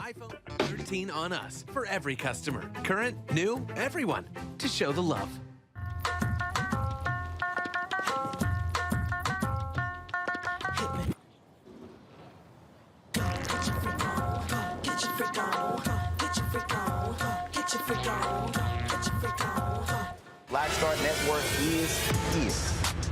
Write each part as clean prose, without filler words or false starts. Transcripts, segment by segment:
iPhone 13 on us for every customer. Current, new, everyone. To show the love. Black Star Network is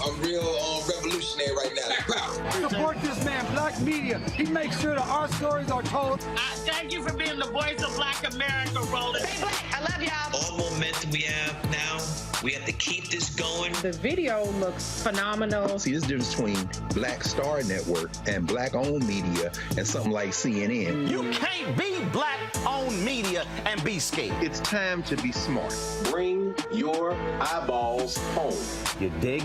I'm real revolutionary right now. Support this man, Black Media. He makes sure that our stories are told. Thank you for being the voice of Black America, Roland. Stay black. I love y'all. All momentum we have now, we have to keep this going. The video looks phenomenal. See, there's a difference between Black Star Network and Black-owned media and something like CNN. You can't be Black-owned media and be scared. It's time to be smart. Bring your eyeballs home. You dig?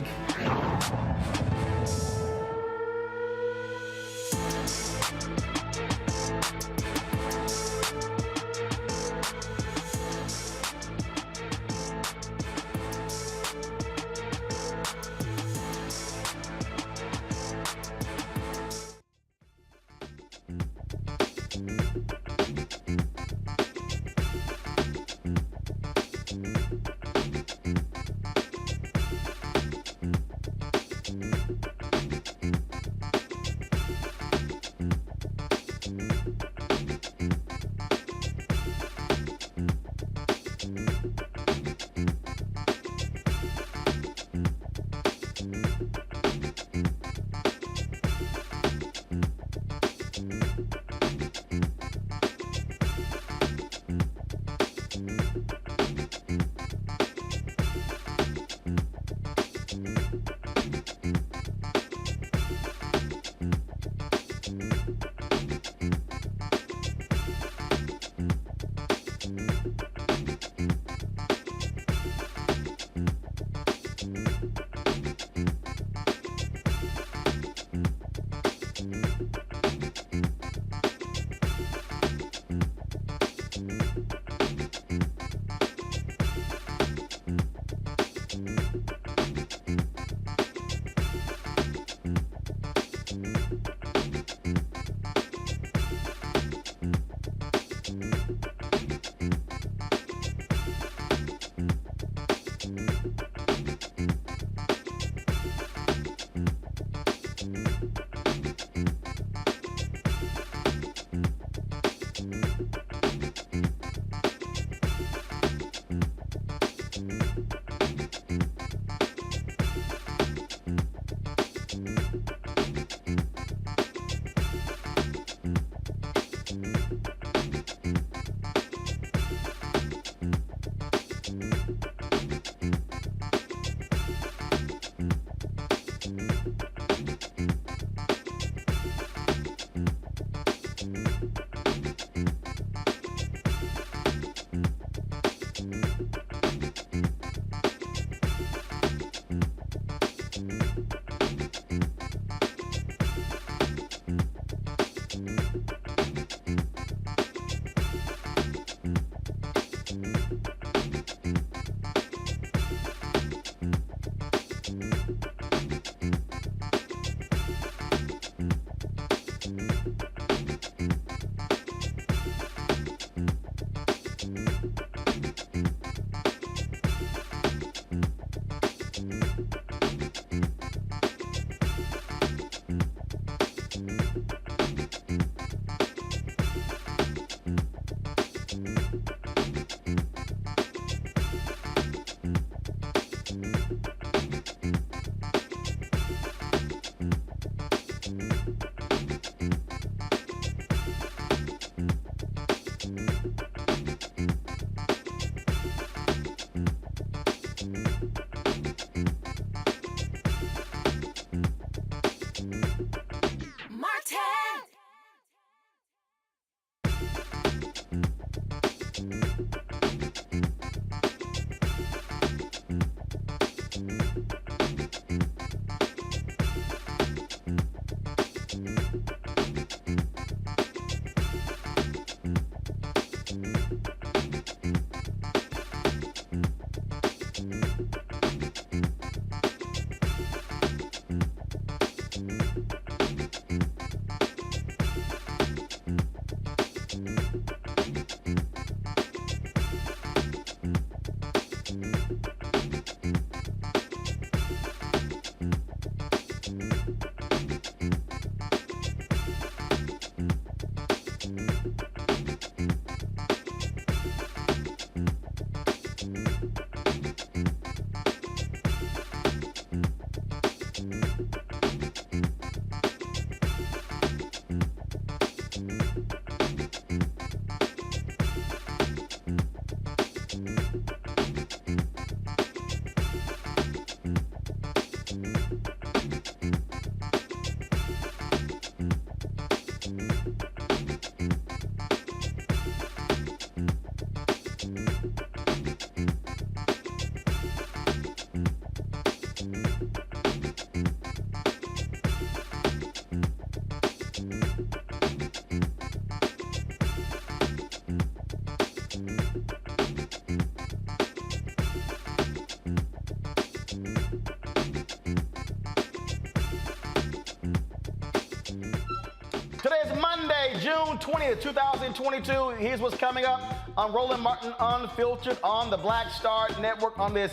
June 20th, 2022. Here's what's coming up on Roland Martin Unfiltered on the Black Star Network on this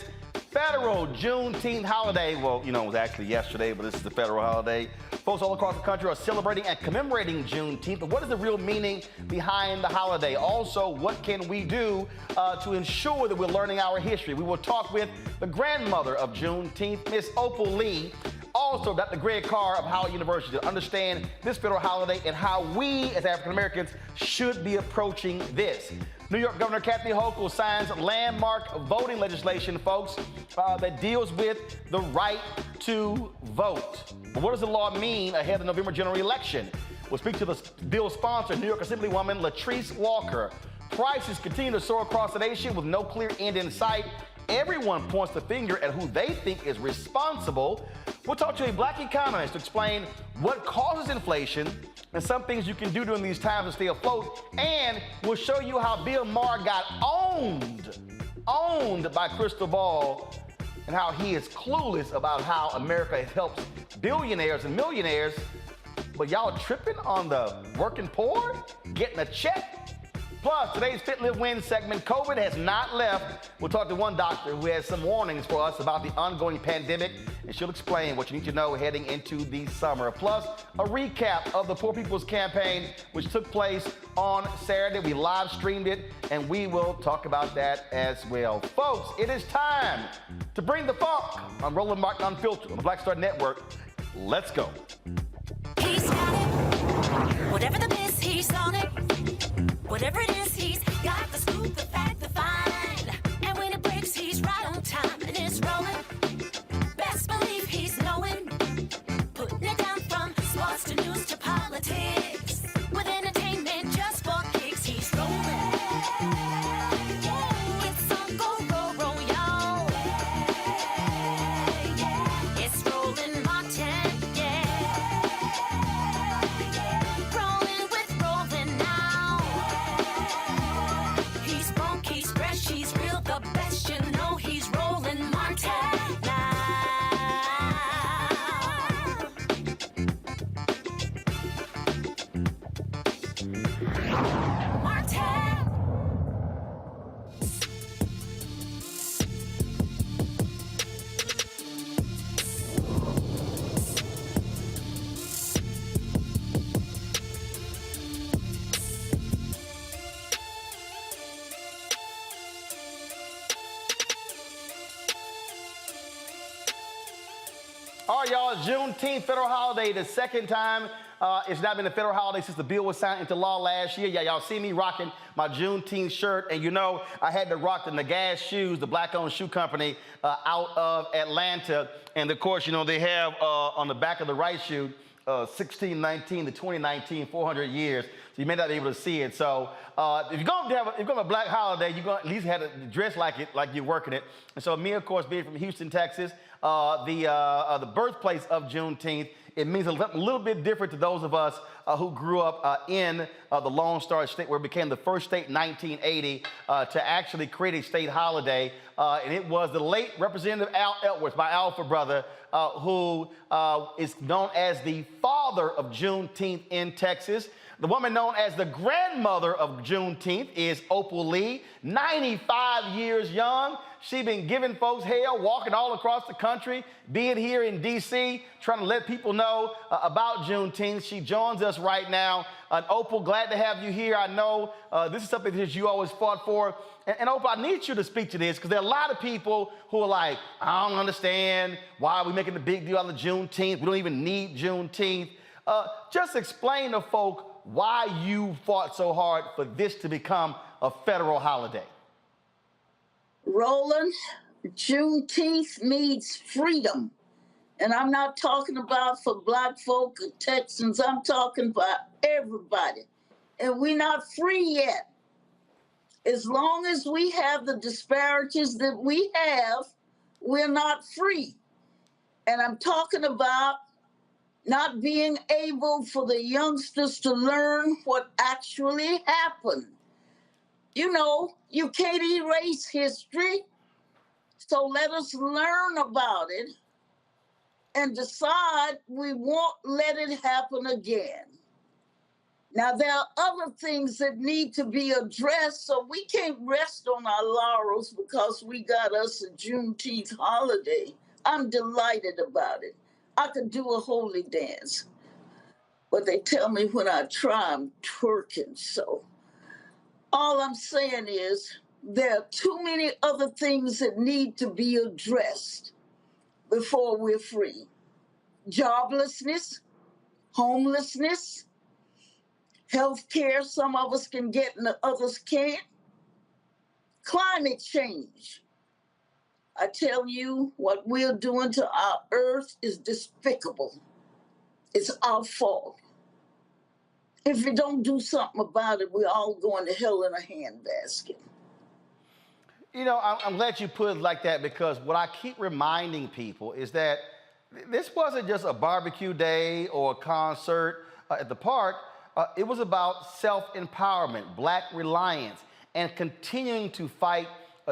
federal Juneteenth holiday. Well, you know, it was actually yesterday, but this is the federal holiday. Folks all across the country are celebrating and commemorating Juneteenth. But what is the real meaning behind the holiday? Also, what can we do to ensure that we're learning our history? We will talk with the grandmother of Juneteenth, Miss Opal Lee. Also, Dr. Greg Carr of Howard University to understand this federal holiday and how we as African Americans should be approaching this. New York Governor Kathy Hochul signs landmark voting legislation, folks, that deals with the right to vote. But what does the law mean ahead of the November general election? We'll speak to the bill sponsor, New York Assemblywoman Latrice Walker. Prices continue to soar across the nation with no clear end in sight. Everyone points the finger at who they think is responsible. We'll talk to a black economist to explain what causes inflation and some things you can do during these times to stay afloat. And we'll show you how Bill Maher got owned by Crystal Ball and how he is clueless about how America helps billionaires and millionaires. But y'all tripping on the working poor, getting a check? Plus, today's Fit Live Win segment, COVID has not left. We'll talk to one doctor who has some warnings for us about the ongoing pandemic, and she'll explain what you need to know heading into the summer. Plus, a recap of the Poor People's Campaign, which took place on Saturday. We live streamed it, and we will talk about that as well. Folks, it is time to bring the funk on Roland Martin Unfiltered on the Black Star Network. Let's go. He's got it. Whatever the miss, he's on it. Whatever it is, he's got the scoop, the fact, the find. And when it breaks, he's right on time and it's rolling. Best believe he's knowing. Putting it down from sports to news to politics. With entertainment just for kicks, he's rolling. It's on go, roll, roll, y'all. It's Roland Martin, rolling with Roland now. He's funky, he's fresh, he's real, the best, you know he's Roland Martin now. Martin. All right, y'all, Juneteenth federal holiday, the second time it's not been a federal holiday since the bill was signed into law last year. Yeah, y'all see me rocking my Juneteenth shirt, and you know I had to rock the Nagaz shoes, the black-owned shoe company out of Atlanta. And of course, you know, they have on the back of the right shoe, 1619 to 2019, 400 years. So you may not be able to see it. So if you're going to have a black holiday, you're going to at least have to dress like it, like you're working it. And so me, of course, being from Houston, Texas, the birthplace of Juneteenth, it means a little bit different to those of us who grew up in the Lone Star State, where it became the first state in 1980 to actually create a state holiday. And it was the late Representative Al Edwards, my alpha brother, who is known as the father of Juneteenth in Texas. The woman known as the grandmother of Juneteenth is Opal Lee, 95 years young. She's been giving folks hell, walking all across the country, being here in D.C., trying to let people know about Juneteenth. She joins us right now. Opal, glad to have you here. I know this is something that you always fought for. And Opal, I need you to speak to this because there are a lot of people who are like, I don't understand why are we making a big deal out of Juneteenth. We don't even need Juneteenth. Just explain to folk why you fought so hard for this to become a federal holiday. Roland, Juneteenth means freedom. And I'm not talking about for black folk or Texans. I'm talking about everybody. And we're not free yet. As long as we have the disparities that we have, we're not free. And I'm talking about not being able for the youngsters to learn what actually happened. You know, you can't erase history, so let us learn about it and decide we won't let it happen again. Now, there are other things that need to be addressed, so we can't rest on our laurels because we got us a Juneteenth holiday. I'm delighted about it. I could do a holy dance, but they tell me when I try, I'm twerking. So all I'm saying is there are too many other things that need to be addressed before we're free. Joblessness, homelessness, health care, some of us can get and others can't. Climate change. I tell you, what we're doing to our earth is despicable. It's our fault. If we don't do something about it, we're all going to hell in a handbasket. You know, I'm glad you put it like that, because what I keep reminding people is that this wasn't just a barbecue day or a concert at the park. It was about self-empowerment, Black reliance, and continuing to fight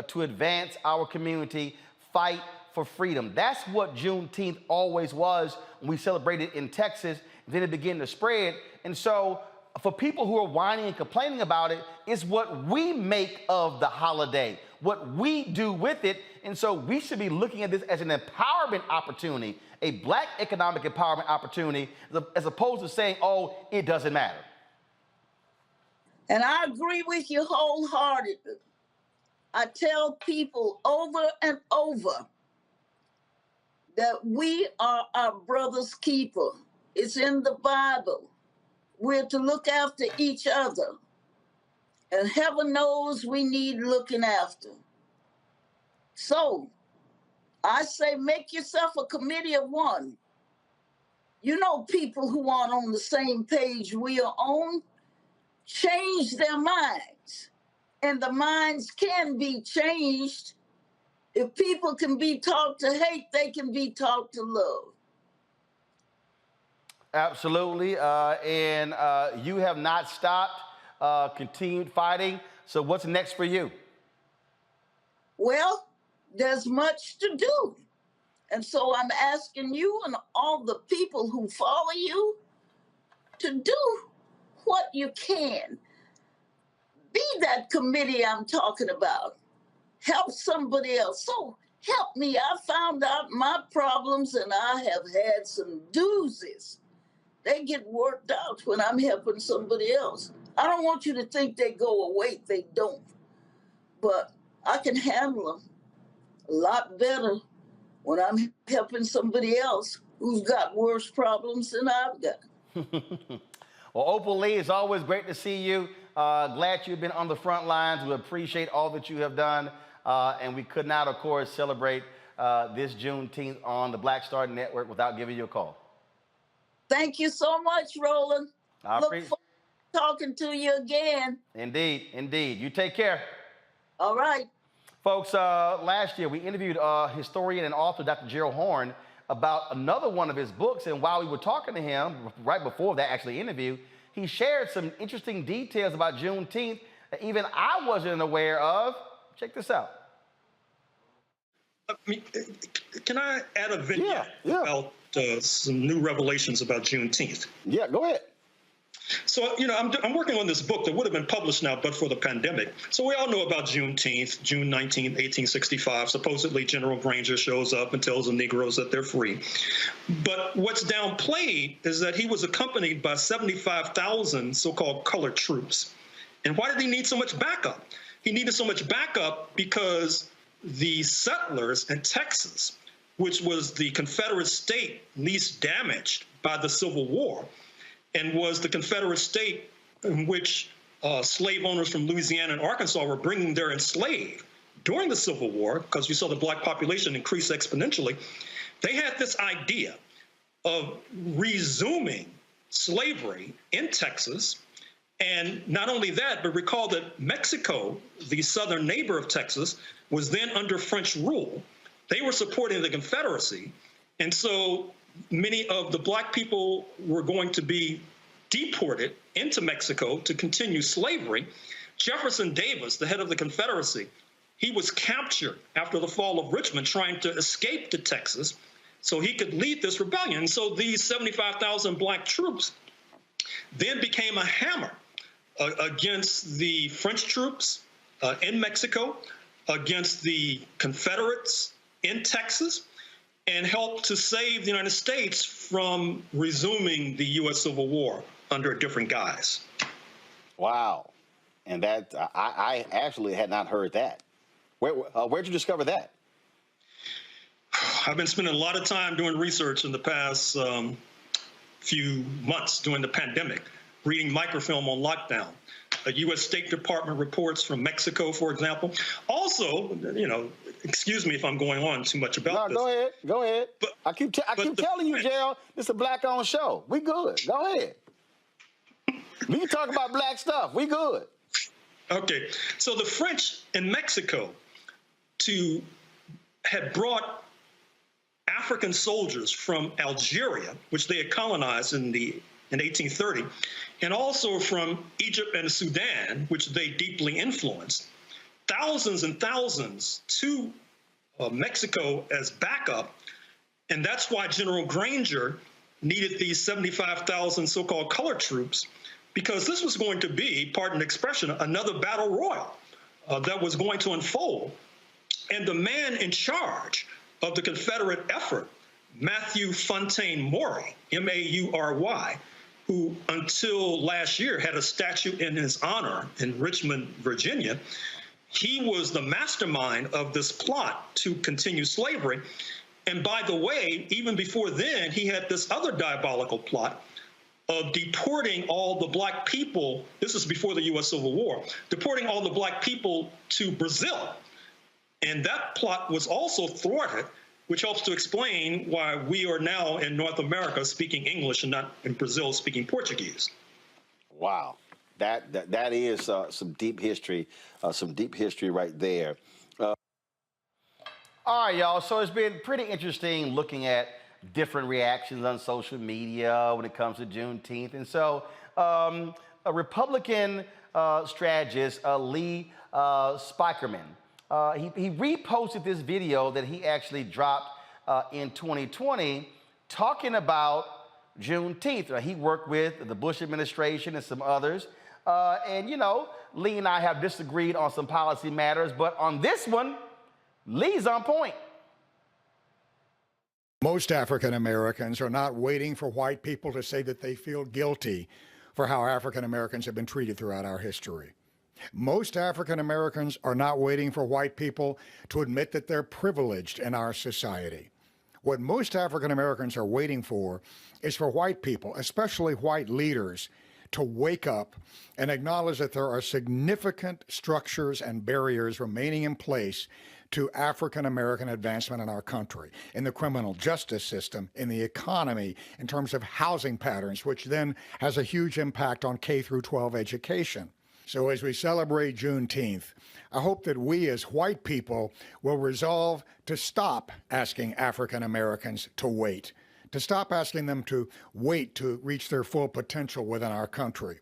to advance our community, fight for freedom. That's what Juneteenth always was when we celebrated in Texas. Then it began to spread. And so for people who are whining and complaining about it, it's what we make of the holiday, what we do with it. And so we should be looking at this as an empowerment opportunity, a Black economic empowerment opportunity, as opposed to saying, oh, it doesn't matter. And I agree with you wholeheartedly. I tell people over and over that we are our brother's keeper. It's in the Bible. We're to look after each other. And heaven knows we need looking after. So I say, make yourself a committee of one. You know, people who aren't on the same page we are on, change their minds. And the minds can be changed. If people can be taught to hate, they can be taught to love. Absolutely. And you have not stopped, continued fighting. So what's next for you? Well, there's much to do. And so I'm asking you and all the people who follow you to do what you can. Be that committee I'm talking about. Help somebody else. So help me. I found out my problems and I have had some doozies. They get worked out when I'm helping somebody else. I don't want you to think they go away. They don't. But I can handle them a lot better when I'm helping somebody else who's got worse problems than I've got. Well, Opal Lee, it's always great to see you. Glad you've been on the front lines. We appreciate all that you have done. And we could not, of course, celebrate this Juneteenth on the Black Star Network without giving you a call. Thank you so much, Roland. Look forward to talking to you again. Indeed, indeed. You take care. All right. Folks, last year we interviewed historian and author Dr. Gerald Horne about another one of his books. And while we were talking to him, right before that actually interview, he shared some interesting details about Juneteenth that even I wasn't aware of. Check this out. Can I add a vignette about some new revelations about Juneteenth? Yeah, go ahead. So, you know, I'm working on this book that would have been published now but for the pandemic. So we all know about Juneteenth, June 19, 1865. Supposedly General Granger shows up and tells the Negroes that they're free. But what's downplayed is that he was accompanied by 75,000 so-called colored troops. And why did he need so much backup? He needed so much backup because the settlers in Texas, which was the Confederate state least damaged by the Civil War, and was the Confederate state in which slave owners from Louisiana and Arkansas were bringing their enslaved during the Civil War, because you saw the Black population increase exponentially. They had this idea of resuming slavery in Texas. And not only that, but recall that Mexico, the southern neighbor of Texas, was then under French rule. They were supporting the Confederacy. And so many of the Black people were going to be deported into Mexico to continue slavery. Jefferson Davis, the head of the Confederacy, he was captured after the fall of Richmond trying to escape to Texas so he could lead this rebellion. So these 75,000 Black troops, then became a hammer against the French troops in Mexico, against the Confederates in Texas, and helped to save the United States from resuming the U.S. Civil War under a different guise. Wow. And that, I actually had not heard that. Where'd you discover that? I've been spending a lot of time doing research in the past few months during the pandemic, reading microfilm on lockdown, U.S. State Department reports from Mexico, for example. Also, you know, excuse me if I'm going on too much about this. Go ahead. But, I keep telling you, Gerald, this is a black-owned show. We good. Go ahead. We can talk about black stuff. We good. Okay. So the French in Mexico had brought African soldiers from Algeria, which they had colonized in 1830, and also from Egypt and Sudan, which they deeply influenced, thousands and thousands to Mexico as backup. And that's why General Granger needed these 75,000 so-called colored troops, because this was going to be, pardon the expression, another battle royal that was going to unfold. And the man in charge of the Confederate effort, Matthew Fontaine Maury, M-A-U-R-Y, who until last year had a statue in his honor in Richmond, Virginia, he was the mastermind of this plot to continue slavery. And by the way, even before then, he had this other diabolical plot of deporting all the black people. This is before the U.S. Civil War, deporting all the black people to Brazil. And that plot was also thwarted, which helps to explain why we are now in North America speaking English and not in Brazil speaking Portuguese. Wow, that is some deep history right there. All right, y'all. So it's been pretty interesting looking at different reactions on social media when it comes to Juneteenth. And so a Republican strategist, Lee Spikerman, he reposted this video that he actually dropped in 2020 talking about Juneteenth. He worked with the Bush administration and some others. And, you know, Lee and I have disagreed on some policy matters, but on this one, Lee's on point. Most African Americans are not waiting for white people to say that they feel guilty for how African Americans have been treated throughout our history. Most African Americans are not waiting for white people to admit that they're privileged in our society. What most African Americans are waiting for is for white people, especially white leaders, to wake up and acknowledge that there are significant structures and barriers remaining in place to African American advancement in our country, in the criminal justice system, in the economy, in terms of housing patterns, which then has a huge impact on K through 12 education. So as we celebrate Juneteenth, I hope that we as white people will resolve to stop asking African Americans to wait, to stop asking them to wait to reach their full potential within our country.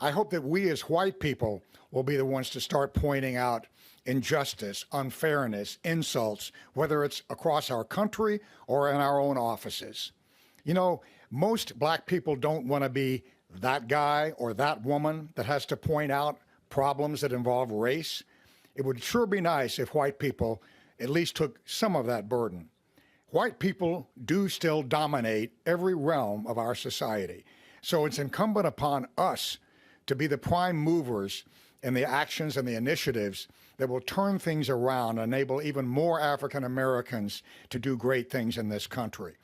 I hope that we as white people will be the ones to start pointing out injustice, unfairness, insults, whether it's across our country or in our own offices. You know, most black people don't want to be that guy or that woman that has to point out problems that involve race. It would sure be nice if white people at least took some of that burden. White people do still dominate every realm of our society. So it's incumbent upon us to be the prime movers in the actions and the initiatives that will turn things around and enable even more African Americans to do great things in this country.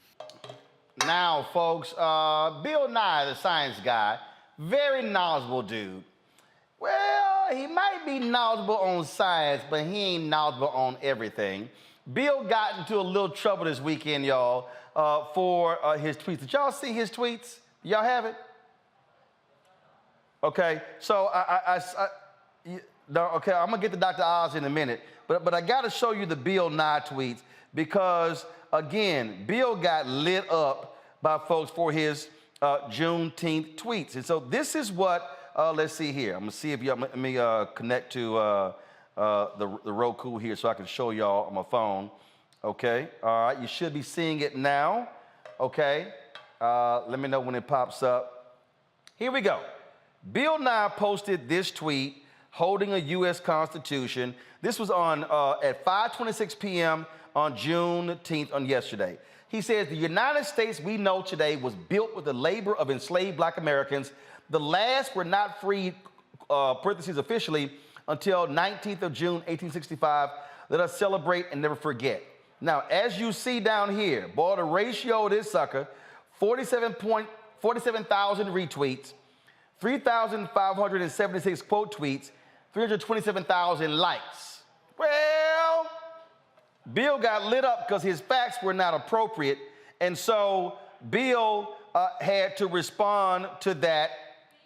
Now, folks, Bill Nye, the science guy, very knowledgeable dude. Well, he might be knowledgeable on science, but he ain't knowledgeable on everything. Bill got into a little trouble this weekend, y'all, for his tweets. Did y'all see his tweets? Y'all have it? Okay, so okay, I'm gonna get to Dr. Oz in a minute, but I gotta show you the Bill Nye tweets because, again, Bill got lit up by folks for his Juneteenth tweets. And so this is what, let's see here. I'm gonna see if y'all, let me connect to the Roku here so I can show y'all on my phone. Okay, all right, you should be seeing it now. Okay, let me know when it pops up. Here we go. Bill Nye posted this tweet holding a U.S. Constitution. This was on at 5:26 p.m. on Juneteenth on yesterday. He says, the United States we know today was built with the labor of enslaved black Americans. The last were not freed, parentheses officially, until 19th of June, 1865. Let us celebrate and never forget. Now, as you see down here, boy, the ratio of this sucker, 47,000 retweets, 3,576 quote tweets, 327,000 likes. Well, Bill got lit up because his facts were not appropriate, and so Bill had to respond to that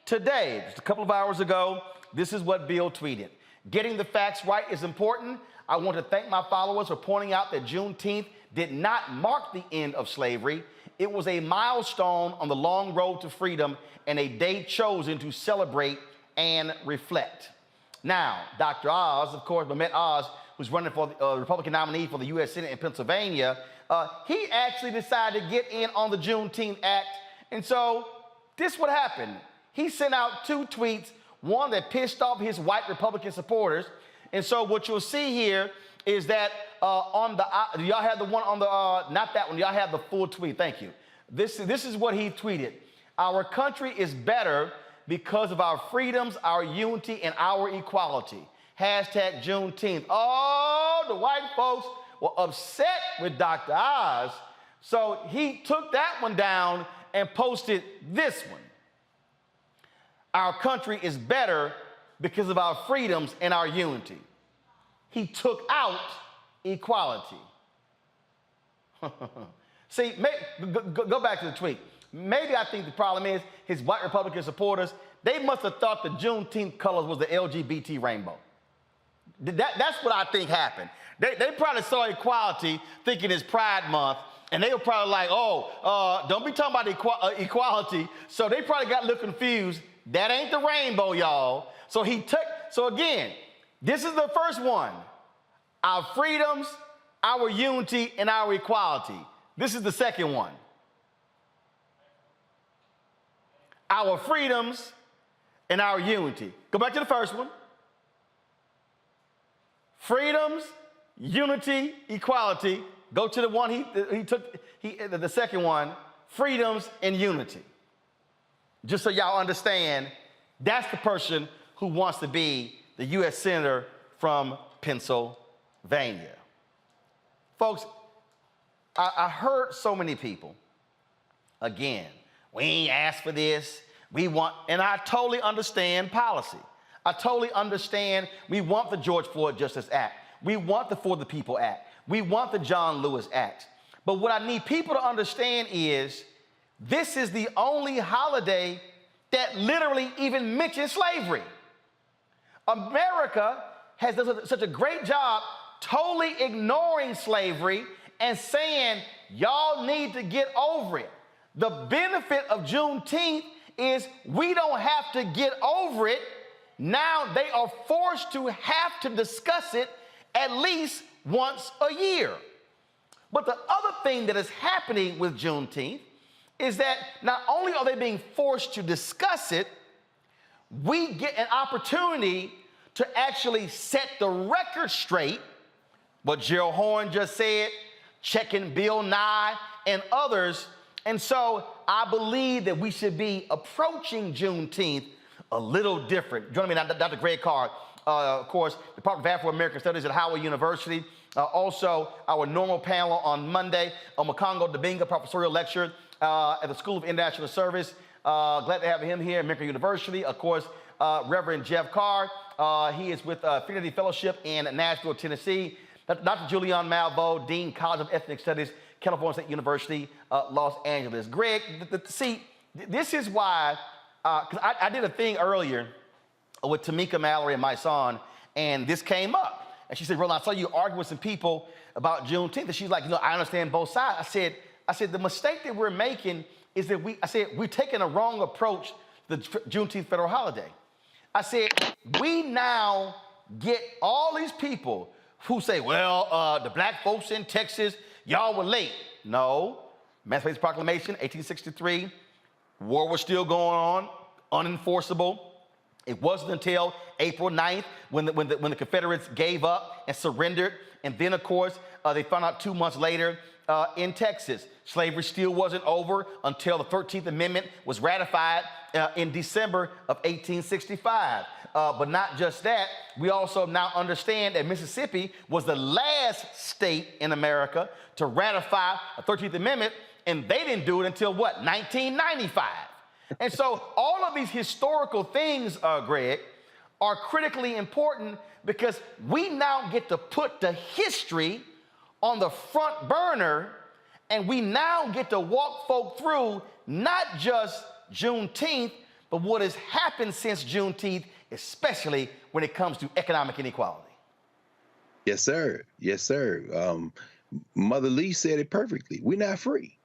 today. Just a couple of hours ago, this is what Bill tweeted. Getting the facts right is important. I want to thank my followers for pointing out that Juneteenth did not mark the end of slavery. It was a milestone on the long road to freedom and a day chosen to celebrate and reflect. Now, Dr. Oz, of course, Mehmet Oz, who's running for the Republican nominee for the U.S. Senate in Pennsylvania, he actually decided to get in on the Juneteenth Act. And so this what happened. He sent out two tweets, one that pissed off his white Republican supporters. And so what you'll see here is that on the, y'all have the one on the, not that one, y'all have the full tweet, thank you. This is what he tweeted. Our country is better because of our freedoms, our unity, and our equality. Hashtag Juneteenth. Oh, the white folks were upset with Dr. Oz, so he took that one down and posted this one. Our country is better because of our freedoms and our unity. He took out equality. See, go back to the tweet. Maybe I think the problem is his white Republican supporters, they must have thought the Juneteenth colors was the LGBT rainbow. That's what I think happened. They probably saw equality thinking it's Pride Month, and they were probably like, don't be talking about equality. So they probably got a little confused. That ain't the rainbow, y'all. So again, this is the first one. Our freedoms, our unity, and our equality. This is the second one. Our freedoms and our unity. Go back to the first one. Freedoms, unity, equality. Go to the one the second one, freedoms and unity. Just so y'all understand, that's the person who wants to be the U.S. Senator from Pennsylvania. Folks, I heard so many people, again, we ain't asked for this, we want, and I totally understand policy. I totally understand we want the George Floyd Justice Act. We want the For the People Act. We want the John Lewis Act. But what I need people to understand is this is the only holiday that literally even mentions slavery. America has done such a great job totally ignoring slavery and saying, y'all need to get over it. The benefit of Juneteenth is we don't have to get over it. Now they are forced to have to discuss it at least once a year. But the other thing that is happening with Juneteenth is that not only are they being forced to discuss it, we get an opportunity to actually set the record straight, what Gerald Horne just said, checking Bill Nye and others. And so I believe that we should be approaching Juneteenth a little different. Joining me now, Dr. Greg Carr, of course, Department of Afro-American Studies at Howard University. Also, our normal panel on Monday, Makongo Dabinga, professorial lecturer at the School of International Service. Glad to have him here at American University. Of course, Reverend Jeff Carr. He is with Trinity Fellowship in Nashville, Tennessee. Dr. Julian Malvo, Dean, College of Ethnic Studies, California State University, Los Angeles. Greg, see, this is why, because I did a thing earlier with Tamika Mallory and my son, and this came up. And she said, Roland, I saw you arguing with some people about Juneteenth. And she's like, I understand both sides. I said, the mistake that we're making is that we're taking a wrong approach to the Juneteenth federal holiday. I said, we now get all these people who say, well, the black folks in Texas, y'all were late. No, Emancipation Proclamation, 1863, war was still going unenforceable. It wasn't until April 9th when the Confederates gave up and surrendered. And then, of course, they found out 2 months later in Texas. Slavery still wasn't over until the 13th Amendment was ratified in December of 1865. But not just that, we also now understand that Mississippi was the last state in America to ratify the 13th Amendment, and they didn't do it until what, 1995. And so all of these historical things, Greg, are critically important because we now get to put the history on the front burner, and we now get to walk folk through not just Juneteenth, but what has happened since Juneteenth, especially when it comes to economic inequality. Yes, sir. Yes, sir. Mother Lee said it perfectly. We're not free.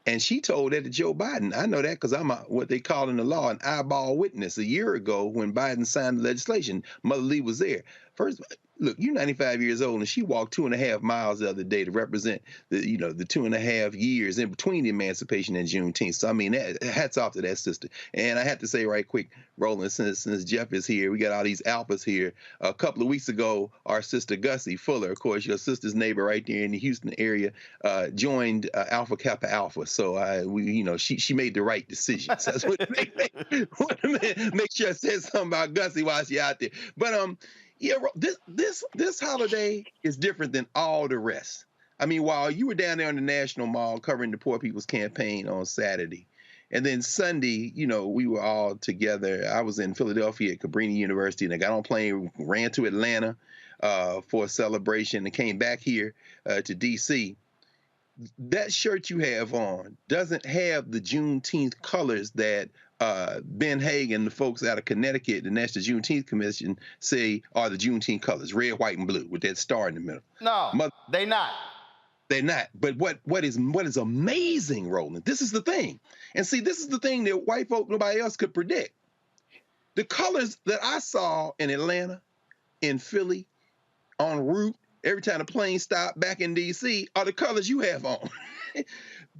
And she told that to Joe Biden. I know that because I'm what they call in the law an eyeball witness. A year ago when Biden signed the legislation, Mother Lee was there. First, look, you're 95 years old, and she walked 2.5 miles the other day to represent the 2.5 years in between the emancipation and Juneteenth. So, I mean, hats off to that sister. And I have to say right quick, Roland, since Jeff is here, we got all these alphas here. A couple of weeks ago, our sister Gussie Fuller, of course, your sister's neighbor right there in the Houston area, joined Alpha Kappa Alpha. So, she made the right decisions. That's what make sure I said something about Gussie while she's out there. But yeah, this holiday is different than all the rest. I mean, while you were down there on the National Mall covering the Poor People's Campaign on Saturday, and then Sunday, we were all together. I was in Philadelphia at Cabrini University, and I got on a plane, ran to Atlanta for a celebration, and came back here to D.C. That shirt you have on doesn't have the Juneteenth colors that Ben Hagan, the folks out of Connecticut, the National Juneteenth Commission, say are the Juneteen colors, red, white, and blue, with that star in the middle. No, they're not. They're not. But what is amazing, Roland, this is the thing. And see, this is the thing that white folk, nobody else could predict. The colors that I saw in Atlanta, in Philly, en route, every time the plane stopped back in D.C., are the colors you have on.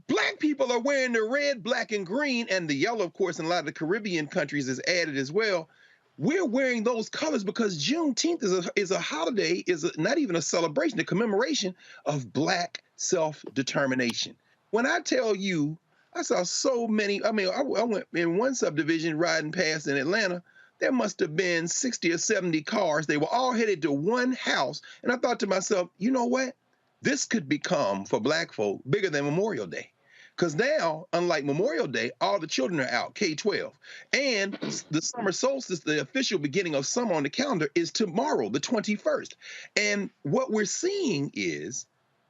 Black people are wearing the red, black, and green, and the yellow, of course, in a lot of the Caribbean countries is added as well. We're wearing those colors because Juneteenth is a holiday, not even a celebration, a commemoration of Black self-determination. When I tell you, I saw so many, I went in one subdivision riding past in Atlanta, there must have been 60 or 70 cars. They were all headed to one house. And I thought to myself, you know what? This could become, for Black folk, bigger than Memorial Day. Because now, unlike Memorial Day, all the children are out, K-12. And the summer solstice, the official beginning of summer on the calendar, is tomorrow, the 21st. And what we're seeing is,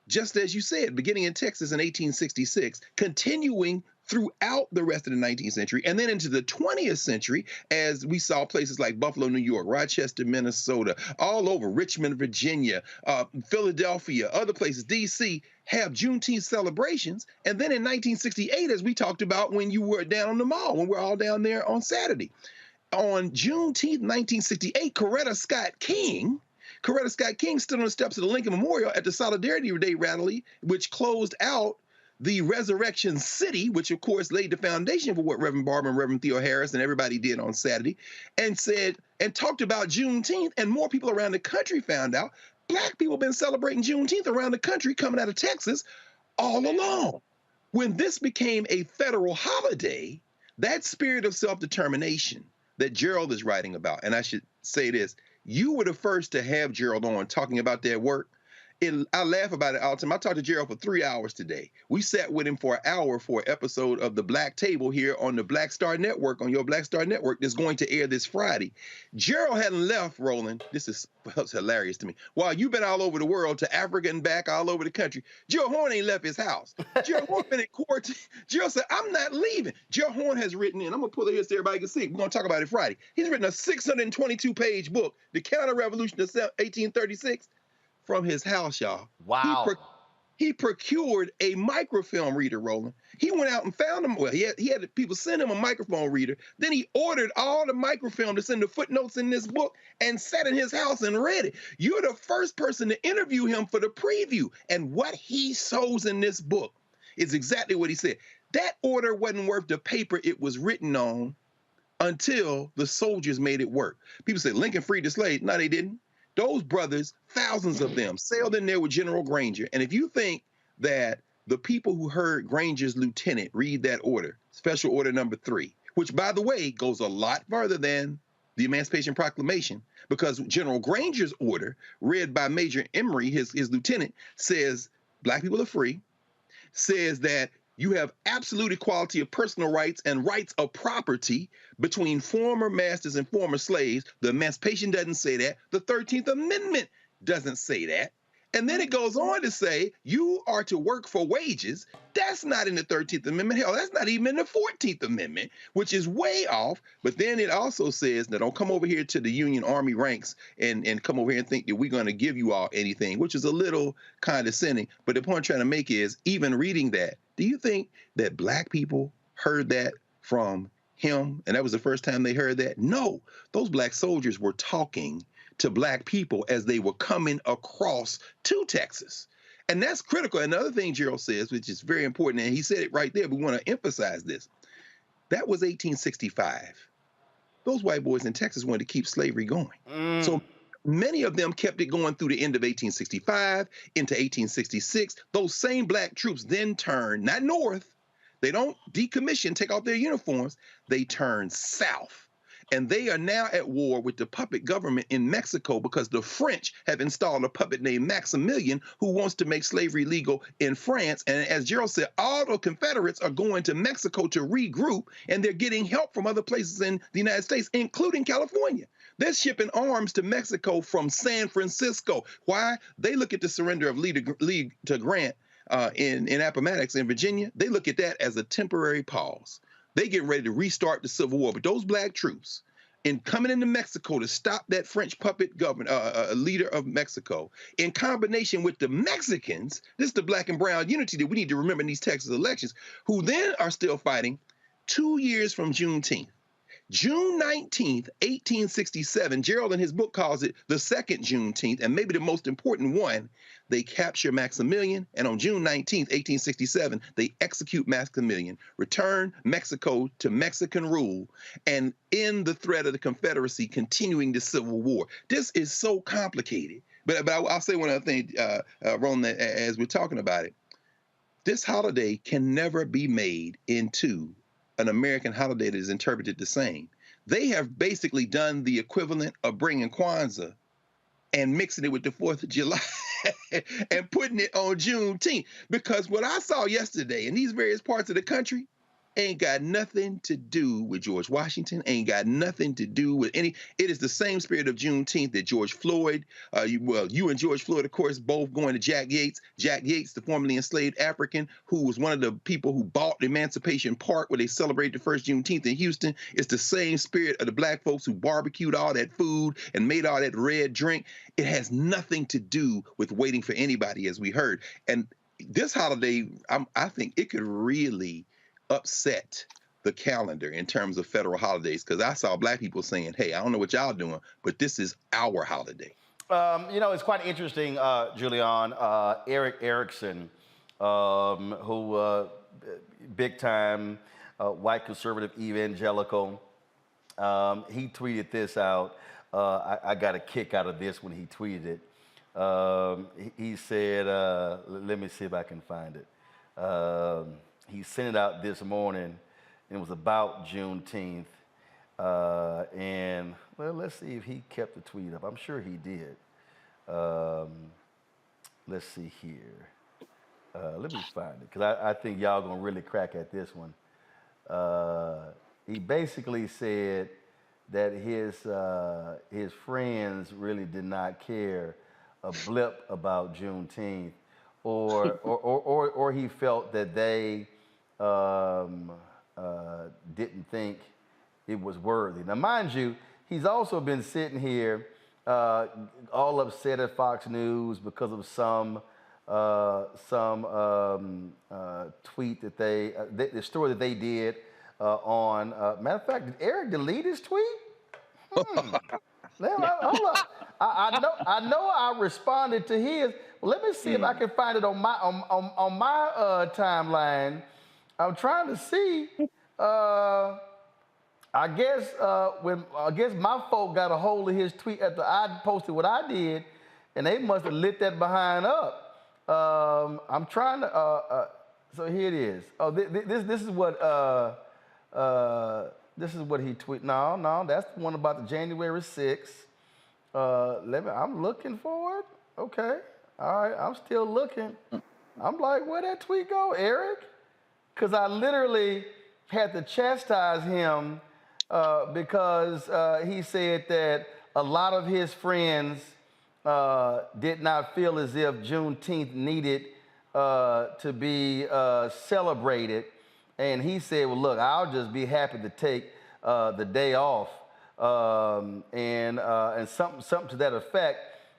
just as you said, beginning in Texas in 1866, continuing throughout the rest of the 19th century, and then into the 20th century, as we saw places like Buffalo, New York, Rochester, Minnesota, all over, Richmond, Virginia, Philadelphia, other places, D.C., have Juneteenth celebrations. And then in 1968, as we talked about when you were down on the mall, when we're all down there on Saturday, on Juneteenth 1968, Coretta Scott King stood on the steps of the Lincoln Memorial at the Solidarity Day rally, which closed out the Resurrection City, which of course laid the foundation for what Reverend Barber and Reverend Theo Harris and everybody did on Saturday, and talked about Juneteenth, and more people around the country found out Black people have been celebrating Juneteenth around the country coming out of Texas all along. When this became a federal holiday, that spirit of self-determination that Gerald is writing about, and I should say this, you were the first to have Gerald on talking about that work. I laugh about it all the time. I talked to Gerald for 3 hours today. We sat with him for an hour for an episode of The Black Table here on the Black Star Network, on your Black Star Network, that's going to air this Friday. Gerald hadn't left, Roland. This is hilarious to me. While you've been all over the world, to Africa and back, all over the country, Gerald Horne ain't left his house. Gerald Horne been in quarantine. Gerald said, I'm not leaving. Gerald Horne has written in, I'm going to pull it here so everybody can see. We're going to talk about it Friday. He's written a 622-page book, The Counter-Revolution of 1836, from his house, y'all. Wow. He procured a microfilm reader, Roland. He went out and found him. Well, he had people send him a microphone reader. Then he ordered all the microfilm that's in the footnotes in this book and sat in his house and read it. You're the first person to interview him for the preview. And what he shows in this book is exactly what he said. That order wasn't worth the paper it was written on until the soldiers made it work. People say Lincoln freed the slaves. No, they didn't. Those brothers, thousands of them, sailed in there with General Granger. And if you think that the people who heard Granger's lieutenant read that order, Special Order Number 3, which, by the way, goes a lot further than the Emancipation Proclamation, because General Granger's order, read by Major Emory, his lieutenant, says black people are free, says that you have absolute equality of personal rights and rights of property between former masters and former slaves. The Emancipation doesn't say that. The 13th Amendment doesn't say that. And then it goes on to say you are to work for wages. That's not in the 13th Amendment. Hell, that's not even in the 14th Amendment, which is way off. But then it also says, now don't come over here to the Union Army ranks and come over here and think that we're going to give you all anything, which is a little condescending. But the point I'm trying to make is, even reading that, do you think that black people heard that from him? And that was the first time they heard that? No, those black soldiers were talking to black people as they were coming across to Texas. And that's critical. And the other thing Gerald says, which is very important, and he said it right there, but we want to emphasize this. That was 1865. Those white boys in Texas wanted to keep slavery going. So many of them kept it going through the end of 1865 into 1866. Those same black troops then turned, not north, they don't decommission, take off their uniforms, they turn south. And they are now at war with the puppet government in Mexico because the French have installed a puppet named Maximilian who wants to make slavery legal in France. And as Gerald said, all the Confederates are going to Mexico to regroup, and they're getting help from other places in the United States, including California. They're shipping arms to Mexico from San Francisco. Why? They look at the surrender of Lee to Grant in Appomattox in Virginia. They look at that as a temporary pause. They get ready to restart the Civil War. But those black troops in coming into Mexico to stop that French puppet governor, leader of Mexico, in combination with the Mexicans, this is the black and brown unity that we need to remember in these Texas elections, who then are still fighting 2 years from Juneteenth. June 19th, 1867, Gerald in his book calls it the second Juneteenth, and maybe the most important one. They capture Maximilian, and on June 19th, 1867, they execute Maximilian, return Mexico to Mexican rule, and end the threat of the Confederacy continuing the Civil War. This is so complicated. But I'll say one other thing, Roland, as we're talking about it. This holiday can never be made into an American holiday that is interpreted the same. They have basically done the equivalent of bringing Kwanzaa and mixing it with the 4th of July and putting it on Juneteenth. Because what I saw yesterday in these various parts of the country ain't got nothing to do with George Washington, ain't got nothing to do with any. It is the same spirit of Juneteenth that George Floyd, you and George Floyd, of course, both going to Jack Yates. Jack Yates, the formerly enslaved African, who was one of the people who bought Emancipation Park where they celebrated the first Juneteenth in Houston. It's the same spirit of the black folks who barbecued all that food and made all that red drink. It has nothing to do with waiting for anybody, as we heard. And this holiday, I think it could really upset the calendar in terms of federal holidays, because I saw black people saying, hey, I don't know what y'all doing, but this is our holiday. You know, it's quite interesting, Julian. Eric Erickson, who big time white conservative evangelical, he tweeted this out. I got a kick out of this when he tweeted it. He said, let me see if I can find it. He sent it out this morning, and it was about Juneteenth. And, well, let's see if he kept the tweet up. I'm sure he did. Let's see here. Let me find it, because I think y'all going to really crack at this one. He basically said that his friends really did not care a blip about Juneteenth, or he felt that they didn't think it was worthy. Now, mind you, he's also been sitting here all upset at Fox News because of some tweet that the story that they did on. Matter of fact, did Eric delete his tweet? Hold up. I know I responded to his. Well, let me see if I can find it on my timeline. I'm trying to see. I I guess my folk got a hold of his tweet after I posted what I did, and they must have lit that behind up. I'm trying to. So here it is. Oh, this is what he tweeted. No, that's the one about the January 6th. I'm looking for it. Okay. All right. I'm still looking. I'm like, where'd that tweet go, Eric? Because I literally had to chastise him because he said that a lot of his friends did not feel as if Juneteenth needed to be celebrated. And he said, well, look, I'll just be happy to take the day off and something to that effect.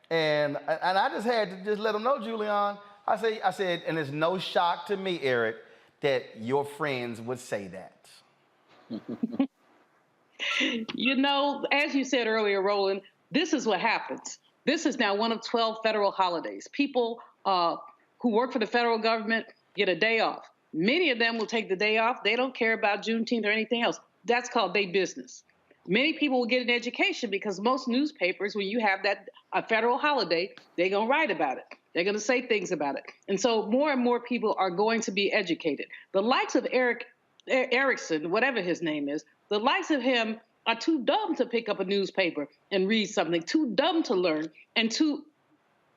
And I just had to just let him know, Julian, I said, and it's no shock to me, Eric, that your friends would say that. You know, as you said earlier, Roland, this is what happens. This is now one of 12 federal holidays. People who work for the federal government get a day off. Many of them will take the day off. They don't care about Juneteenth or anything else. That's called their business. Many people will get an education because most newspapers, when you have a federal holiday, they're going to write about it. They're going to say things about it. And so more and more people are going to be educated. The likes of Erickson, whatever his name is, the likes of him are too dumb to pick up a newspaper and read something, too dumb to learn, and too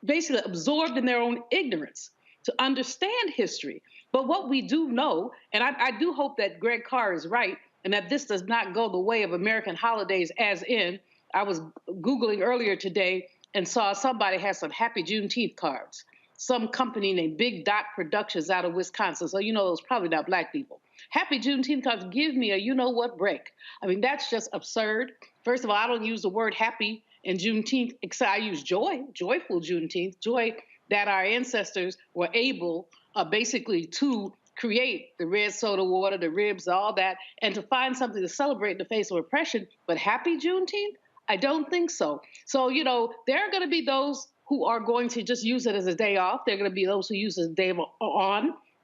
basically absorbed in their own ignorance to understand history. But what we do know, and I do hope that Greg Carr is right, and that this does not go the way of American holidays, as in, I was Googling earlier today and saw somebody had some Happy Juneteenth cards. Some company named Big Dot Productions out of Wisconsin. So you know those probably not black people. Happy Juneteenth cards, give me a you-know-what break. I mean, that's just absurd. First of all, I don't use the word happy in Juneteenth, except I use joy, joyful Juneteenth, joy that our ancestors were able basically to create the red soda water, the ribs, all that, and to find something to celebrate in the face of oppression. But happy Juneteenth? I don't think so. So, you know, there are going to be those who are going to just use it as a day off. There are going to be those who use it as a day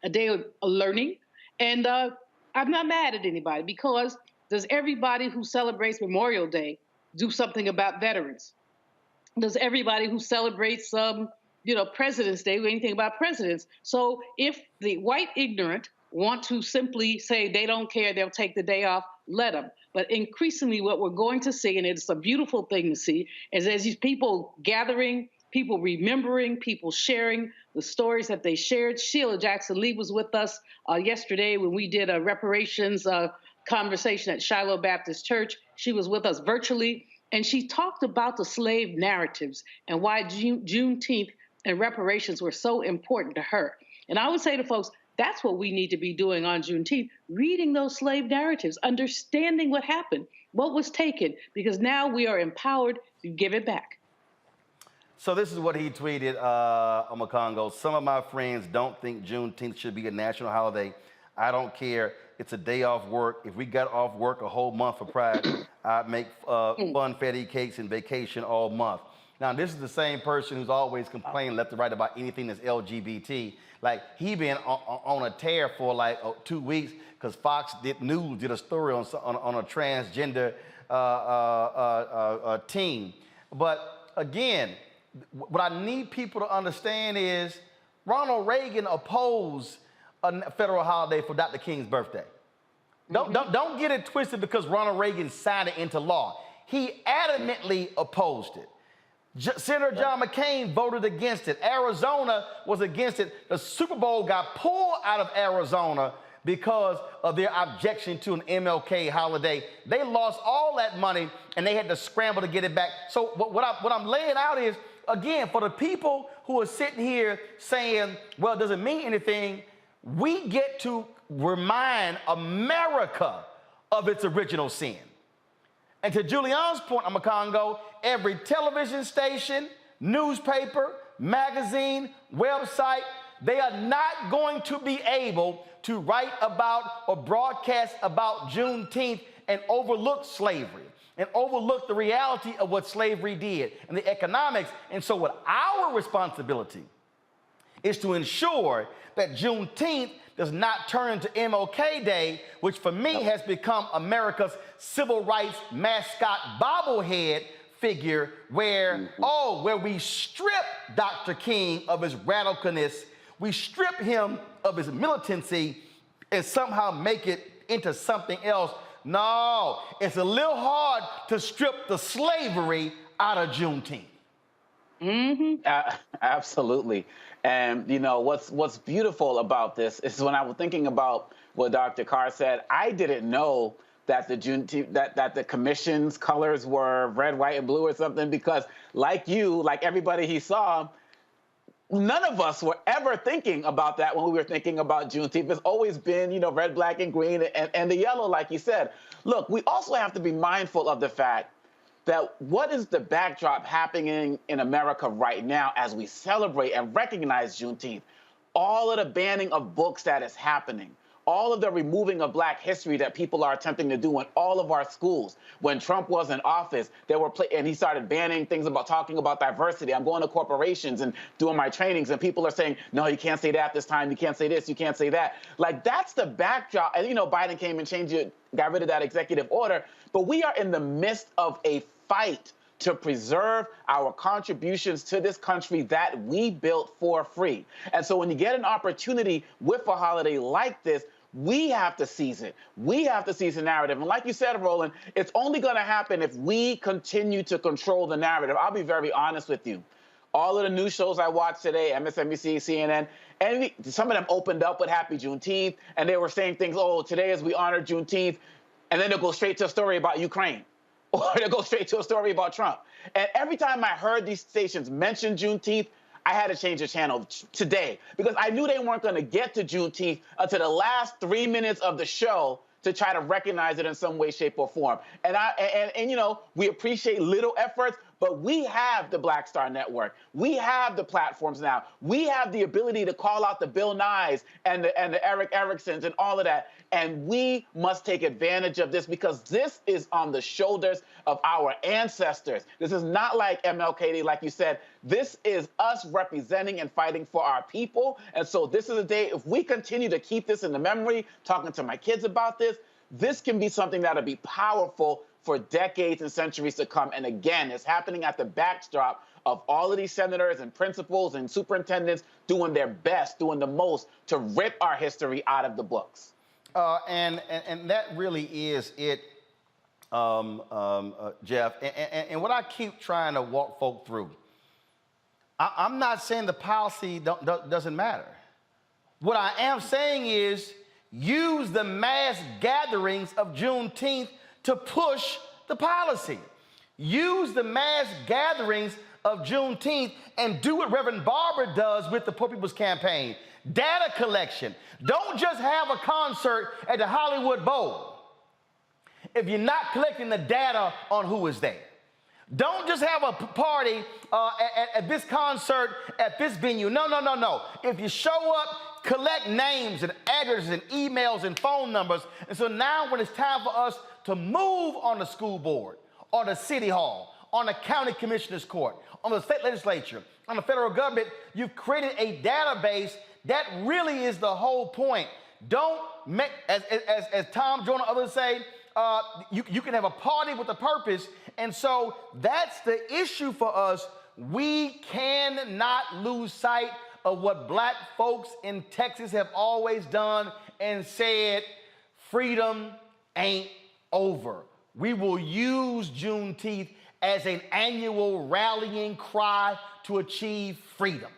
a day of learning. And I'm not mad at anybody, because does everybody who celebrates Memorial Day do something about veterans? Does everybody who celebrates President's Day do anything about presidents? So if the white ignorant want to simply say they don't care, they'll take the day off, let them. But increasingly what we're going to see, and it's a beautiful thing to see, is as these people gathering, people remembering, people sharing the stories that they shared. Sheila Jackson Lee was with us yesterday when we did a reparations conversation at Shiloh Baptist Church. She was with us virtually, and she talked about the slave narratives and why Juneteenth and reparations were so important to her. And I would say to folks, that's what we need to be doing on Juneteenth, reading those slave narratives, understanding what happened, what was taken, because now we are empowered to give it back. So this is what he tweeted on Congo. Some of my friends don't think Juneteenth should be a national holiday. I don't care. It's a day off work. If we got off work a whole month for Pride, I'd make funfetti cakes and vacation all month. Now, this is the same person who's always complaining left and right about anything that's LGBT. Like, he been on a tear for like 2 weeks because Fox News did a story on a transgender teen. But again, what I need people to understand is Ronald Reagan opposed a federal holiday for Dr. King's birthday. Don't get it twisted because Ronald Reagan signed it into law. He adamantly opposed it. Senator John McCain voted against it. Arizona was against it. The Super Bowl got pulled out of Arizona because of their objection to an MLK holiday. They lost all that money and they had to scramble to get it back. So what I'm laying out is, again, for the people who are sitting here saying, well, it doesn't mean anything, we get to remind America of its original sin. And to Julian's point, Congo, every television station, newspaper, magazine, website, they are not going to be able to write about or broadcast about Juneteenth and overlook slavery and overlook the reality of what slavery did and the economics. And so what our responsibility is to ensure that Juneteenth does not turn into MLK Day, which for me has become America's civil rights mascot bobblehead figure, where, where we strip Dr. King of his radicalness, we strip him of his militancy and somehow make it into something else. No, it's a little hard to strip the slavery out of Juneteenth. Absolutely. And you know what's beautiful about this is when I was thinking about what Dr. Carr said, I didn't know that the Juneteenth, that the commission's colors were red, white, and blue or something, because like you, like everybody he saw, none of us were ever thinking about that when we were thinking about Juneteenth. It's always been, you know, red, black, and green, and the yellow, like you said. Look, we also have to be mindful of the fact that what is the backdrop happening in America right now as we celebrate and recognize Juneteenth? All of the banning of books that is happening, all of the removing of Black history that people are attempting to do in all of our schools. When Trump was in office, they were and he started banning things about talking about diversity. I'm going to corporations and doing my trainings, and people are saying, no, you can't say that this time. You can't say this. You can't say that. Like, that's the backdrop. And, you know, Biden came and changed it, got rid of that executive order. But we are in the midst of a fight to preserve our contributions to this country that we built for free. And so when you get an opportunity with a holiday like this, we have to seize it. We have to seize the narrative. And like you said, Roland, it's only going to happen if we continue to control the narrative. I'll be very honest with you. All of the news shows I watched today, MSNBC, CNN, and some of them opened up with Happy Juneteenth, and they were saying things, oh, today as we honor Juneteenth, and then they'll go straight to a story about Ukraine. Or they'll go straight to a story about Trump. And every time I heard these stations mention Juneteenth, I had to change the channel today, because I knew they weren't going to get to Juneteenth until the last 3 minutes of the show to try to recognize it in some way, shape, or form. And you know, we appreciate little efforts, but we have the Black Star Network. We have the platforms now. We have the ability to call out the Bill Nyes and the Eric Ericksons and all of that. And we must take advantage of this, because this is on the shoulders of our ancestors. This is not like MLK Day, like you said. This is us representing and fighting for our people. And so this is a day, if we continue to keep this in the memory, talking to my kids about this, this can be something that'll be powerful for decades and centuries to come. And again, it's happening at the backdrop of all of these senators and principals and superintendents doing their best, doing the most to rip our history out of the books. And that really is it, Jeff. And what I keep trying to walk folk through, I'm not saying the policy doesn't matter. What I am saying is use the mass gatherings of Juneteenth to push the policy. Use the mass gatherings of Juneteenth and do what Reverend Barber does with the Poor People's Campaign. Data collection. Don't just have a concert at the Hollywood Bowl if you're not collecting the data on who is there. Don't just have a party at this concert at this venue. No. If you show up, collect names and addresses and emails and phone numbers. And so now when it's time for us to move on the school board, on the city hall, on the county commissioner's court, on the state legislature, on the federal government, you've created a database. That really is the whole point. Don't make, as Tom, Joan, and others say, you can have a party with a purpose. And so that's the issue for us. We cannot lose sight of what Black folks in Texas have always done and said, freedom ain't over. We will use Juneteenth as an annual rallying cry to achieve freedom.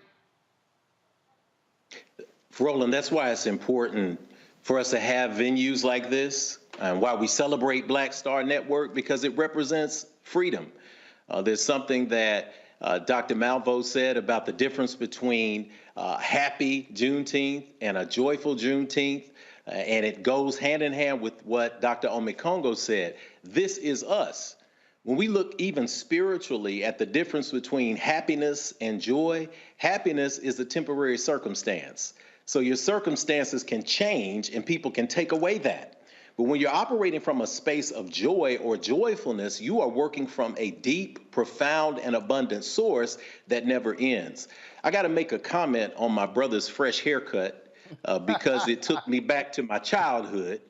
Roland, that's why it's important for us to have venues like this, and why we celebrate Black Star Network, because it represents freedom. There's something that Dr. Malvo said about the difference between happy Juneteenth and a joyful Juneteenth, and it goes hand in hand with what Dr. Omekongo said. This is us. When we look even spiritually at the difference between happiness and joy, happiness is a temporary circumstance. So your circumstances can change and people can take away that. But when you're operating from a space of joy or joyfulness, you are working from a deep, profound, and abundant source that never ends. I got to make a comment on my brother's fresh haircut. because it took me back to my childhood,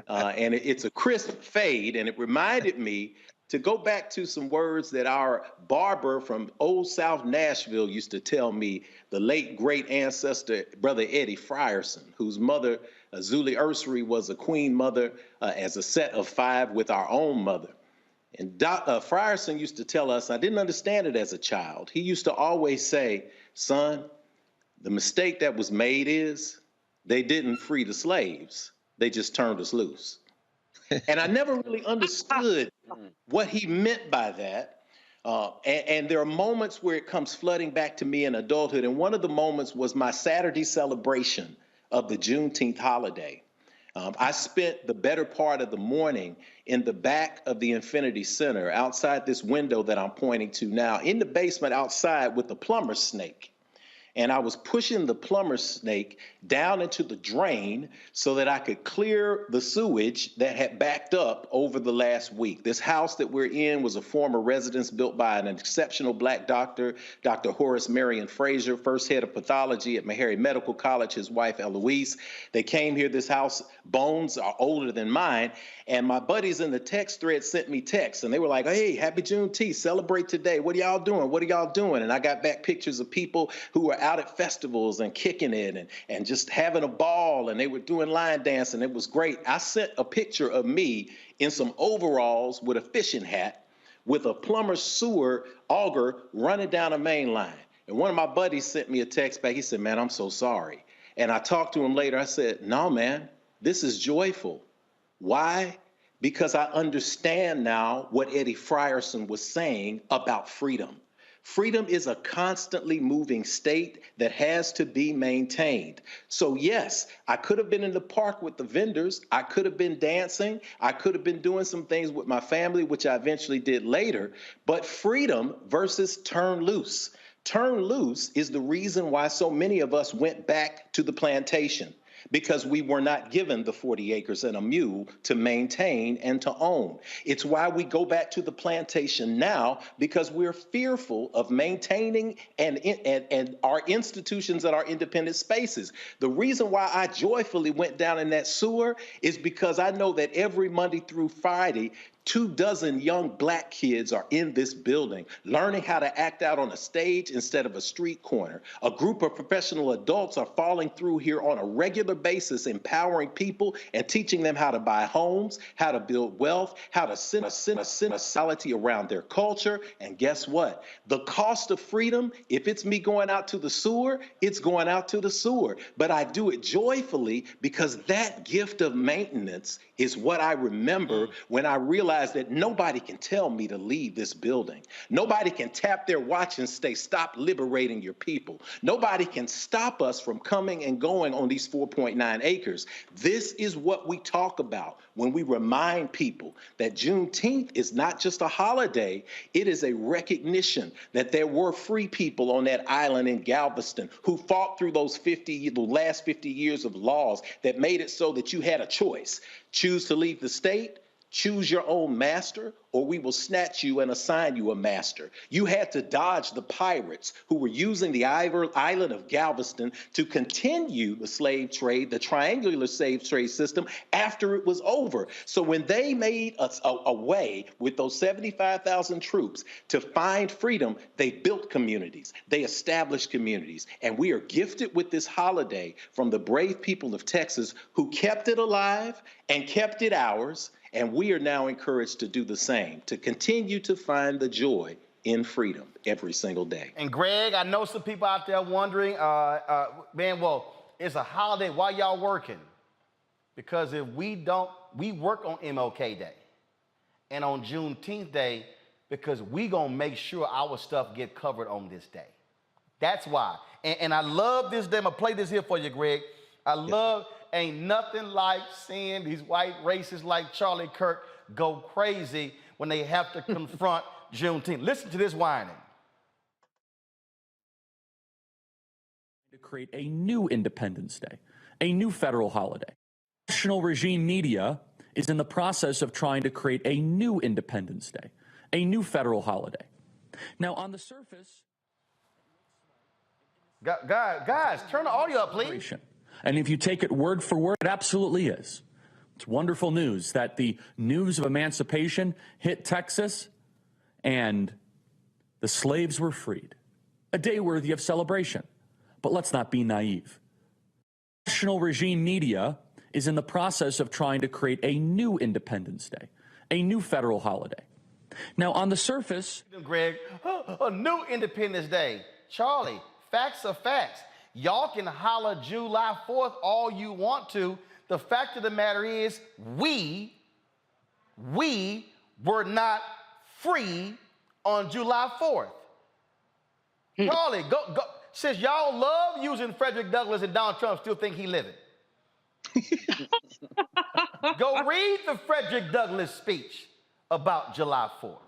and it's a crisp fade, and it reminded me to go back to some words that our barber from Old South Nashville used to tell me, the late great ancestor, Brother Eddie Frierson, whose mother, Zuli Ursary, was a queen mother as a set of 5 with our own mother. And Frierson used to tell us, I didn't understand it as a child. He used to always say, son, the mistake that was made is they didn't free the slaves. They just turned us loose. And I never really understood what he meant by that. And there are moments where it comes flooding back to me in adulthood. And one of the moments was my Saturday celebration of the Juneteenth holiday. I spent the better part of the morning in the back of the Infinity Center, outside this window that I'm pointing to now, in the basement outside with the plumber's snake. And I was pushing the plumber's snake down into the drain so that I could clear the sewage that had backed up over the last week. This house that we're in was a former residence built by an exceptional Black doctor, Dr. Horace Marion Frazier, first head of pathology at Meharry Medical College, his wife Eloise. They came here, this house, bones are older than mine, and my buddies in the text thread sent me texts, and they were like, hey, happy Juneteenth, celebrate today. What are y'all doing? What are y'all doing? And I got back pictures of people who were out at festivals and kicking it and just having a ball, and they were doing line dancing. It was great. I sent a picture of me in some overalls with a fishing hat with a plumber's sewer auger running down a main line. And one of my buddies sent me a text back. He said, man, I'm so sorry. And I talked to him later. I said, no, man, this is joyful. Why? Because I understand now what Eddie Frierson was saying about freedom. Freedom is a constantly moving state that has to be maintained. So yes, I could have been in the park with the vendors. I could have been dancing. I could have been doing some things with my family, which I eventually did later. But freedom versus turn loose. Turn loose is the reason why so many of us went back to the plantation, because we were not given the 40 acres and a mule to maintain and to own. It's why we go back to the plantation now, because we're fearful of maintaining and our institutions and our independent spaces. The reason why I joyfully went down in that sewer is because I know that every Monday through Friday, 24 young Black kids are in this building learning how to act out on a stage instead of a street corner. A group of professional adults are falling through here on a regular basis, empowering people and teaching them how to buy homes, how to build wealth, how to send a society around their culture. And guess what? The cost of freedom, if it's me going out to the sewer, it's going out to the sewer. But I do it joyfully because that gift of maintenance is what I remember when I realized that nobody can tell me to leave this building. Nobody can tap their watch and say, stop liberating your people. Nobody can stop us from coming and going on these 4.9 acres. This is what we talk about when we remind people that Juneteenth is not just a holiday, it is a recognition that there were free people on that island in Galveston who fought through those the last 50 years of laws that made it so that you had a choice. Choose to leave the state, choose your own master, or we will snatch you and assign you a master. You had to dodge the pirates who were using the island of Galveston to continue the slave trade, the triangular slave trade system, after it was over. So when they made a way with those 75,000 troops to find freedom, they built communities, they established communities. And we are gifted with this holiday from the brave people of Texas who kept it alive and kept it ours. And we are now encouraged to do the same, to continue to find the joy in freedom every single day. And Greg, I know some people out there wondering, man, well, it's a holiday. Why y'all working? Because if we work on MLK Day and on Juneteenth Day because we gonna make sure our stuff get covered on this day. That's why. And I love this day. I'm gonna play this here for you, Greg. I love. Ain't nothing like seeing these white racists like Charlie Kirk go crazy when they have to confront Juneteenth. Listen to this whining. To create a new Independence Day, a new federal holiday. National regime media is in the process of trying to create a new Independence Day, a new federal holiday. Now, on the surface... Guys, turn the audio up, please. And if you take it word for word, it absolutely is. It's wonderful news that the news of emancipation hit Texas and the slaves were freed. A day worthy of celebration. But let's not be naive. National regime media is in the process of trying to create a new Independence Day, a new federal holiday. Now, on the surface, Greg, a new Independence Day. Charlie, facts are facts. Y'all can holler July 4th all you want to. The fact of the matter is, we were not free on July 4th. Charlie, go. Since y'all love using Frederick Douglass and Donald Trump still think he living. Go read the Frederick Douglass speech about July 4th.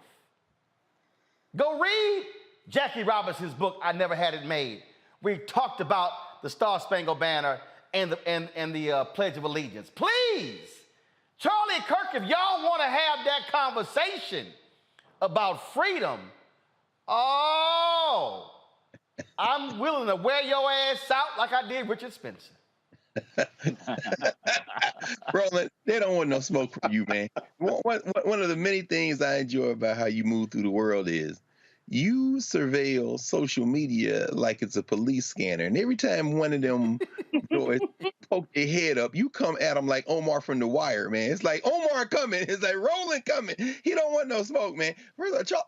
Go read Jackie Robinson's book, I Never Had It Made. We talked about the Star-Spangled Banner and the Pledge of Allegiance. Please, Charlie Kirk, if y'all want to have that conversation about freedom, I'm willing to wear your ass out like I did Richard Spencer. Roland, they don't want no smoke from you, man. One of the many things I enjoy about how you move through the world is you surveil social media like it's a police scanner. And every time one of them boys poke their head up, you come at them like Omar from The Wire, man. It's like Omar coming. It's like Roland coming. He don't want no smoke, man.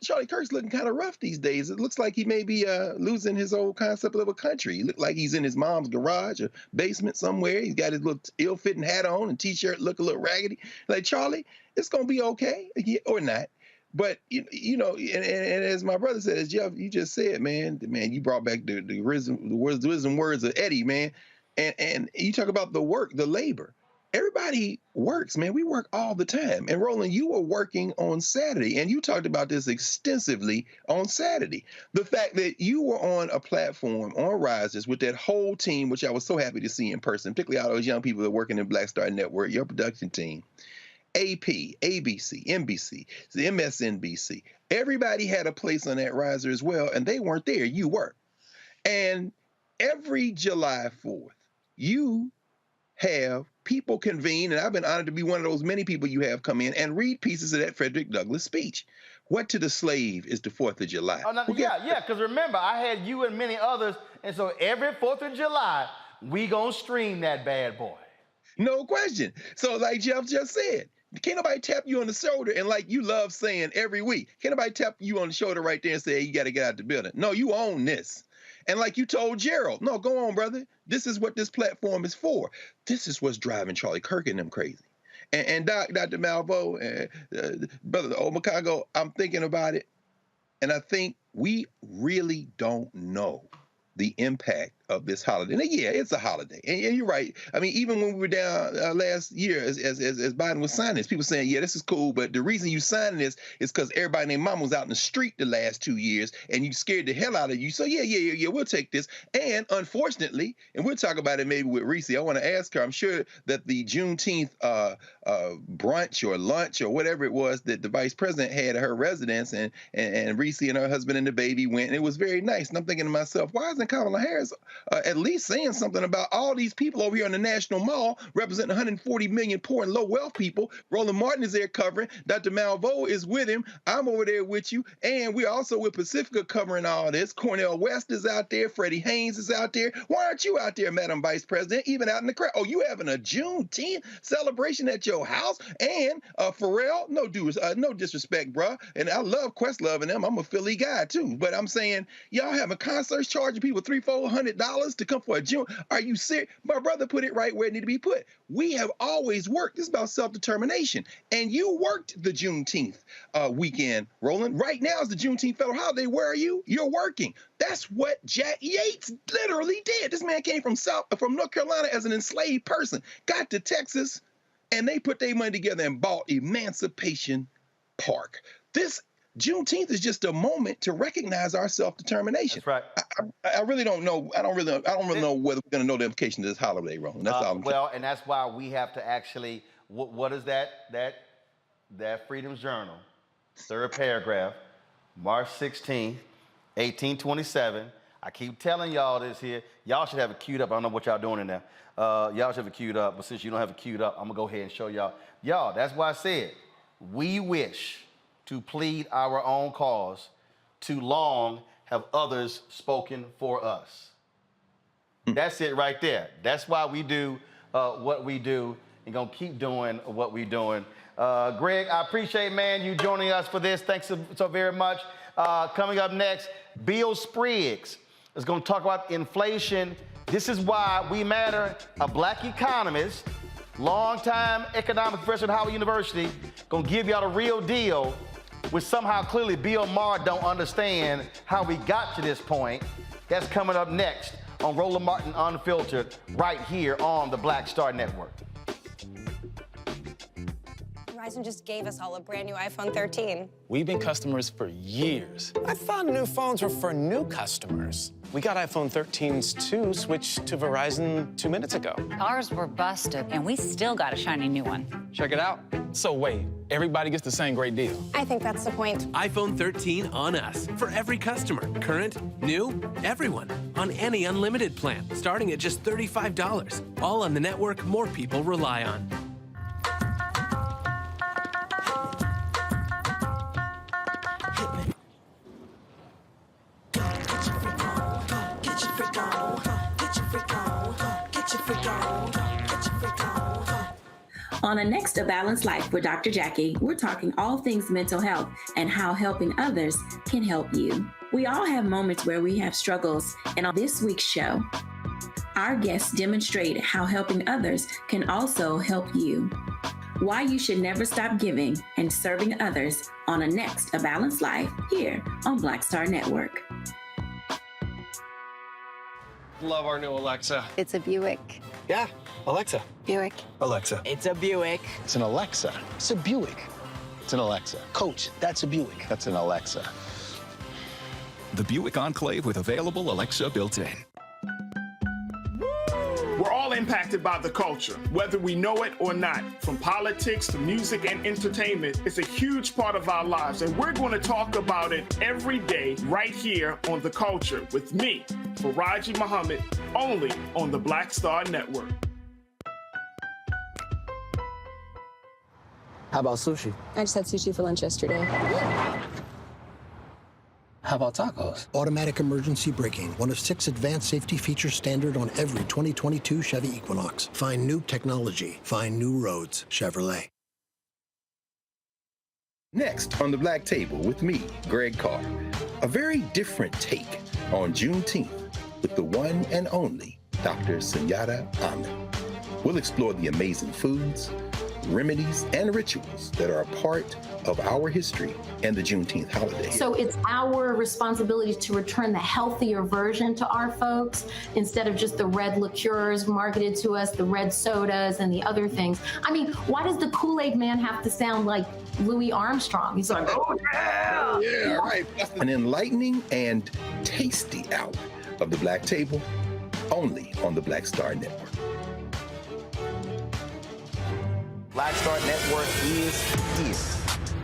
Charlie Kirk's looking kind of rough these days. It looks like he may be losing his old concept of a country. He look like he's in his mom's garage or basement somewhere. He's got his little ill-fitting hat on and T-shirt look a little raggedy. Like, Charlie, it's going to be okay, or not. But, you know, and as my brother said, as Jeff, you just said, man, you brought back the wisdom words of Eddie, man. And you talk about the work, the labor. Everybody works, man. We work all the time. And Roland, you were working on Saturday, and you talked about this extensively on Saturday. The fact that you were on a platform on Risers with that whole team, which I was so happy to see in person, particularly all those young people that are working in Black Star Network, your production team. AP, ABC, NBC, the MSNBC. Everybody had a place on that riser as well, and they weren't there. You were. And every July 4th, you have people convene, and I've been honored to be one of those many people you have come in and read pieces of that Frederick Douglass speech. What to the slave is the 4th of July. Oh, no, yeah, because remember, I had you and many others, and so every 4th of July, we gonna stream that bad boy. No question. So like Jeff just said, can't nobody tap you on the shoulder and like you love saying every week, can't nobody tap you on the shoulder right there and say, hey, you got to get out the building. No, you own this. And like you told Gerald, no, go on, brother. This is what this platform is for. This is what's driving Charlie Kirk and them crazy. And Dr. Malvo, Brother Omakago, I'm thinking about it. And I think we really don't know the impact of this holiday. And yeah, it's a holiday. And you're right. I mean, even when we were down last year, as Biden was signing this, people saying, yeah, this is cool, but the reason you signing this is because everybody and their mom was out in the street the last 2 years, and you scared the hell out of you. So yeah, we'll take this. And unfortunately, and we'll talk about it maybe with Reese, I want to ask her, I'm sure that the Juneteenth brunch or lunch or whatever it was that the vice president had at her residence, and Reese and her husband and the baby went, and it was very nice. And I'm thinking to myself, why isn't Kamala Harris at least saying something about all these people over here on the National Mall representing 140 million poor and low wealth people? Roland Martin is there covering. Dr. Malvo is with him. I'm over there with you. And we're also with Pacifica covering all this. Cornel West is out there. Freddie Haynes is out there. Why aren't you out there, Madam Vice President, even out in the crowd? Oh, you having a Juneteenth celebration at your house? And Pharrell, no disrespect, bruh. And I love Questlove and them. I'm a Philly guy, too. But I'm saying, y'all having concerts charging people $300-400 to come for a June. Are you serious? My brother put it right where it needed to be put. We have always worked. This is about self-determination. And you worked the Juneteenth weekend, Roland. Right now is the Juneteenth federal holiday. Where are you? You're working. That's what Jack Yates literally did. This man came from North Carolina as an enslaved person, got to Texas, and they put their money together and bought Emancipation Park. This Juneteenth is just a moment to recognize our self-determination. That's right. I really don't know. I don't really know whether we're going to know the implication of this holiday, Roland. That's all. Well, and that's why we have to actually. What is that Freedom's Journal, third paragraph, March 16th, 1827. I keep telling y'all this here. Y'all should have it queued up. I don't know what y'all doing in there. Y'all should have it queued up, but since you don't have it queued up, I'm gonna go ahead and show y'all. Y'all, that's why I said, we wish to plead our own cause. Too long have others spoken for us. That's it right there. That's why we do what we do and gonna keep doing what we're doing. Greg, I appreciate, man, you joining us for this. Thanks so very much. Coming up next, Bill Spriggs is gonna talk about inflation. This is why we matter. A black economist, longtime economic professor at Howard University, gonna give y'all the real deal, which somehow clearly Bill Maher don't understand how we got to this point. That's coming up next on Roland Martin Unfiltered, right here on the Black Star Network. Verizon just gave us all a brand new iPhone 13. We've been customers for years. I thought new phones were for new customers. We got iPhone 13s too, switched to Verizon 2 minutes ago. Ours were busted, and we still got a shiny new one. Check it out. So wait, everybody gets the same great deal. I think that's the point. iPhone 13 on us for every customer. Current, new, everyone. On any unlimited plan, starting at just $35. All on the network more people rely on. On the next A Balanced Life with Dr. Jackie, we're talking all things mental health and how helping others can help you. We all have moments where we have struggles, and on this week's show, our guests demonstrate how helping others can also help you. Why you should never stop giving and serving others on a next A Balanced Life here on Black Star Network. Love our new Alexa. It's a Buick. Yeah, Alexa. Buick. Alexa. It's a Buick. It's an Alexa. It's a Buick. It's an Alexa. Coach, that's a Buick. That's an Alexa. The Buick Enclave with available Alexa built in. We're all impacted by the culture, whether we know it or not. From politics to music and entertainment, it's a huge part of our lives, and we're going to talk about it every day right here on The Culture with me, Faraji Muhammad, only on the Black Star Network. How about sushi? I just had sushi for lunch yesterday. How about tacos? Automatic emergency braking, one of 6 advanced safety features standard on every 2022 Chevy Equinox. Find new technology. Find new roads. Chevrolet. Next on the Black Table with me, Greg Carr. A very different take on Juneteenth with the one and only Dr. Sunyata Ahmed. We'll explore the amazing foods, remedies, and rituals that are a part of our history and the Juneteenth holiday. So it's our responsibility to return the healthier version to our folks instead of just the red liqueurs marketed to us, the red sodas and the other things. I mean, why does the Kool-Aid man have to sound like Louis Armstrong? He's like, oh yeah! Yeah, right. An enlightening and tasty hour of the Black Table, only on the Black Star Network. Black Star Network is here.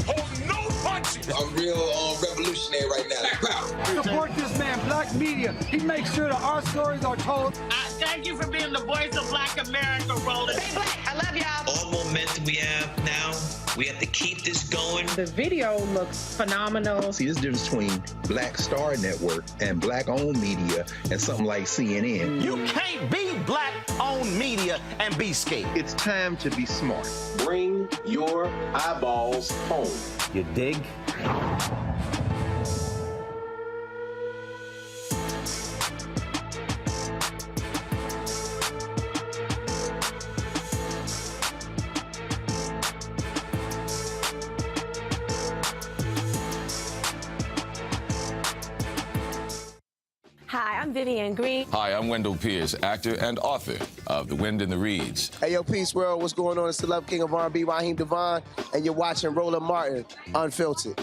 Oh, no punches! I'm real revolutionary right now. Support this man, Black Media. He makes sure that our stories are told. Thank you for being the voice of Black America, Roland. Stay black. I love y'all. All momentum we have now, we have to keep this going. The video looks phenomenal. See, this difference between Black Star Network and black-owned media and something like CNN. You can't be black-owned media and be scared. It's time to be smart. Bring your eyeballs home. You dig? Hi, I'm Vivian Green. Hi, I'm Wendell Pierce, actor and author of The Wind in the Reeds. Hey, yo, Peace World, what's going on? It's the Love King of R&B, Raheem Devon, and you're watching Roland Martin Unfiltered.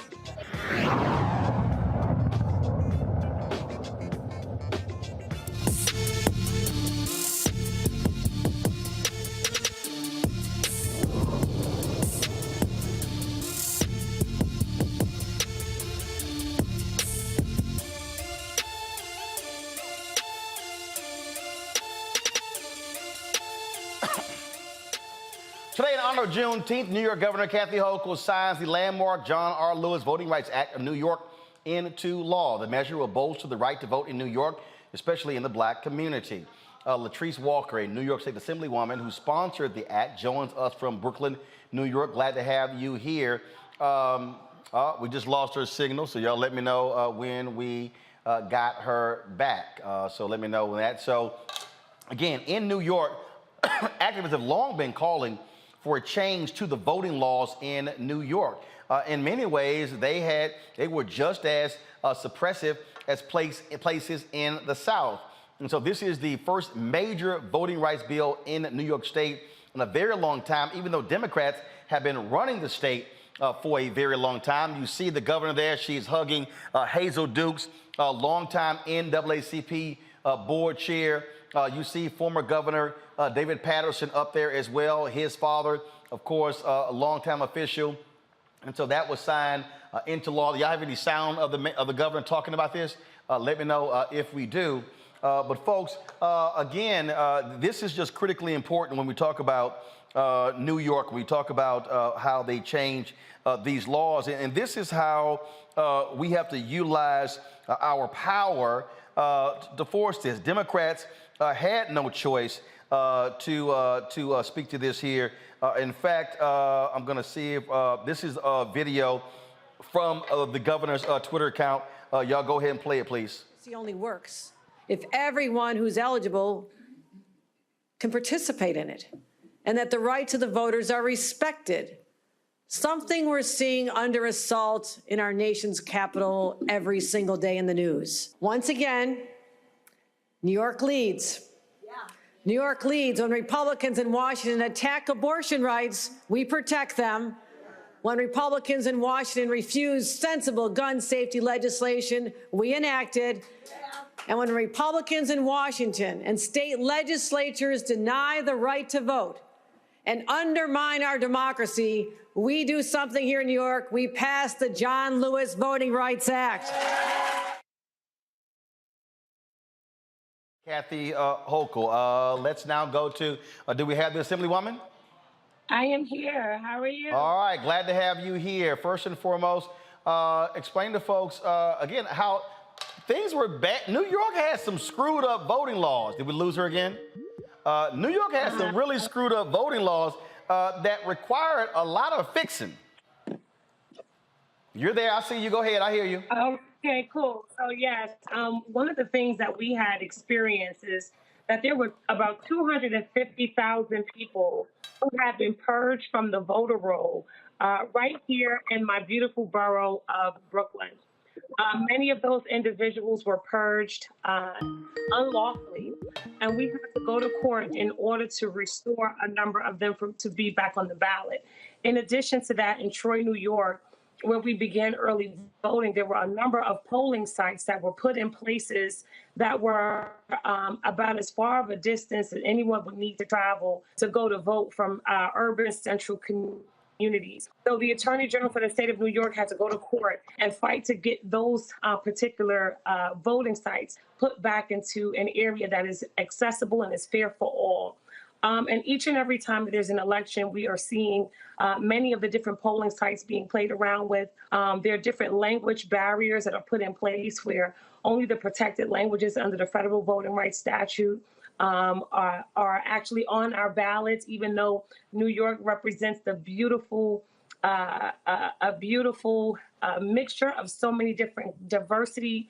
honor of Juneteenth, New York Governor Kathy Hochul signs the landmark John R. Lewis Voting Rights Act of New York into law. The measure will bolster the right to vote in New York, especially in the black community. Latrice Walker, a New York State Assemblywoman who sponsored the act, joins us from Brooklyn, New York. Glad to have you here. We just lost her signal, so y'all let me know when we got her back. So let me know when that. So again, in New York, activists have long been calling for a change to the voting laws in New York. In many ways, they were just as suppressive as places in the South. And so this is the first major voting rights bill in New York State in a very long time, even though Democrats have been running the state for a very long time. You see the governor there. She's hugging Hazel Dukes, longtime NAACP board chair. You see former Governor David Patterson up there as well. His father, of course, a longtime official. And so that was signed into law. Do y'all have any sound of the governor talking about this? Let me know if we do. But folks, again, this is just critically important when we talk about New York. We talk about how they change these laws. And this is how we have to utilize our power to force this. Democrats had no choice to speak to this here. In fact, I'm going to see if this is a video from the governor's Twitter account. Y'all go ahead and play it, please. It only works if everyone who's eligible can participate in it, and that the rights of the voters are respected. Something we're seeing under assault in our nation's capital every single day in the news. Once again, New York leads. New York leads. When Republicans in Washington attack abortion rights, we protect them. When Republicans in Washington refuse sensible gun safety legislation, we enact it. And when Republicans in Washington and state legislatures deny the right to vote and undermine our democracy, we do something here in New York. We pass the John Lewis Voting Rights Act. Kathy Hochul, let's now go to, do we have the Assemblywoman? I am here. How are you? All right, glad to have you here. First and foremost, explain to folks, again, how things were bad. New York had some screwed up voting laws. Did we lose her again? New York had some really screwed up voting laws that required a lot of fixing. You're there. I see you. Go ahead. I hear you. Okay, cool. So yes, one of the things that we had experienced is that there were about 250,000 people who had been purged from the voter roll right here in my beautiful borough of Brooklyn. Many of those individuals were purged unlawfully, and we had to go to court in order to restore a number of them to be back on the ballot. In addition to that, in Troy, New York, where we began early voting, there were a number of polling sites that were put in places that were about as far of a distance as anyone would need to travel to go to vote from urban central communities. So the Attorney General for the state of New York had to go to court and fight to get those particular voting sites put back into an area that is accessible and is fair for all. And each and every time that there's an election, we are seeing many of the different polling sites being played around with. There are different language barriers that are put in place where only the protected languages under the federal voting rights statute are actually on our ballots, even though New York represents the beautiful, a beautiful mixture of so many different diversity,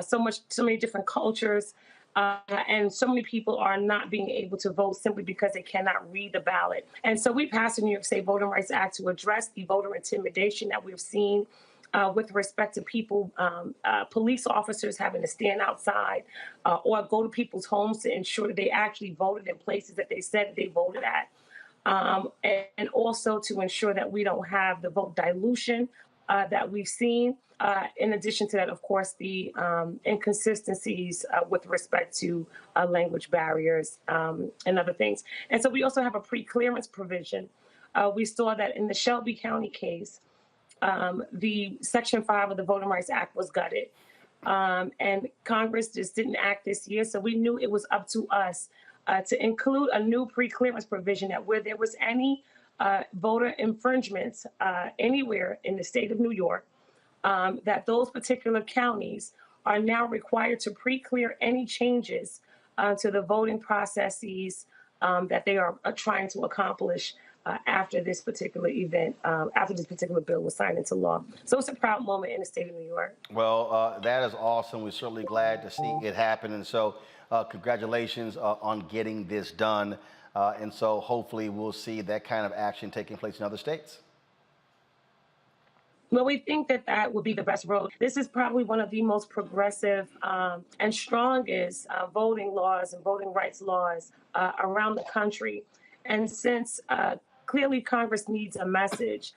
so many different cultures. And so many people are not being able to vote simply because they cannot read the ballot. And so we passed the New York State Voting Rights Act to address the voter intimidation that we've seen with respect to people, police officers having to stand outside or go to people's homes to ensure that they actually voted in places that they said they voted at. And also to ensure that we don't have the vote dilution that we've seen. In addition to that, of course, the inconsistencies with respect to language barriers and other things. And so we also have a pre-clearance provision. We saw that in the Shelby County case, the Section 5 of the Voting Rights Act was gutted. And Congress just didn't act this year. So we knew it was up to us to include a new pre-clearance provision that where there was any voter infringements anywhere in the state of New York, that those particular counties are now required to pre-clear any changes to the voting processes that they are trying to accomplish after this particular event, after this particular bill was signed into law. So it's a proud moment in the state of New York. Well, that is awesome. We're certainly glad to see it happen. And so congratulations on getting this done. And so hopefully we'll see that kind of action taking place in other states. Well, we think that that would be the best road. This is probably one of the most progressive and strongest voting laws and voting rights laws around the country. And since clearly Congress needs a message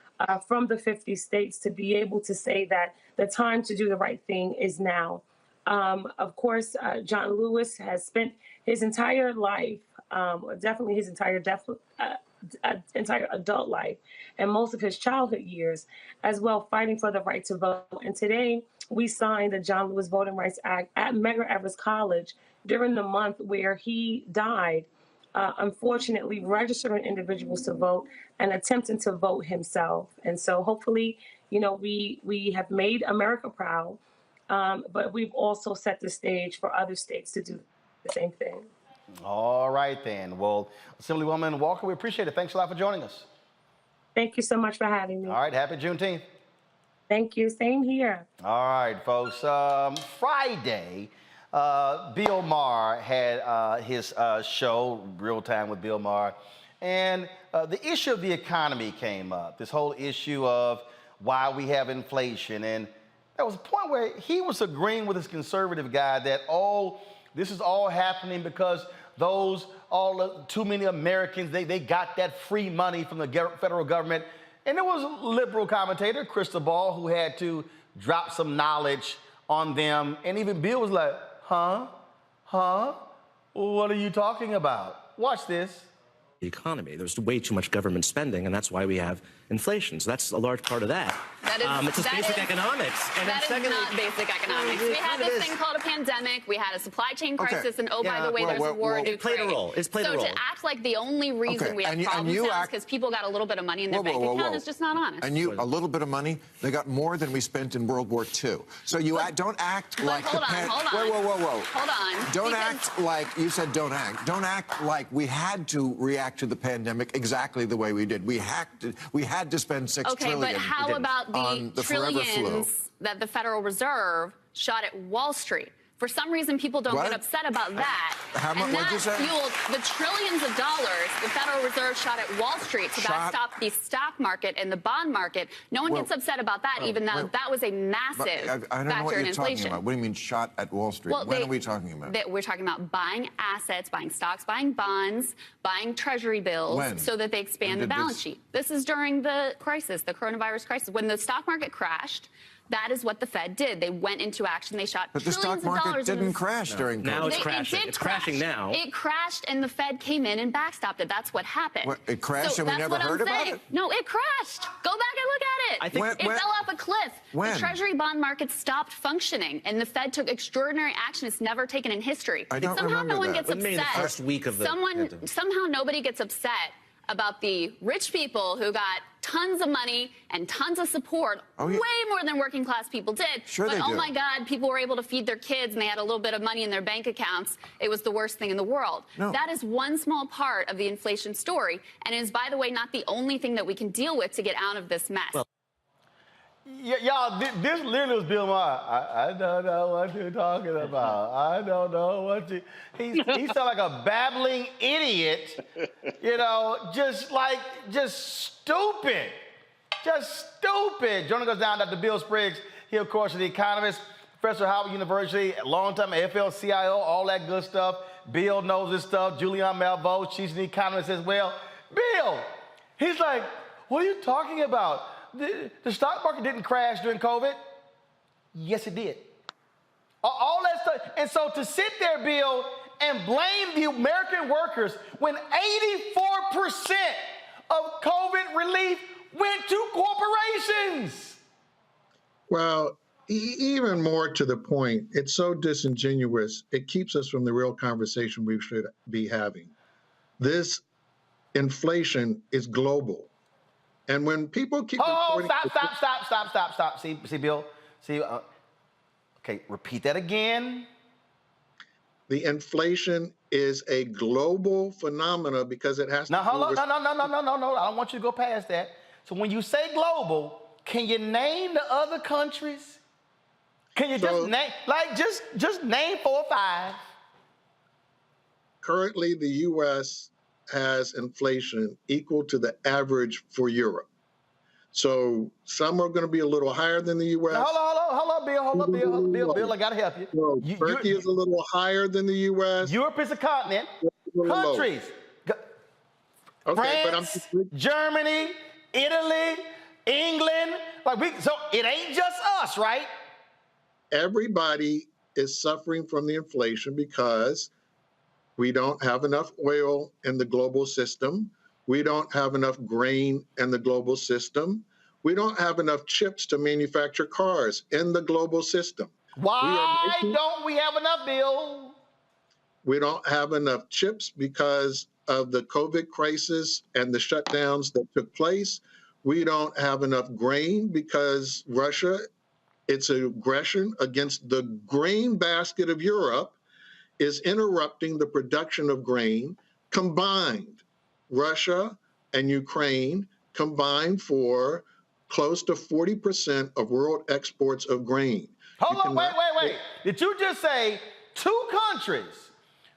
from the 50 states to be able to say that the time to do the right thing is now. Of course, John Lewis has spent his entire life, definitely his entire adult life and most of his childhood years as well, fighting for the right to vote. And today we signed the John Lewis Voting Rights Act at Medgar Evers College during the month where he died, unfortunately registering individuals to vote and attempting to vote himself. And so hopefully, you know, we have made America proud, but we've also set the stage for other states to do the same thing. All right, then. Well, Assemblywoman Walker, we appreciate it. Thanks a lot for joining us. Thank you so much for having me. All right. Happy Juneteenth. Thank you. Same here. All right, folks. Friday, Bill Maher had his show, Real Time with Bill Maher. And the issue of the economy came up, this whole issue of why we have inflation. And there was a point where he was agreeing with his conservative guy that, oh, this is all happening because too many Americans, they got that free money from the federal government. And there was a liberal commentator, Crystal Ball, who had to drop some knowledge on them. And even Bill was like, huh? What are you talking about? Watch this. The economy. There's way too much government spending, and that's why we have inflation. So that's a large part of that. It's just basic economics. And that is not basic economics. We had this thing called a pandemic. We had a supply chain crisis. And oh, by the way, there's a war in Ukraine. It played a role. It's played a role. So to act like the only reason we have problems now is because people got a little bit of money in their bank account is just not honest. And a little bit of money, they got more than we spent in World War II. So you don't act like hold on. Hold on. Don't act like, you said don't act. Don't act like we had to react to the pandemic exactly the way we did. We had to spend $6 trillion. Okay, but how about the trillions that the Federal Reserve shot at Wall Street? For some reason, people don't get upset about that. How much? What'd you say? Fueled the trillions of dollars the Federal Reserve shot at Wall Street to stop the stock market and the bond market. No one gets upset about that, even though that was a massive I don't know what factor in you're talking inflation. about. What do you mean shot at Wall Street? Well, when are we talking about? We're talking about buying assets, buying stocks, buying bonds, buying treasury bills so that they expand the balance sheet. This is during the crisis, the coronavirus crisis. When the stock market crashed, that is what the Fed did. They went into action. They shot trillions of dollars. But the stock market didn't crash during COVID. Now it's crashing. It's crashing now. It crashed, and the Fed came in and backstopped it. That's what happened. What, it crashed and we never heard about it? No, it crashed. Go back and look at it. I think it fell off a cliff. When? The Treasury bond market stopped functioning, and the Fed took extraordinary action it's never taken in history. I don't somehow remember no one that. gets upset. The first week of the Somehow nobody gets upset about the rich people who got tons of money and tons of support, way more than working class people did. But oh my God, people were able to feed their kids and they had a little bit of money in their bank accounts. It was the worst thing in the world. That is one small part of the inflation story, and it is, by the way, not the only thing that we can deal with to get out of this mess. Y'all, this literally was Bill Maher. I don't know what you're talking about. I don't know what you... He sounds like a babbling idiot, you know, just stupid. Just stupid. Joining us now, Dr. Bill Spriggs. He, of course, is the economist, professor at Howard University, long time AFL-CIO, all that good stuff. Bill knows this stuff. Julianne Malveaux, she's an economist as well. Bill, he's like, what are you talking about? The stock market didn't crash during COVID. Yes, it did. All that stuff. And so to sit there, Bill, and blame the American workers when 84% of COVID relief went to corporations. Well, even more to the point, it's so disingenuous, it keeps us from the real conversation we should be having. This inflation is global. And when people keep stop. See, Bill. See, okay, repeat that again. The inflation is a global phenomena because it has now, to hold on. do No. I don't want you to go past that. So when you say global, can you name the other countries? Can you just name, just name 4 or 5? Currently, the U.S. has inflation equal to the average for Europe. So some are going to be a little higher than the U.S. Now, hold on, Bill, I got to help you. So Turkey is a little higher than the U.S. Europe is a continent. Countries. Okay, France, Germany, Italy, England. So it ain't just us, right? Everybody is suffering from the inflation because we don't have enough oil in the global system. We don't have enough grain in the global system. We don't have enough chips to manufacture cars in the global system. Why don't we have enough, Bill? We don't have enough chips because of the COVID crisis and the shutdowns that took place. We don't have enough grain because Russia, its aggression against the grain basket of Europe is interrupting the production of grain. Combined, Russia and Ukraine combined for close to 40% of world exports of grain. Hold on, wait. Did you just say 2 countries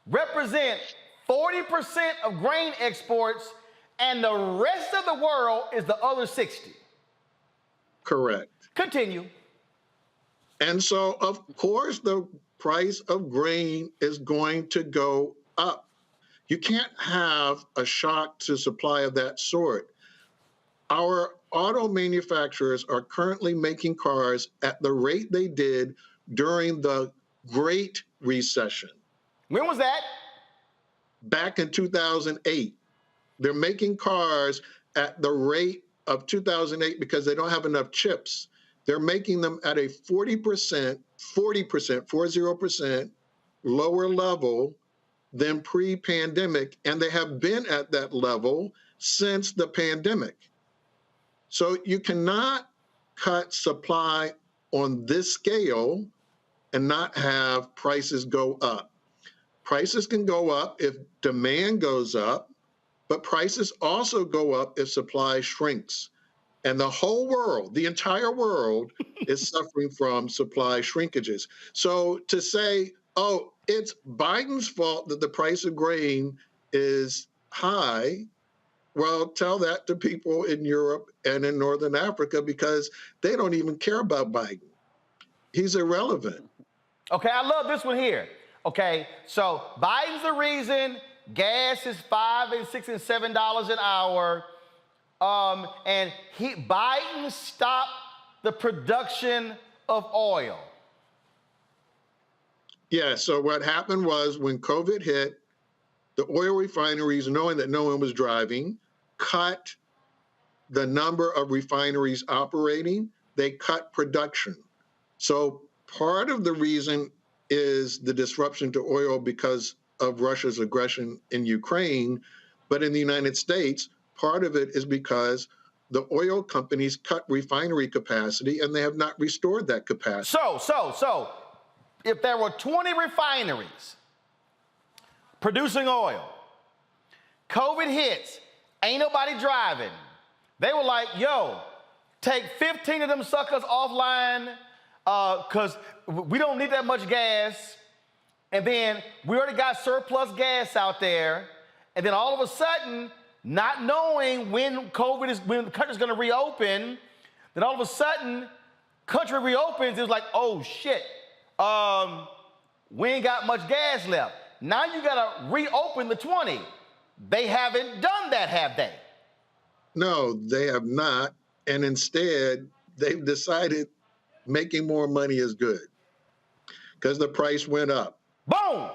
represent 40% of grain exports and the rest of the world is the other 60? Correct. Continue. And so, of course, the price of grain is going to go up. You can't have a shock to supply of that sort. Our auto manufacturers are currently making cars at the rate they did during the Great Recession. When was that? Back in 2008. They're making cars at the rate of 2008 because they don't have enough chips. They're making them at a 40% lower level than pre-pandemic, and they have been at that level since the pandemic. So you cannot cut supply on this scale and not have prices go up. Prices can go up if demand goes up, but prices also go up if supply shrinks. And the whole world, the entire world, is suffering from supply shrinkages. So to say, oh, it's Biden's fault that the price of grain is high, well, tell that to people in Europe and in Northern Africa because they don't even care about Biden. He's irrelevant. Okay, I love this one here. Okay, so Biden's the reason gas is $5 and $6 and $7 an hour. And Biden stopped the production of oil. Yeah, so what happened was when COVID hit, the oil refineries, knowing that no one was driving, cut the number of refineries operating. They cut production. So part of the reason is the disruption to oil because of Russia's aggression in Ukraine. But in the United States, part of it is because the oil companies cut refinery capacity and they have not restored that capacity. So, if there were 20 refineries producing oil, COVID hits, ain't nobody driving. They were like, yo, take 15 of them suckers offline because we don't need that much gas. And then we already got surplus gas out there. And then all of a sudden, not knowing when the country's going to reopen, then all of a sudden, country reopens. It's like, oh shit, we ain't got much gas left. Now you got to reopen the 20. They haven't done that, have they? No, they have not. And instead, they've decided making more money is good because the price went up. Boom.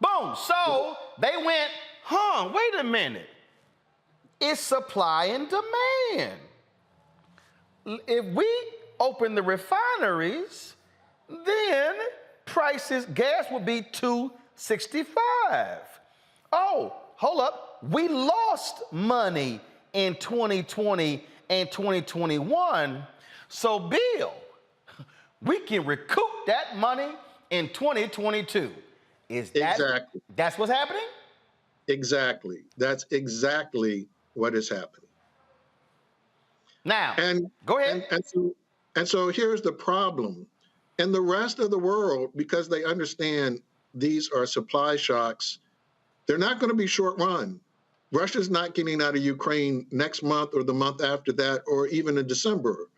Boom. So they went, wait a minute. It's supply and demand. If we open the refineries, then gas would be $2.65. Oh, hold up. We lost money in 2020 and 2021. So, Bill, we can recoup that money in 2022. Is that Exactly. That's what's happening? Exactly. That's exactly what is happening. Now, and go ahead. And so here's the problem. In the rest of the world, because they understand these are supply shocks, they're not going to be short run. Russia's not getting out of Ukraine next month or the month after that, or even in December.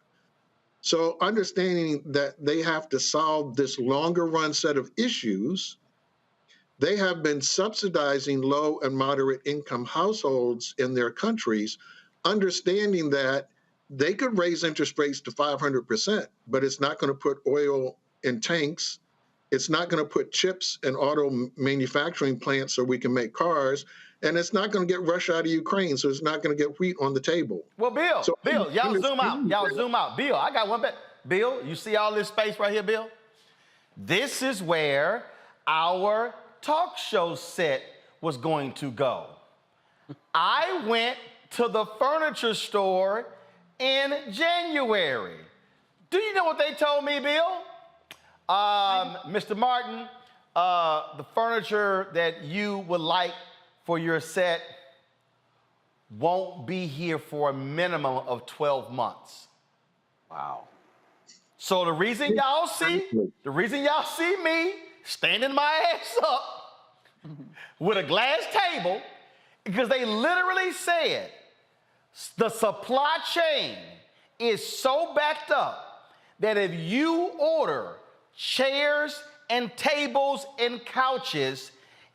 So understanding that they have to solve this longer run set of issues, they have been subsidizing low and moderate income households in their countries, understanding that they could raise interest rates to 500%, but it's not going to put oil in tanks. It's not going to put chips in auto manufacturing plants so we can make cars. And it's not going to get Russia out of Ukraine, so it's not going to get wheat on the table. Well, Bill, y'all zoom out. Y'all zoom out. Bill, I got one bet. Bill, you see all this space right here, Bill? This is where our talk show set was going to go. I went to the furniture store in January. Do you know what they told me, Bill? Mr. Martin, the furniture that you would like for your set won't be here for a minimum of 12 months. Wow. So the reason y'all see me standing my ass up with a glass table, because they literally said the supply chain is so backed up that if you order chairs and tables and couches,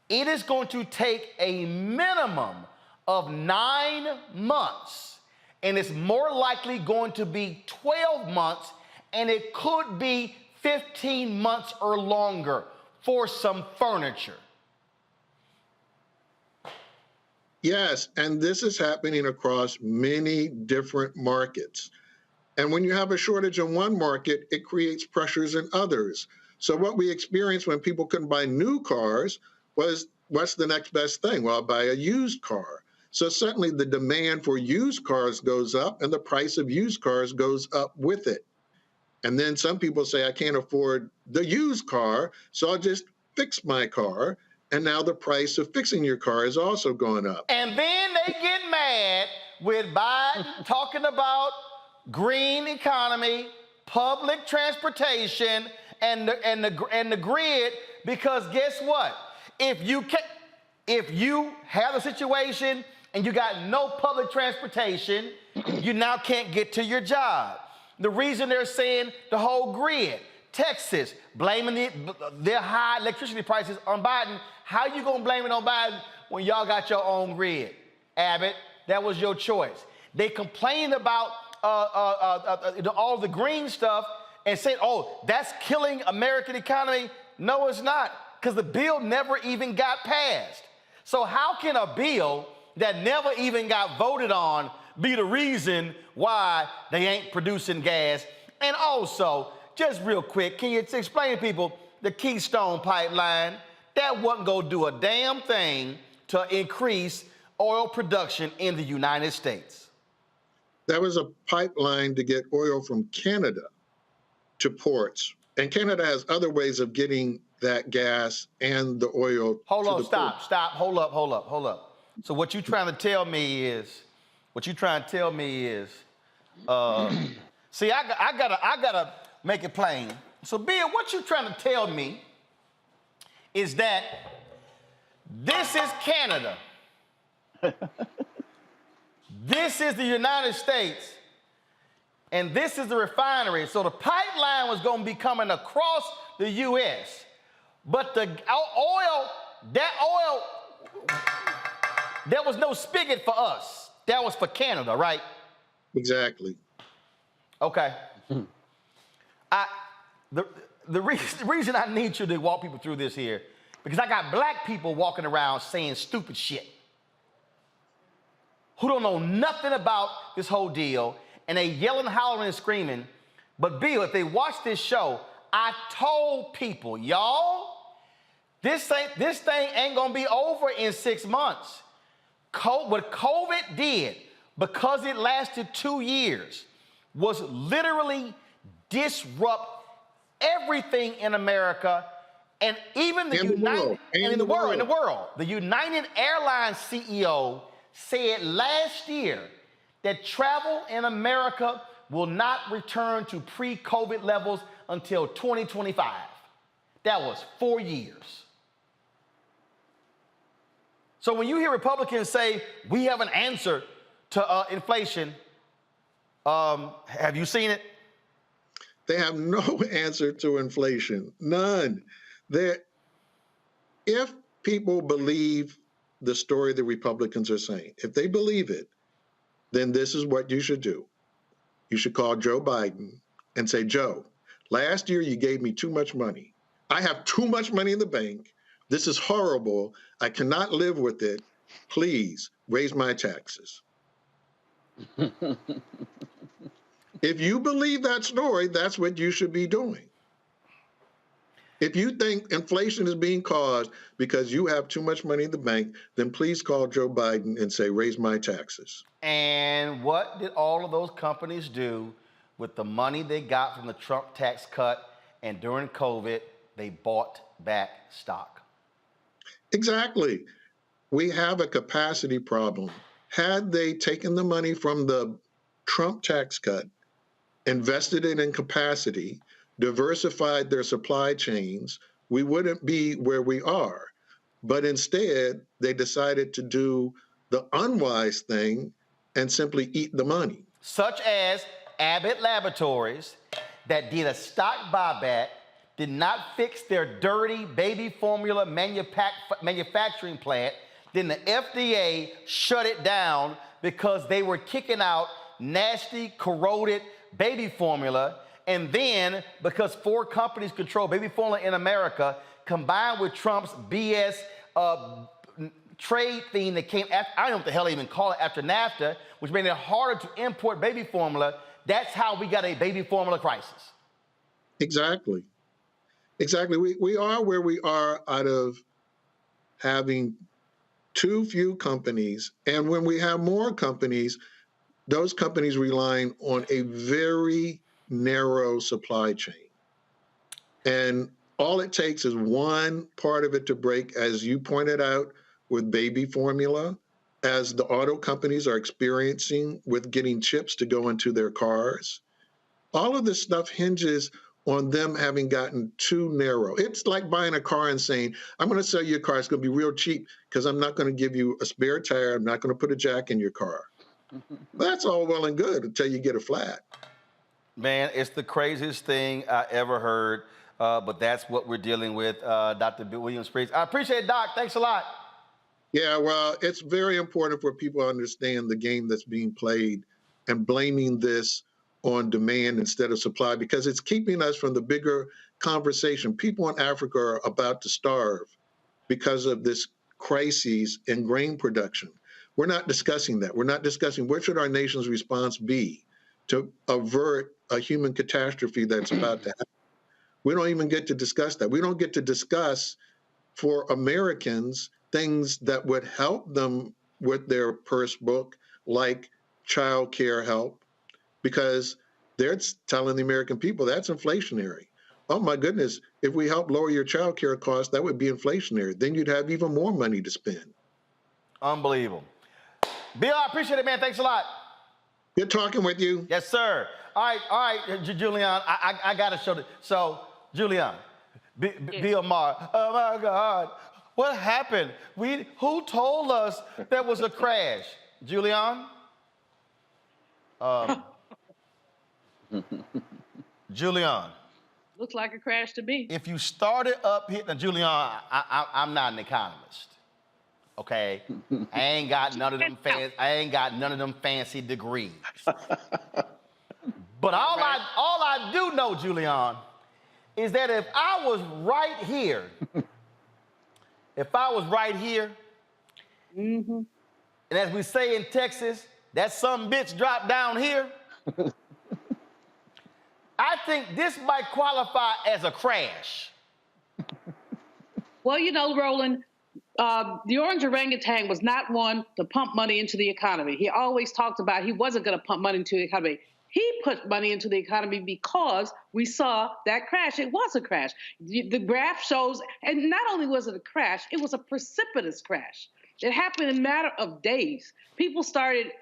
it is going to take a minimum of 9 months, and it's more likely going to be 12 months, and it could be 15 months or longer for some furniture. Yes, and this is happening across many different markets. And when you have a shortage in one market, it creates pressures in others. So what we experienced when people couldn't buy new cars was, what's the next best thing? Well, I'll buy a used car. So suddenly the demand for used cars goes up and the price of used cars goes up with it. And then some people say, I can't afford the used car, so I'll just fix my car. And now the price of fixing your car is also going up. And then they get mad with Biden talking about green economy, public transportation, and the grid, because guess what? If you have a situation and you got no public transportation, you now can't get to your job. The reason they're saying the whole grid, Texas, blaming their high electricity prices on Biden. How you gonna blame it on Biden when y'all got your own grid? Abbott, that was your choice. They complained about all the green stuff and said, oh, that's killing American economy. No, it's not, because the bill never even got passed. So how can a bill that never even got voted on be the reason why they ain't producing gas? And also, just real quick, can you explain to people the Keystone Pipeline? That wasn't going to do a damn thing to increase oil production in the United States. That was a pipeline to get oil from Canada to ports. And Canada has other ways of getting that gas and the oil. Hold on, stop, hold up. So what you trying to tell me is, see, I gotta make it plain. So Bill, what you trying to tell me is that this is Canada. This is the United States. And this is the refinery. So the pipeline was going to be coming across the U.S. But the oil, there was no spigot for us. That was for Canada, right? Exactly. Okay. The reason I need you to walk people through this here, because I got black people walking around saying stupid shit who don't know nothing about this whole deal, and they yelling, hollering, and screaming. But Bill, if they watch this show, I told people, y'all, this thing ain't gonna be over in 6 months. What COVID did because it lasted 2 years, was literally disrupt everything in America and even the world. The United Airlines CEO said last year that travel in America will not return to pre-COVID levels until 2025. That was 4 years. So when you hear Republicans say, we have an answer to inflation, have you seen it? They have no answer to inflation, none. If people believe the story the Republicans are saying, if they believe it, then this is what you should do. You should call Joe Biden and say, Joe, last year you gave me too much money. I have too much money in the bank. This is horrible. I cannot live with it. Please raise my taxes. If you believe that story, that's what you should be doing. If you think inflation is being caused because you have too much money in the bank, then please call Joe Biden and say, raise my taxes. And what did all of those companies do with the money they got from the Trump tax cut? And during COVID, they bought back stock. Exactly. We have a capacity problem. Had they taken the money from the Trump tax cut, invested it in capacity, diversified their supply chains, we wouldn't be where we are. But instead, they decided to do the unwise thing and simply eat the money. Such as Abbott Laboratories that did a stock buyback, did not fix their dirty baby formula manufacturing plant, then the FDA shut it down because they were kicking out nasty, corroded baby formula. And then, because 4 companies control baby formula in America, combined with Trump's BS trade thing that came after, I don't know what the hell they even call it, after NAFTA, which made it harder to import baby formula, that's how we got a baby formula crisis. Exactly. Exactly. We are where we are out of having too few companies. And when we have more companies, those companies relying on a very narrow supply chain. And all it takes is one part of it to break, as you pointed out, with baby formula, as the auto companies are experiencing with getting chips to go into their cars. All of this stuff hinges on them having gotten too narrow. It's like buying a car and saying, I'm going to sell you a car. It's going to be real cheap because I'm not going to give you a spare tire. I'm not going to put a jack in your car. That's all well and good until you get a flat. Man, it's the craziest thing I ever heard, but that's what we're dealing with, Dr. Bill Williams-Priest. I appreciate it, Doc. Thanks a lot. Yeah, well, it's very important for people to understand the game that's being played and blaming this on demand instead of supply, because it's keeping us from the bigger conversation. People in Africa are about to starve because of this crisis in grain production. We're not discussing that. We're not discussing what should our nation's response be to avert a human catastrophe that's about to happen. We don't even get to discuss that. We don't get to discuss for Americans things that would help them with their purse book, like child care help, because they're telling the American people that's inflationary. Oh my goodness, if we help lower your child care costs, that would be inflationary. Then you'd have even more money to spend. Unbelievable. Bill, I appreciate it, man. Thanks a lot. Good talking with you. Yes, sir. All right, Julian, I got to show this. So, Julian, Bill Maher, oh my God, what happened? Who told us there was a crash? Julian? Julian. Looks like a crash to me. If you started up here, now Julian, I'm not an economist. Okay, I ain't got none of them fancy degrees. But all I do know, Julian, is that if I was right here, and as we say in Texas, that some bitch dropped down here, I think this might qualify as a crash. Well, you know, Roland, the orange orangutan was not one to pump money into the economy. He always talked about he wasn't going to pump money into the economy. He put money into the economy because we saw that crash. It was a crash. The graph shows, and not only was it a crash, it was a precipitous crash. It happened in a matter of days. People started,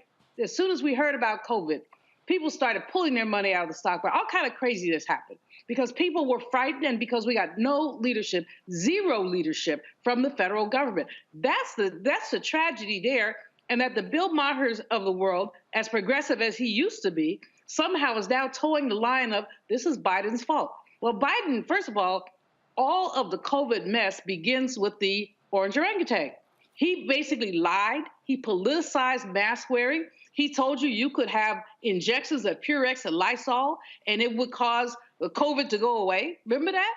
as soon as we heard about COVID, people started pulling their money out of the stock market. All kind of craziness happened because people were frightened and because we got no leadership, zero leadership from the federal government. That's the tragedy there. And that the Bill Mahers of the world, as progressive as he used to be, somehow is now towing the line of this is Biden's fault. Well, Biden, first of all of the COVID mess begins with the orange orangutan. He basically lied. He politicized mask wearing. He told you could have injections of Purex and Lysol and it would cause the COVID to go away. Remember that?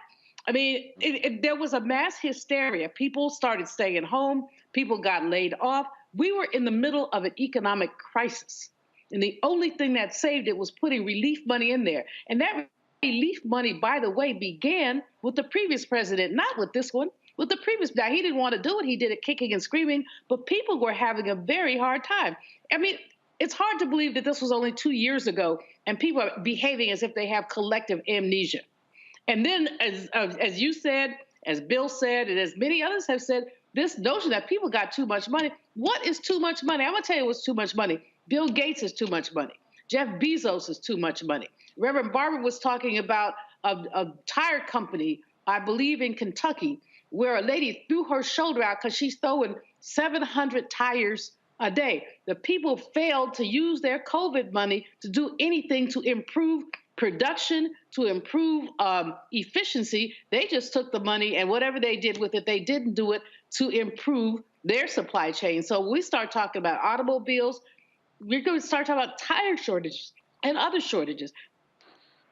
I mean, there was a mass hysteria. People started staying home. People got laid off. We were in the middle of an economic crisis. And the only thing that saved it was putting relief money in there. And that relief money, by the way, began with the previous president, not with this one, with the previous. Now, he didn't want to do it. He did it kicking and screaming, but people were having a very hard time. I mean, it's hard to believe that this was only 2 years ago and people are behaving as if they have collective amnesia. And then, as you said, as Bill said, and as many others have said, this notion that people got too much money. What is too much money? I'm going to tell you what's too much money. Bill Gates is too much money. Jeff Bezos is too much money. Reverend Barber was talking about a tire company, I believe in Kentucky, where a lady threw her shoulder out because she's throwing 700 tires a day. The people failed to use their COVID money to do anything to improve production, to improve efficiency. They just took the money and whatever they did with it, they didn't do it to improve their supply chain. So we start talking about automobiles, we're going to start talking about tire shortages and other shortages.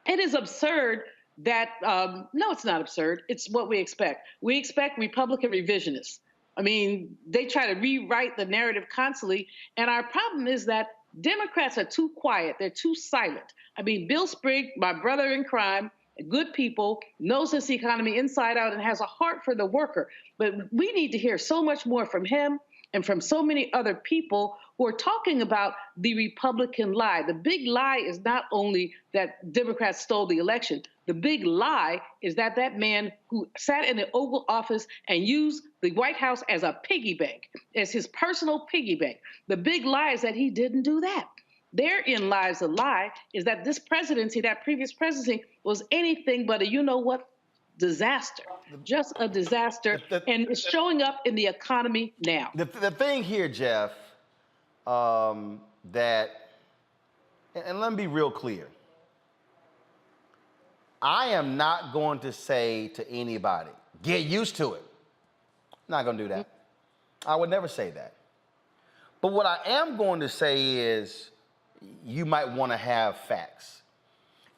It is absurd that, no, it's not absurd. It's what we expect. We expect Republican revisionists. I mean, they try to rewrite the narrative constantly. And our problem is that Democrats are too quiet. They're too silent. I mean, Bill Sprigg, my brother in crime, good people, knows this economy inside out and has a heart for the worker. But we need to hear so much more from him and from so many other people who are talking about the Republican lie. The big lie is not only that Democrats stole the election. The big lie is that that man who sat in the Oval Office and used the White House as a piggy bank, as his personal piggy bank. The big lie is that he didn't do that. Therein lies the lie, is that this presidency, that previous presidency, was anything but a you-know-what disaster, just a disaster, and it's showing up in the economy now. The thing here, Jeff, that, and let me be real clear, I am not going to say to anybody, get used to it. I'm not going to do that. I would never say that. But what I am going to say is, you might want to have facts.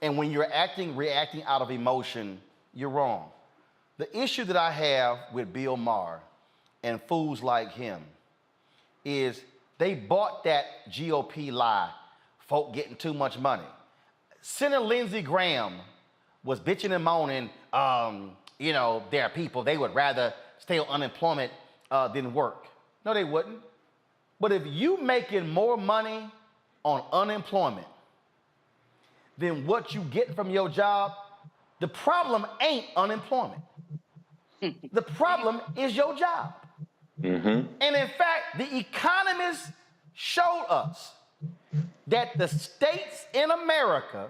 And when you're reacting out of emotion, you're wrong. The issue that I have with Bill Maher and fools like him is they bought that GOP lie, folk getting too much money. Senator Lindsey Graham was bitching and moaning, you know, there are people, they would rather stay on unemployment than work. No, they wouldn't. But if you making more money on unemployment than what you get from your job, the problem ain't unemployment. The problem is your job. And in fact, the economists showed us that the states in America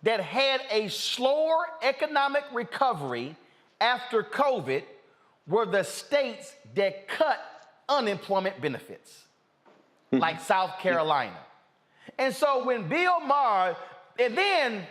that had a slower economic recovery after COVID were the states that cut unemployment benefits, like South Carolina. And so when Bill Maher, and then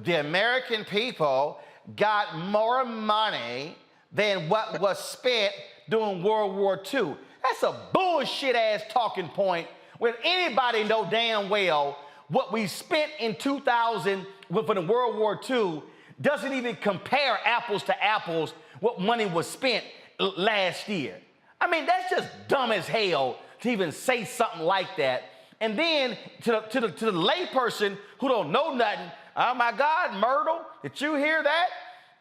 the American people got more money than what was spent during World War II. That's a bullshit ass talking point when anybody know damn well what we spent in 2000 for the World War II doesn't even compare apples to apples what money was spent last year. I mean, that's just dumb as hell to even say something like that. And then to the layperson who don't know nothing, oh my God, Myrtle, did you hear that?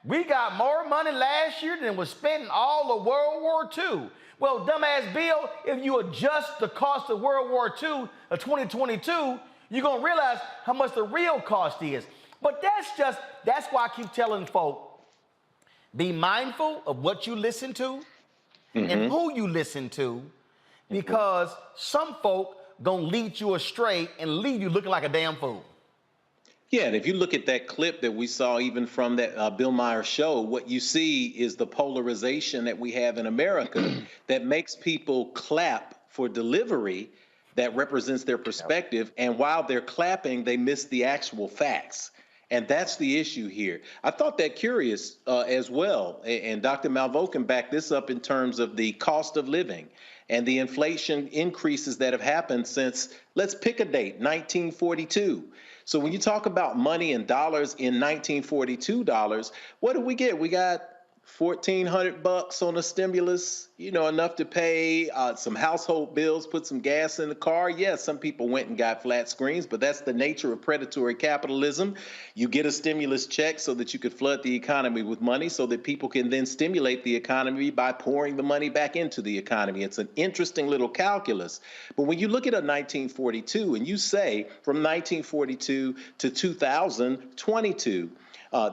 We got more money last year than was spent in all of World War II. Well, dumbass Bill, if you adjust the cost of World War II of 2022, you're going to realize how much the real cost is. But that's why I keep telling folk, be mindful of what you listen to and who you listen to, because some folk going to lead you astray and leave you looking like a damn fool. Yeah, and if you look at that clip that we saw even from that Bill Maher show, what you see is the polarization that we have in America that makes people clap for delivery that represents their perspective. And while they're clapping, they miss the actual facts. And that's the issue here. I thought that curious as well. And Dr. Malveaux can back this up in terms of the cost of living and the inflation increases that have happened since, let's pick a date, 1942. So when you talk about money and dollars in 1942 dollars, what do we get? We got $1,400 on a stimulus, enough to pay some household bills, put some gas in the car. Yes, some people went and got flat screens, but that's the nature of predatory capitalism. You get a stimulus check so that you could flood the economy with money so that people can then stimulate the economy by pouring the money back into the economy. It's an interesting little calculus. But when you look at a 1942 and you say from 1942 to 2022,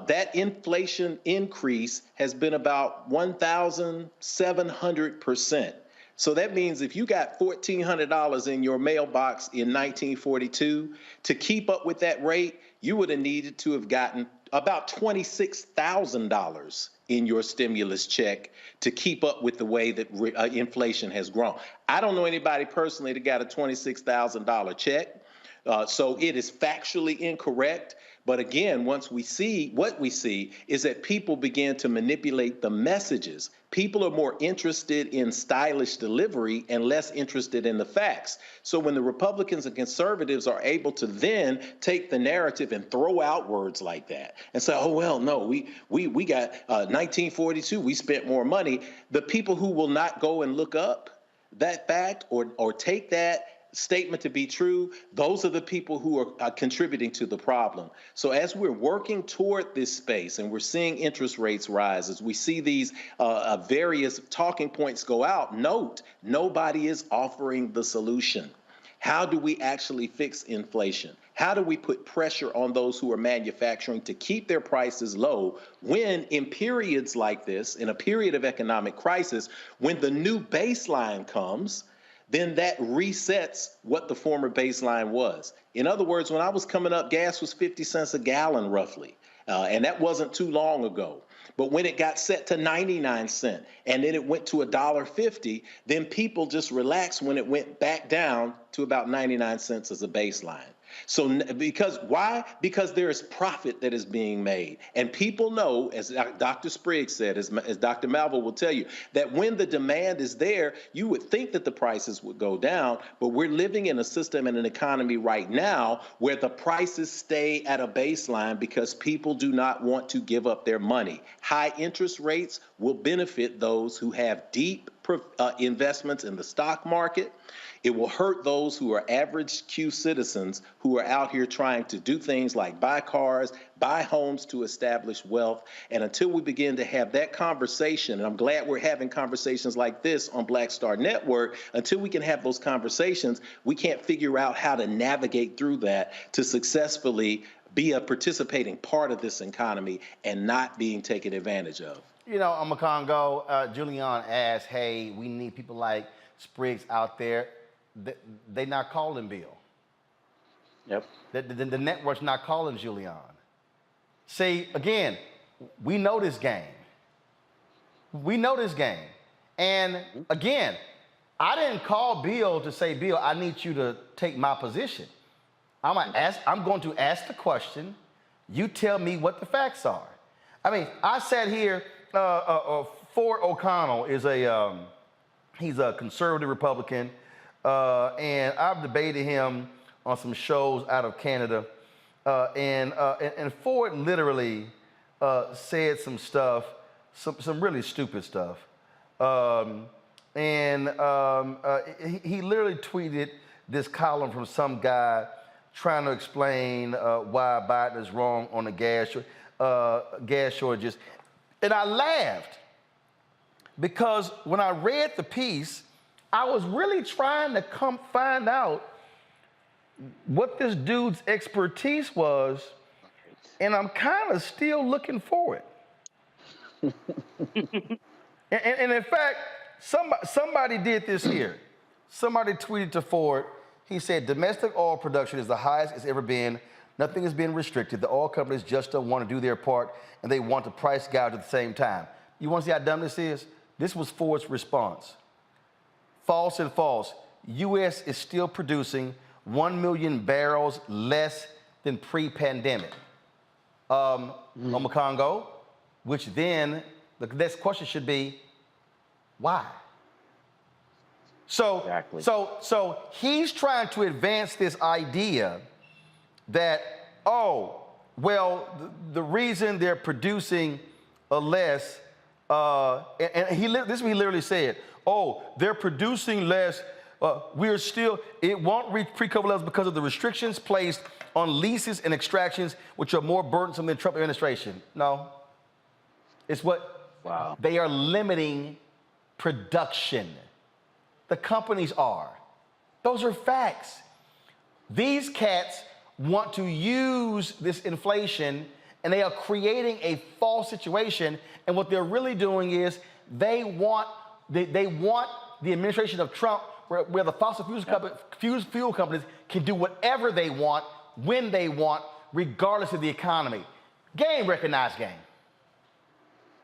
that inflation increase has been about 1,700%. So that means if you got $1,400 in your mailbox in 1942, to keep up with that rate, you would have needed to have gotten about $26,000 in your stimulus check to keep up with the way that inflation has grown. I don't know anybody personally that got a $26,000 check. So it is factually incorrect. But again, once we see what we see is that people begin to manipulate the messages. People are more interested in stylish delivery and less interested in the facts. So when the Republicans and conservatives are able to then take the narrative and throw out words like that and say, oh, well, no, we got 1942, we spent more money. The people who will not go and look up that fact or take that statement to be true, those are the people who are contributing to the problem. So as we're working toward this space and we're seeing interest rates rise, as we see these various talking points go out, note, nobody is offering the solution. How do we actually fix inflation? How do we put pressure on those who are manufacturing to keep their prices low when in periods like this, in a period of economic crisis, when the new baseline comes, then that resets what the former baseline was. In other words, when I was coming up, gas was 50 cents a gallon roughly, and that wasn't too long ago. But when it got set to 99 cents and then it went to $1.50, then people just relaxed when it went back down to about 99 cents as a baseline. So why? Because there is profit that is being made. And people know, as Dr. Spriggs said, as Dr. Malveaux will tell you, that when the demand is there, you would think that the prices would go down. But we're living in a system and an economy right now where the prices stay at a baseline because people do not want to give up their money. High interest rates will benefit those who have deep investments in the stock market. It will hurt those who are average Q citizens who are out here trying to do things like buy cars, buy homes to establish wealth. And until we begin to have that conversation, and I'm glad we're having conversations like this on Black Star Network, until we can have those conversations, we can't figure out how to navigate through that to successfully be a participating part of this economy and not being taken advantage of. On Congo, Julian asked, hey, we need people like Spriggs out there. They not calling Bill. Yep. The network's not calling Julian. See, again, we know this game. We know this game. And again, I didn't call Bill to say, Bill, I need you to take my position. I'm going to ask the question. You tell me what the facts are. I mean, I sat here. Ford O'Connell is he's a conservative Republican, and I've debated him on some shows out of Canada, and Ford literally said some stuff, some really stupid stuff, and he literally tweeted this column from some guy trying to explain why Biden is wrong on the gas shortages. And I laughed because when I read the piece, I was really trying to come find out what this dude's expertise was, and I'm kind of still looking for it. and in fact, somebody did this here. Somebody tweeted to Ford. He said, domestic oil production is the highest it's ever been. Nothing is being restricted. The oil companies just don't want to do their part, and they want to price gouge at the same time. You want to see how dumb this is? This was Ford's response. False and false. U.S. is still producing 1 million barrels less than pre-pandemic. Congo, which then the next question should be, why? So he's trying to advance this idea that, oh, well, the reason they're producing less, this is what he literally said, oh, they're producing less, it won't reach pre-COVID levels because of the restrictions placed on leases and extractions, which are more burdensome than Trump administration. No, it's they are limiting production. The companies are. Those are facts. These cats want to use this inflation, and they are creating a false situation. And what they're really doing is they want the administration of Trump, where the fossil fuel companies can do whatever they want, when they want, regardless of the economy. Game recognized game.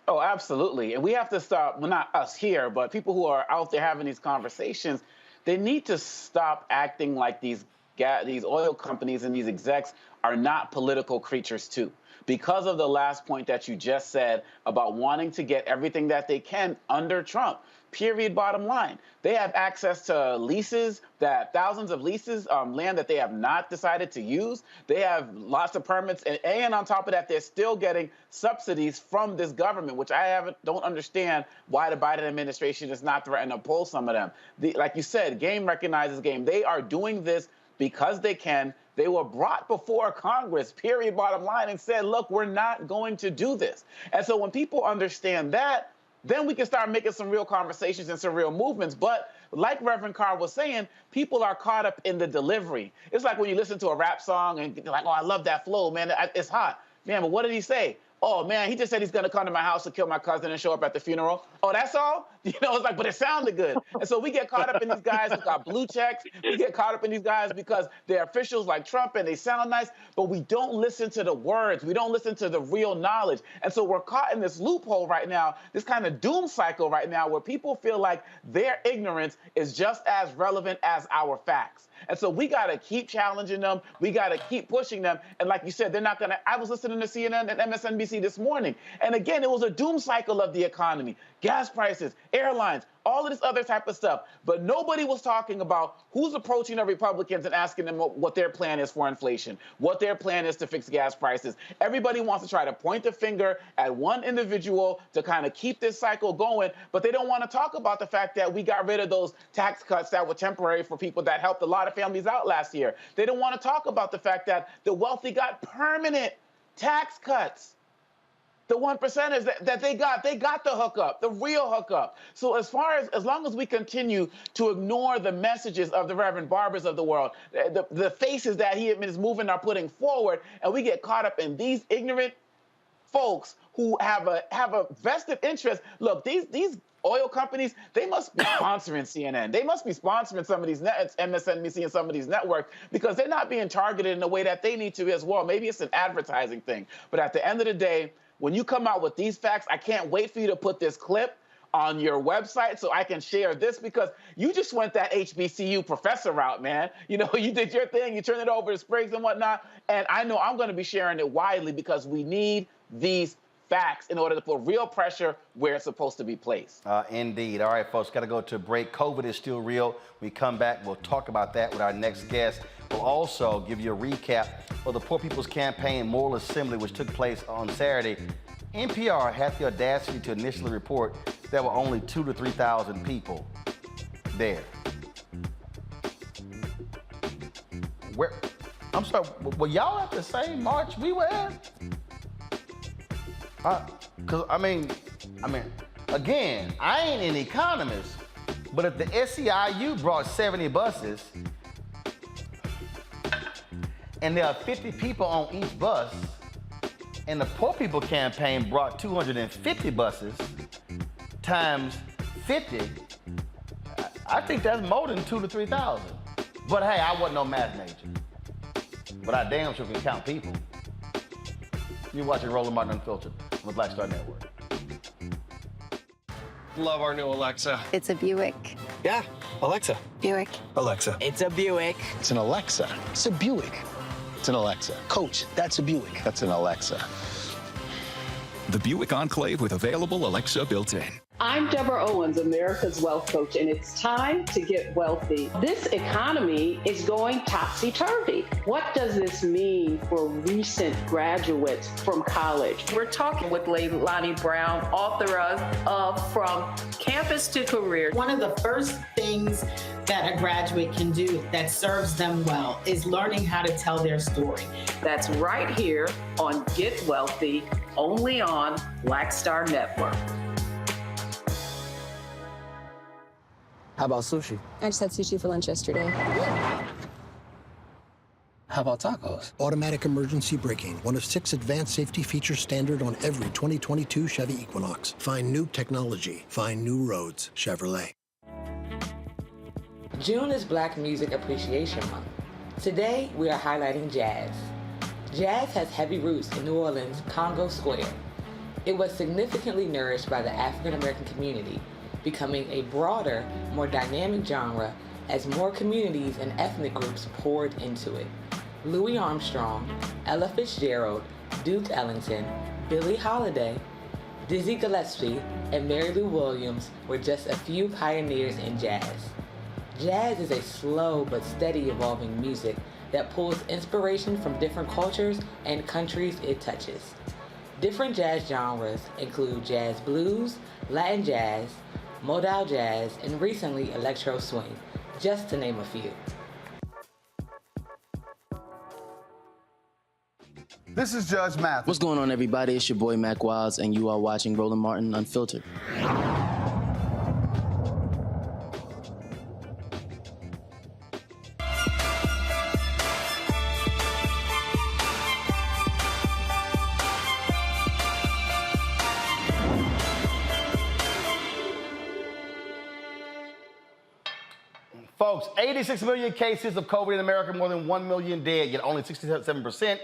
Oh, absolutely. And we have to stop, well, not us here, but people who are out there having these conversations, they need to stop acting like these oil companies and these execs are not political creatures too. Because of the last point that you just said about wanting to get everything that they can under Trump. Period, bottom line. They have access to leases, thousands of leases, land that they have not decided to use. They have lots of permits, and on top of that, they're still getting subsidies from this government, which I don't understand why the Biden administration is not threatening to pull some of them. Like you said, game recognizes game. They are doing this because they can. They were brought before Congress, period, bottom line, and said, look, we're not going to do this. And so when people understand that, then we can start making some real conversations and some real movements. But like Reverend Carr was saying, people are caught up in the delivery. It's like when you listen to a rap song and you're like, oh, I love that flow, man. It's hot. Man, but what did he say? Oh, man, he just said he's going to come to my house to kill my cousin and show up at the funeral. Oh, that's all? It's like, but it sounded good. And so we get caught up in these guys who got blue checks. We get caught up in these guys because they're officials like Trump and they sound nice, but we don't listen to the words. We don't listen to the real knowledge. And so we're caught in this loophole right now, this kind of doom cycle right now where people feel like their ignorance is just as relevant as our facts. And so we got to keep challenging them. We got to keep pushing them. And like you said, they're not going to. I was listening to CNN and MSNBC this morning. And again, it was a doom cycle of the economy, gas prices, airlines, all of this other type of stuff. But nobody was talking about who's approaching the Republicans and asking them what their plan is for inflation, what their plan is to fix gas prices. Everybody wants to try to point the finger at one individual to kind of keep this cycle going, but they don't want to talk about the fact that we got rid of those tax cuts that were temporary for people that helped a lot of families out last year. They don't want to talk about the fact that the wealthy got permanent tax cuts. The 1%ers that they got the hookup, the real hookup. So as long as we continue to ignore the messages of the Reverend Barbers of the world, the faces that he is moving are putting forward, and we get caught up in these ignorant folks who have a vested interest. Look, these oil companies, they must be sponsoring CNN. They must be sponsoring some of these MSNBC and some of these networks because they're not being targeted in the way that they need to as well. Maybe it's an advertising thing. But at the end of the day, when you come out with these facts, I can't wait for you to put this clip on your website so I can share this because you just went that HBCU professor route, man. You did your thing. You turned it over to Spriggs and whatnot. And I know I'm going to be sharing it widely because we need these facts in order to put real pressure where it's supposed to be placed. Indeed. All right, folks, got to go to a break. COVID is still real. We come back, we'll talk about that with our next guest. We'll also give you a recap of the Poor People's Campaign Moral Assembly, which took place on Saturday. NPR had the audacity to initially report there were only 2,000 to 3,000 people there. I'm sorry, were y'all at the same march we were at? Because, I mean, again, I ain't an economist, but if the SEIU brought 70 buses, and there are 50 people on each bus, and the Poor People Campaign brought 250 buses times 50, I think that's more than 2,000 to 3,000. But hey, I wasn't no math major. But I damn sure can count people. You're watching Roland Martin Unfiltered on the Black Star Network. Love our new Alexa. It's a Buick. Yeah, Alexa. Buick. Alexa. It's a Buick. It's an Alexa. It's a Buick. It's an Alexa. Coach, that's a Buick. That's an Alexa. The Buick Enclave with available Alexa built-in. I'm Deborah Owens, America's Wealth Coach, and it's time to get wealthy. This economy is going topsy-turvy. What does this mean for recent graduates from college? We're talking with Lonnie Brown, author of From Campus to Career. One of the first things that a graduate can do that serves them well is learning how to tell their story. That's right here on Get Wealthy, only on Black Star Network. How about sushi? I just had sushi for lunch yesterday. How about tacos? Automatic emergency braking, one of 6 advanced safety features standard on every 2022 Chevy Equinox. Find new technology. Find new roads. Chevrolet. June is Black Music Appreciation Month. Today, we are highlighting jazz. Jazz has heavy roots in New Orleans' Congo Square. It was significantly nourished by the African American community, becoming a broader, more dynamic genre as more communities and ethnic groups poured into it. Louis Armstrong, Ella Fitzgerald, Duke Ellington, Billie Holiday, Dizzy Gillespie, and Mary Lou Williams were just a few pioneers in jazz. Jazz is a slow but steady evolving music that pulls inspiration from different cultures and countries it touches. Different jazz genres include jazz blues, Latin jazz, modal jazz, and recently electro swing, just to name a few. This is Judge Mathis. What's going on, everybody? It's your boy Mac Wilds, and you are watching Roland Martin Unfiltered. Folks, 86 million cases of COVID in America, more than 1 million dead, yet only 67%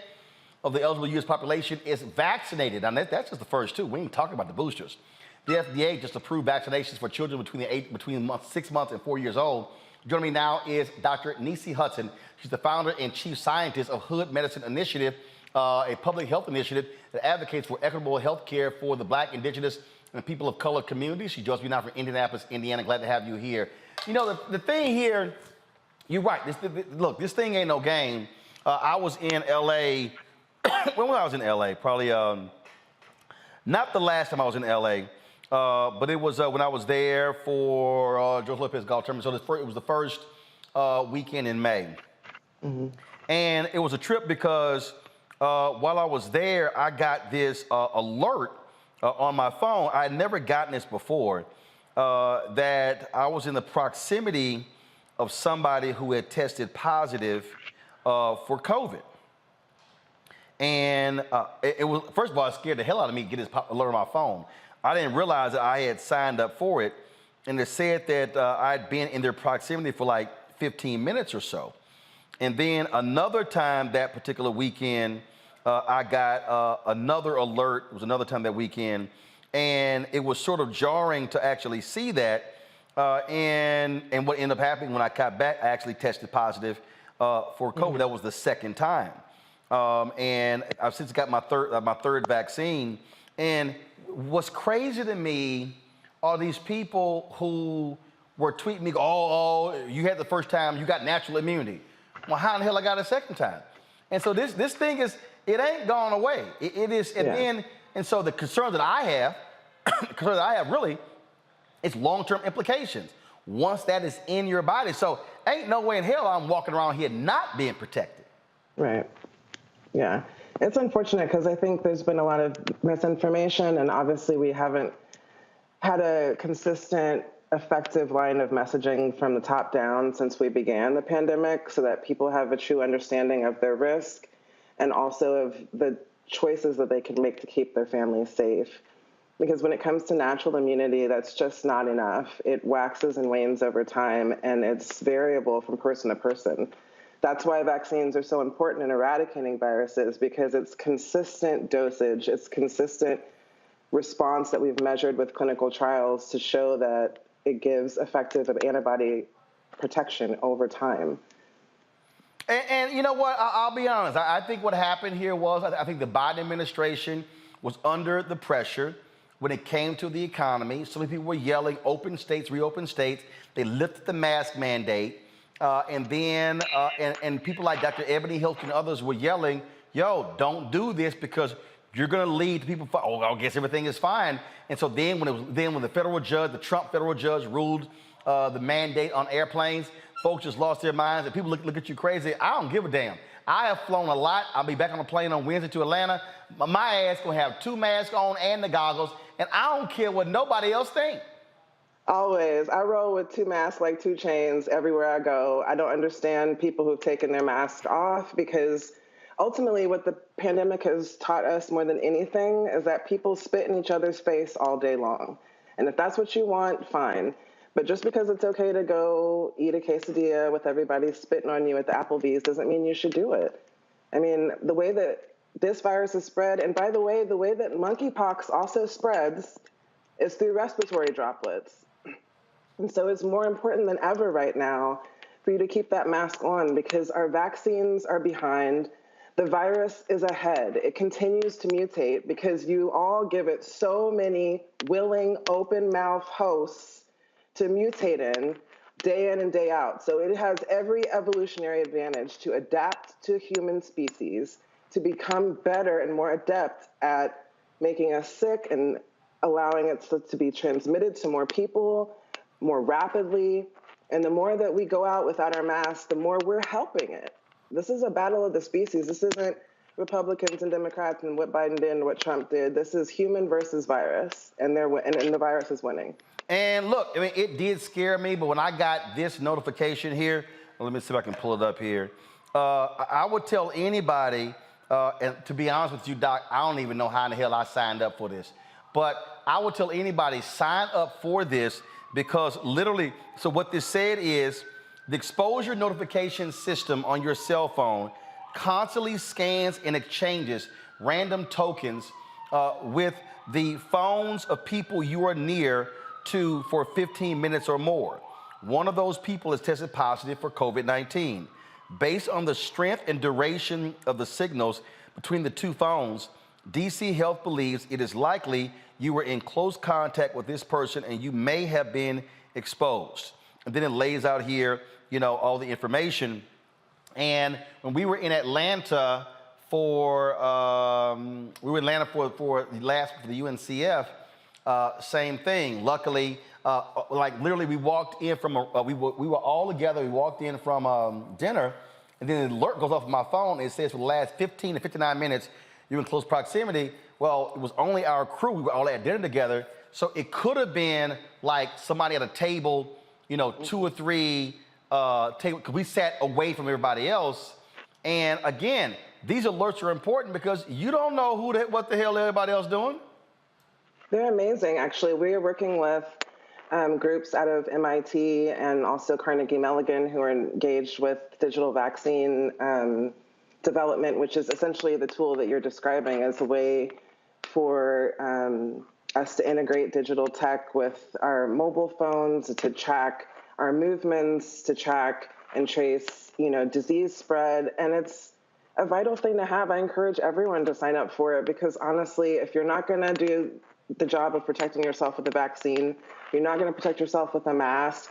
of the eligible U.S. population is vaccinated. Now, that's just the first two. We ain't talking about the boosters. The FDA just approved vaccinations for children between 6 months and 4 years old. Joining me now is Dr. Nisi Hudson. She's the founder and chief scientist of Hood Medicine Initiative, a public health initiative that advocates for equitable health care for the Black, Indigenous, and people of color communities. She joins me now from Indianapolis, Indiana. Glad to have you here. You know, the thing here, you're right. Look, this thing ain't no game. I was in L.A. when was I was in L.A.? Probably not the last time I was in L.A., but it was when I was there for George Lopez Golf Tournament. So it was the first weekend in May. Mm-hmm. And it was a trip because while I was there, I got this alert on my phone. I had never gotten this before. That I was in the proximity of somebody who had tested positive for COVID. And it was, first of all, it scared the hell out of me to get this alert on my phone. I didn't realize that I had signed up for it. And it said that I'd been in their proximity for like 15 minutes or so. And then another time that particular weekend, I got another alert. It was another time that weekend. And it was sort of jarring to actually see that. And what ended up happening when I got back, I actually tested positive for COVID. Mm-hmm. That was the second time. And I've since got my third vaccine. And what's crazy to me are these people who were tweeting me, oh, you had the first time, you got natural immunity. Well, how in the hell I got a second time? And so this thing is, it ain't gone away. It is, and then, and so the concern that I have, really, is long-term implications once that is in your body. So ain't no way in hell I'm walking around here not being protected. Right. Yeah. It's unfortunate because I think there's been a lot of misinformation, and obviously we haven't had a consistent, effective line of messaging from the top down since we began the pandemic so that people have a true understanding of their risk and also of the choices that they can make to keep their families safe. Because when it comes to natural immunity, that's just not enough. It waxes and wanes over time, and it's variable from person to person. That's why vaccines are so important in eradicating viruses, because it's consistent dosage, it's consistent response that we've measured with clinical trials to show that it gives effective antibody protection over time. And you know what? I'll be honest. I think what happened here was I think the Biden administration was under the pressure when it came to the economy. So many people were yelling, open states, reopen states. They lifted the mask mandate. And then people like Dr. Ebony Hilton and others were yelling, yo, don't do this because you're going to lead to people, oh, I guess everything is fine. And so then when the federal judge, the Trump federal judge ruled the mandate on airplanes, folks just lost their minds and people look at you crazy. I don't give a damn. I have flown a lot. I'll be back on a plane on Wednesday to Atlanta. My ass going to have 2 masks on and the goggles, and I don't care what nobody else thinks. Always. I roll with 2 masks like 2 chains everywhere I go. I don't understand people who've taken their mask off because ultimately what the pandemic has taught us more than anything is that people spit in each other's face all day long. And if that's what you want, fine. But just because it's okay to go eat a quesadilla with everybody spitting on you at the Applebee's doesn't mean you should do it. I mean, the way that this virus is spread, and by the way that monkeypox also spreads is through respiratory droplets. And so it's more important than ever right now for you to keep that mask on because our vaccines are behind. The virus is ahead. It continues to mutate because you all give it so many willing, open mouth hosts to mutate in and day out. So it has every evolutionary advantage to adapt to human species, to become better and more adept at making us sick and allowing it to be transmitted to more people more rapidly. And the more that we go out without our masks, the more we're helping it. This is a battle of the species. This isn't Republicans and Democrats and what Biden did and what Trump did. This is human versus virus, and the virus is winning. And look, I mean, it did scare me, but when I got this notification here, let me see if I can pull it up here. I would tell anybody, and to be honest with you, Doc, I don't even know how in the hell I signed up for this, but I would tell anybody, sign up for this. Because literally, so what this said is the exposure notification system on your cell phone constantly scans and exchanges random tokens with the phones of people you are near to for 15 minutes or more. One of those people is tested positive for COVID-19. Based on the strength and duration of the signals between the 2 phones, DC Health believes it is likely you were in close contact with this person and you may have been exposed. And then it lays out here, you know, all the information. And when we were in Atlanta for the UNCF, same thing. Luckily, like literally we walked in from, we were all together, we walked in from dinner, and then the alert goes off my phone and it says for the last 15 to 59 minutes, you're in close proximity. Well, it was only our crew. We were all at dinner together. So it could have been like somebody at a table, you know, 2 or 3 tables, because we sat away from everybody else. And again, these alerts are important because you don't know what the hell everybody else doing. They're amazing, actually. We are working with groups out of MIT and also Carnegie Mellon who are engaged with digital vaccine development, which is essentially the tool that you're describing as a way for us to integrate digital tech with our mobile phones to track our movements, to track and trace, you know, disease spread. And it's a vital thing to have. I encourage everyone to sign up for it because honestly, if you're not going to do the job of protecting yourself with the vaccine, you're not going to protect yourself with a mask,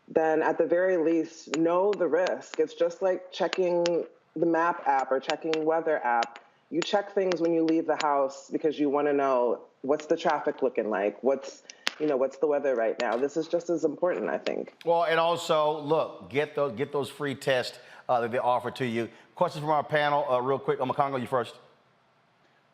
then at the very least, know the risk. It's just like checking the map app or checking weather app. You check things when you leave the house because you want to know what's the traffic looking like, what's the weather right now. This is just as important, I think. Well, and also, look, get those free tests that they offer to you. Questions from our panel, real quick. Makongo, you first.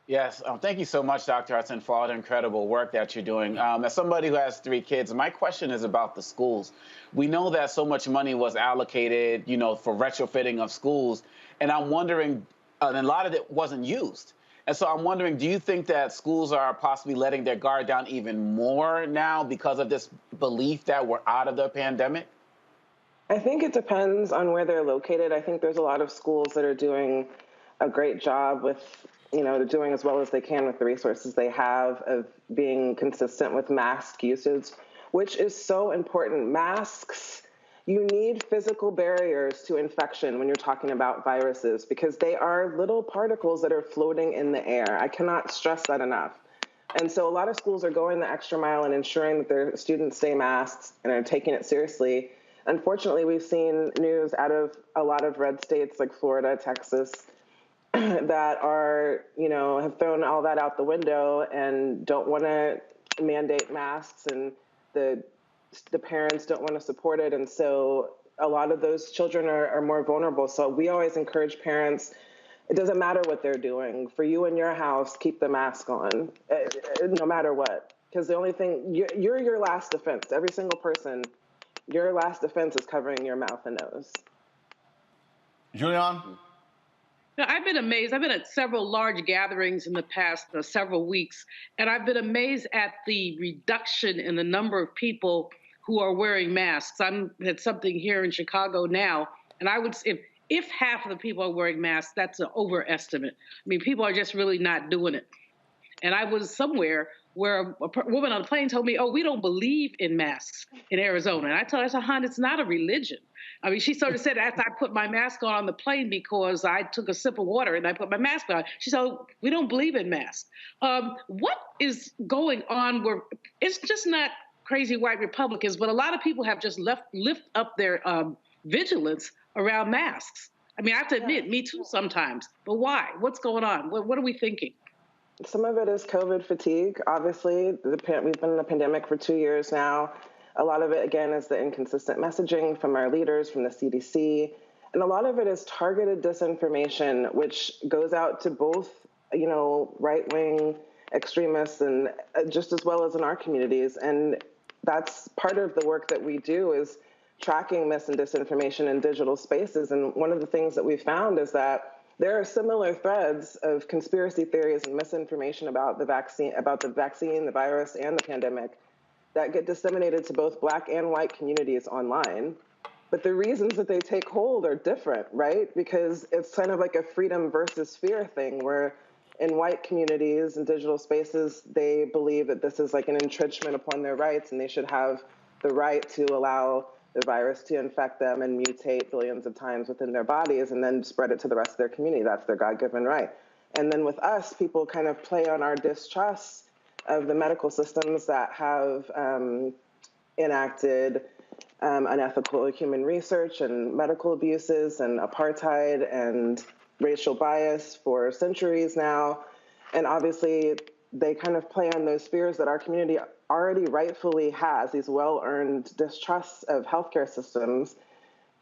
Yes, thank you so much, Dr. Hudson, for all the incredible work that you're doing. As somebody who has 3 kids, my question is about the schools. We know that so much money was allocated, for retrofitting of schools, and I'm wondering, and a lot of it wasn't used. And so I'm wondering, do you think that schools are possibly letting their guard down even more now because of this belief that we're out of the pandemic? I think it depends on where they're located. I think there's a lot of schools that are doing a great job with, they're doing as well as they can with the resources they have of being consistent with mask usage, which is so important. Masks, you need physical barriers to infection when you're talking about viruses because they are little particles that are floating in the air. I cannot stress that enough. And so a lot of schools are going the extra mile and ensuring that their students stay masked and are taking it seriously. Unfortunately, we've seen news out of a lot of red states like Florida, Texas, that are, have thrown all that out the window and don't want to mandate masks, and the parents don't want to support it. And so a lot of those children are more vulnerable. So we always encourage parents, it doesn't matter what they're doing. For you in your house, keep the mask on, no matter what. Because the only thing, you're your last defense. Every single person, your last defense is covering your mouth and nose. Julian? I've been amazed. I've been at several large gatherings in the past several weeks, and I've been amazed at the reduction in the number of people who are wearing masks. I'm at something here in Chicago now, and I would say if half of the people are wearing masks, that's an overestimate. I mean, people are just really not doing it. And I was somewhere where a woman on a plane told me, "Oh, we don't believe in masks in Arizona." And I told her, I said, "Hon, it's not a religion." I mean, she sort of said after I put my mask on the plane because I took a sip of water and I put my mask on, she said, "Oh, we don't believe in masks." What is going on where it's just not crazy white Republicans, but a lot of people have just lift up their vigilance around masks. I mean, I have to admit, me too sometimes. But why? What's going on? What are we thinking? Some of it is COVID fatigue. Obviously, we've been in the pandemic for 2 years now. A lot of it, again, is the inconsistent messaging from our leaders, from the CDC. And a lot of it is targeted disinformation, which goes out to both, right-wing extremists and just as well as in our communities. And that's part of the work that we do is tracking mis and disinformation in digital spaces. And one of the things that we found is that there are similar threads of conspiracy theories and misinformation about the vaccine, the virus, and the pandemic that get disseminated to both Black and white communities online. But the reasons that they take hold are different, right? Because it's kind of like a freedom versus fear thing where in white communities and digital spaces, they believe that this is like an entrenchment upon their rights and they should have the right to allow the virus to infect them and mutate billions of times within their bodies and then spread it to the rest of their community. That's their God-given right. And then with us, people kind of play on our distrust of the medical systems that have enacted unethical human research and medical abuses and apartheid and racial bias for centuries now. And obviously, they kind of play on those fears that our community already rightfully has, these well-earned distrusts of healthcare systems,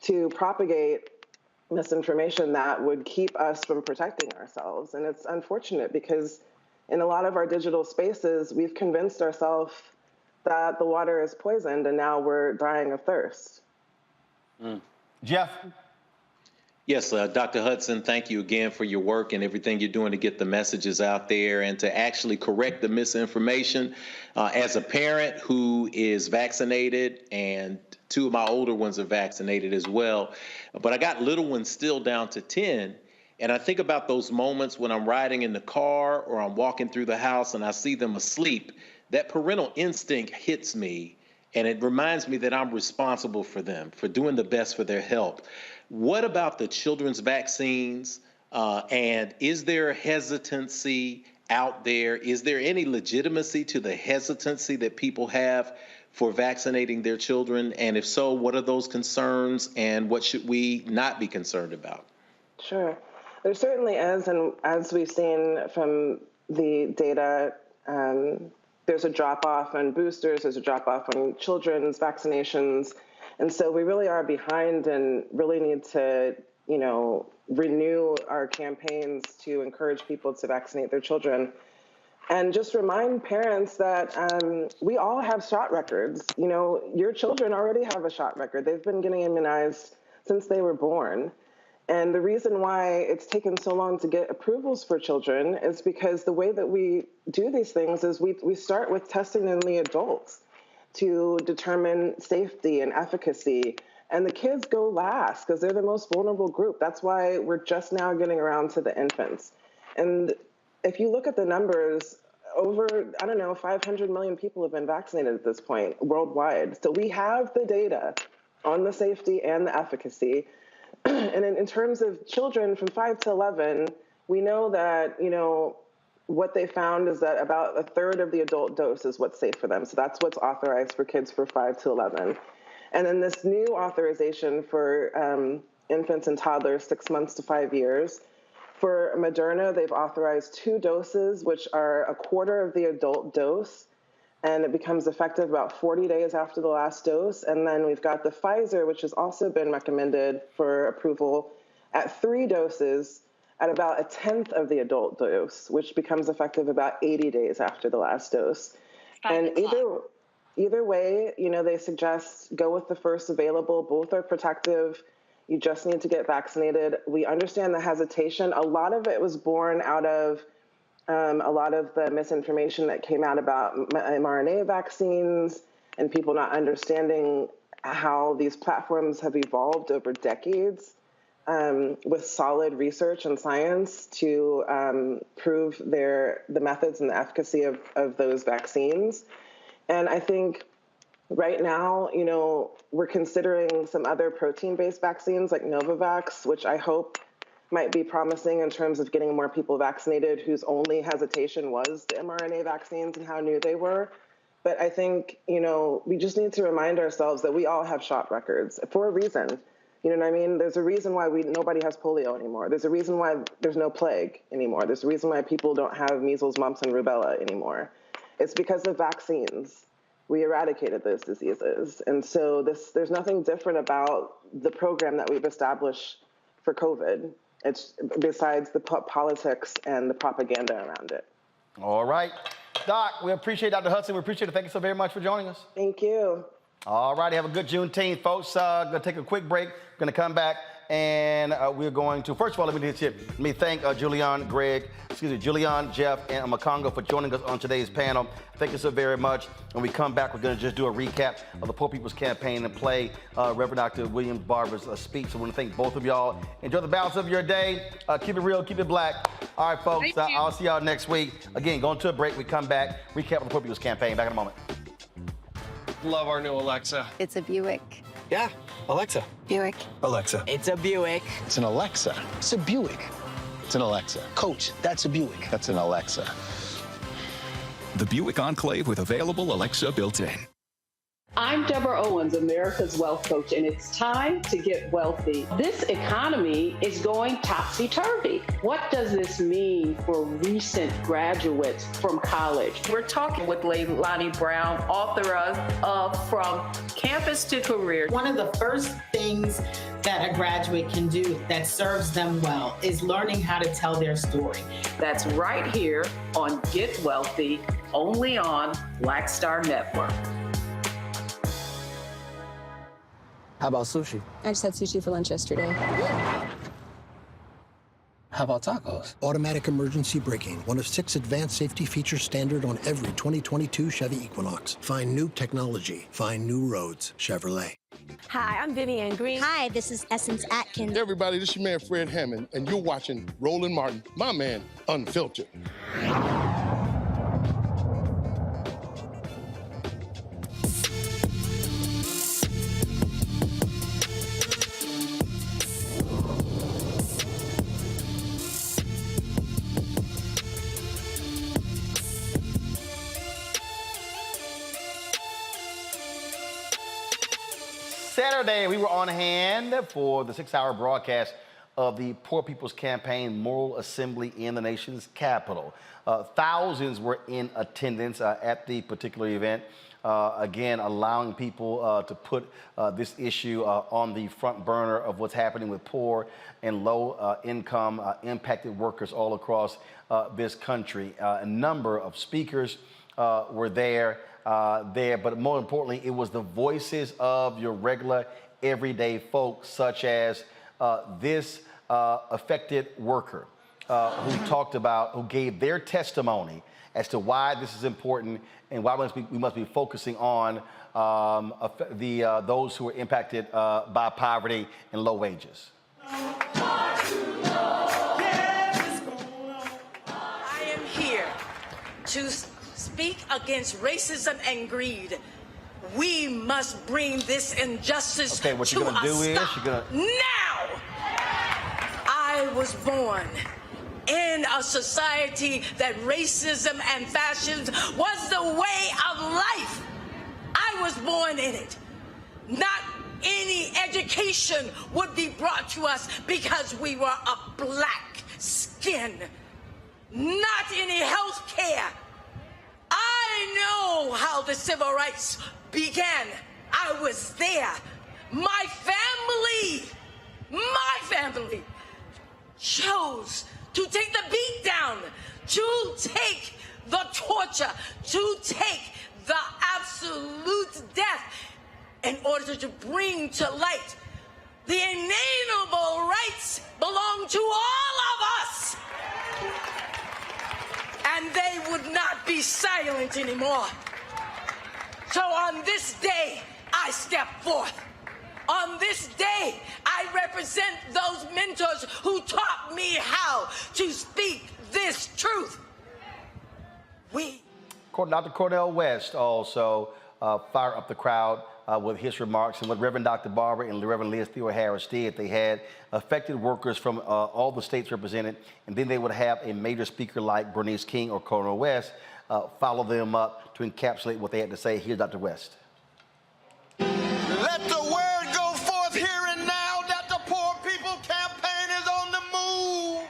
to propagate misinformation that would keep us from protecting ourselves. And it's unfortunate because in a lot of our digital spaces, we've convinced ourselves that the water is poisoned and now we're dying of thirst. Jeff? Yes, Dr. Hudson, thank you again for your work and everything you're doing to get the messages out there and to actually correct the misinformation. As a parent who is vaccinated, and 2 of my older ones are vaccinated as well, but I got little ones still down to 10, and I think about those moments when I'm riding in the car or I'm walking through the house and I see them asleep. That parental instinct hits me, and it reminds me that I'm responsible for them, for doing the best for their health. What about the children's vaccines? And is there hesitancy out there? Is there any legitimacy to the hesitancy that people have for vaccinating their children? And if so, what are those concerns and what should we not be concerned about? Sure. There certainly is. And as we've seen from the data, there's a drop-off on boosters, there's a drop-off on children's vaccinations. And so we really are behind and really need to, renew our campaigns to encourage people to vaccinate their children. And just remind parents that we all have shot records. You know, your children already have a shot record. They've been getting immunized since they were born. And the reason why it's taken so long to get approvals for children is because the way that we do these things is we start with testing in the adults to determine safety and efficacy. And the kids go last because they're the most vulnerable group. That's why we're just now getting around to the infants. And if you look at the numbers, over, 500 million people have been vaccinated at this point worldwide. So we have the data on the safety and the efficacy. And in terms of children from 5 to 11, we know that, what they found is that about a third of the adult dose is what's safe for them. So that's what's authorized for kids for 5 to 11. And then this new authorization for infants and toddlers 6 months to 5 years. For Moderna, they've authorized 2 doses, which are a quarter of the adult dose, and it becomes effective about 40 days after the last dose. And then we've got the Pfizer, which has also been recommended for approval at 3 doses at about a 10th of the adult dose, which becomes effective about 80 days after the last dose. And either way, they suggest go with the first available. Both are protective. You just need to get vaccinated. We understand the hesitation. A lot of it was born out of a lot of the misinformation that came out about mRNA vaccines and people not understanding how these platforms have evolved over decades with solid research and science to prove the methods and the efficacy of those vaccines. And I think right now, we're considering some other protein-based vaccines like Novavax, which I hope might be promising in terms of getting more people vaccinated whose only hesitation was the mRNA vaccines and how new they were. But I think, we just need to remind ourselves that we all have shot records for a reason. You know what I mean? There's a reason why nobody has polio anymore. There's a reason why there's no plague anymore. There's a reason why people don't have measles, mumps, and rubella anymore. It's because of vaccines. We eradicated those diseases. And so there's nothing different about the program that we've established for COVID. It's besides the politics and the propaganda around it. All right. Doc, we appreciate Dr. Hudson. We appreciate it. Thank you so very much for joining us. Thank you. All righty. Have a good Juneteenth, folks. Going to take a quick break. Going to come back. And we're going to, first of all, let me thank Julian, Jeff, and Makongo for joining us on today's panel. Thank you so very much. When we come back, we're going to just do a recap of the Poor People's Campaign and play Reverend Dr. William Barber's speech. So I want to thank both of y'all. Enjoy the balance of your day. Keep it real, keep it black. All right, folks, I'll see y'all next week. Again, going to a break. We come back, recap of the Poor People's Campaign. Back in a moment. Love our new Alexa. It's a Buick. Yeah, Alexa. Buick. Alexa. It's a Buick. It's an Alexa. It's a Buick. It's an Alexa. Coach, that's a Buick. That's an Alexa. The Buick Enclave with available Alexa built-in. I'm Deborah Owens, America's Wealth Coach, and it's time to get wealthy. This economy is going topsy-turvy. What does this mean for recent graduates from college? We're talking with Leilani Brown, author of From Campus to Career. One of the first things that a graduate can do that serves them well is learning how to tell their story. That's right here on Get Wealthy, only on Black Star Network. How about sushi? I just had sushi for lunch yesterday. How about tacos? Automatic emergency braking, one of 6 advanced safety features standard on every 2022 Chevy Equinox. Find new technology. Find new roads. Chevrolet. Hi, I'm Vivian Green. Hi, this is Essence Atkins. Hey everybody, this is your man Fred Hammond, and you're watching Roland Martin, my man, Unfiltered. Saturday, we were on hand for the 6-hour broadcast of the Poor People's Campaign Moral Assembly in the nation's capital. Thousands were in attendance at the particular event, again, allowing people to put this issue on the front burner of what's happening with poor and low income impacted workers all across this country. A number of speakers were there, but more importantly, it was the voices of your regular everyday folks, such as this affected worker who gave their testimony as to why this is important and why we must be focusing on those who are impacted by poverty and low wages. I am here to speak against racism and greed. We must bring this injustice to a stop. Okay, what you're gonna do is now. I was born in a society that racism and fascism was the way of life. I was born in it. Not any education would be brought to us because we were of black skin. Not any health care. I know how the civil rights began. I was there. My family chose to take the beat down, to take the torture, to take the absolute death in order to bring to light the inalienable rights belong to all of us. And they would not be silent anymore. So on this day, I step forth. On this day, I represent those mentors who taught me how to speak this truth. Dr. Cornel West also fired up the crowd with his remarks, and what Reverend Dr. Barber and Reverend Liz Theo-Harris did, they had affected workers from all the states represented, and then they would have a major speaker like Bernice King or Cornel West follow them up to encapsulate what they had to say. Here's Dr. West. Let the word go forth here and now that the Poor People Campaign is on the move.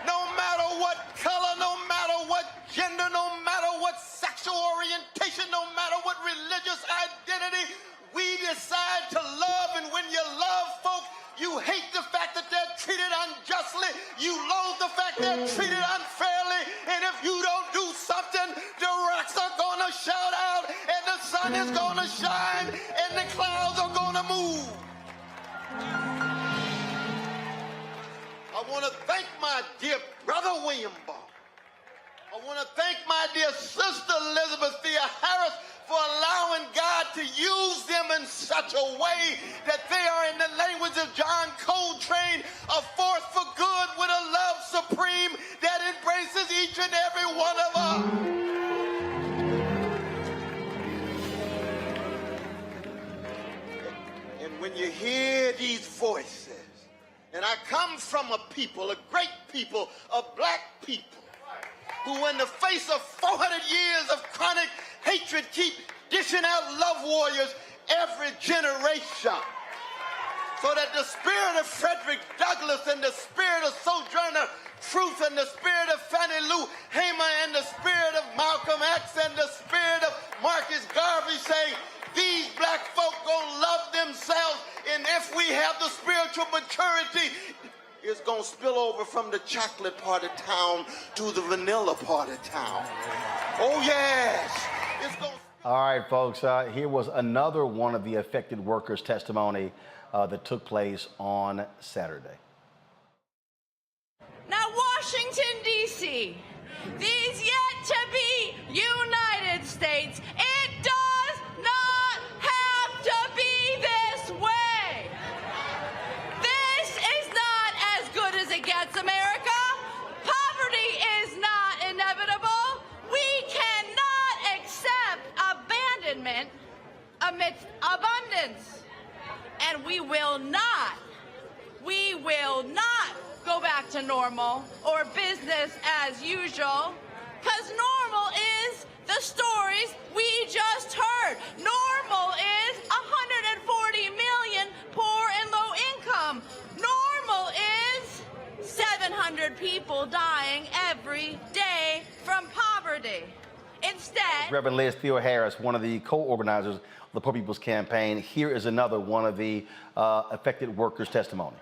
No matter what color, no matter what gender, no matter what sexual orientation, no matter what religious identity, we decide to love. And when you love folk, you hate the fact that they're treated unjustly. You loathe the fact they're treated unfairly. And if you don't do something, the rocks are going to shout out, and the sun is going to shine, and the clouds are going to move. I want to thank my dear brother William Barr. I want to thank my dear sister Elizabeth Theo-Harris for allowing God to use them in such a way that they are, in the language of John Coltrane, a force for good with a love supreme that embraces each and every one of us. And when you hear these voices, and I come from a people, a great people, of black people, who in the face of 400 years of chronic hatred keep dishing out love warriors every generation. So that the spirit of Frederick Douglass and the spirit of Sojourner Truth and the spirit of Fannie Lou Hamer and the spirit of Malcolm X and the spirit of Marcus Garvey saying, these black folk gonna love themselves, and if we have the spiritual maturity, it's going to spill over from the chocolate part of town to the vanilla part of town. Oh, yes. It's going to... All right, folks, here was another one of the affected workers' testimony that took place on Saturday. Now, Washington, D.C., these yet to be United States, it does not have to be this way. It gets America. Poverty is not inevitable. We cannot accept abandonment amidst abundance. And we will not go back to normal or business as usual, because normal is the stories we just heard. Normal is 140 million poor and low income. Normal 100 people dying every day from poverty. Instead, Reverend Liz Theo Harris, one of the co-organizers of the Poor People's Campaign. Here is another one of the affected workers' testimony.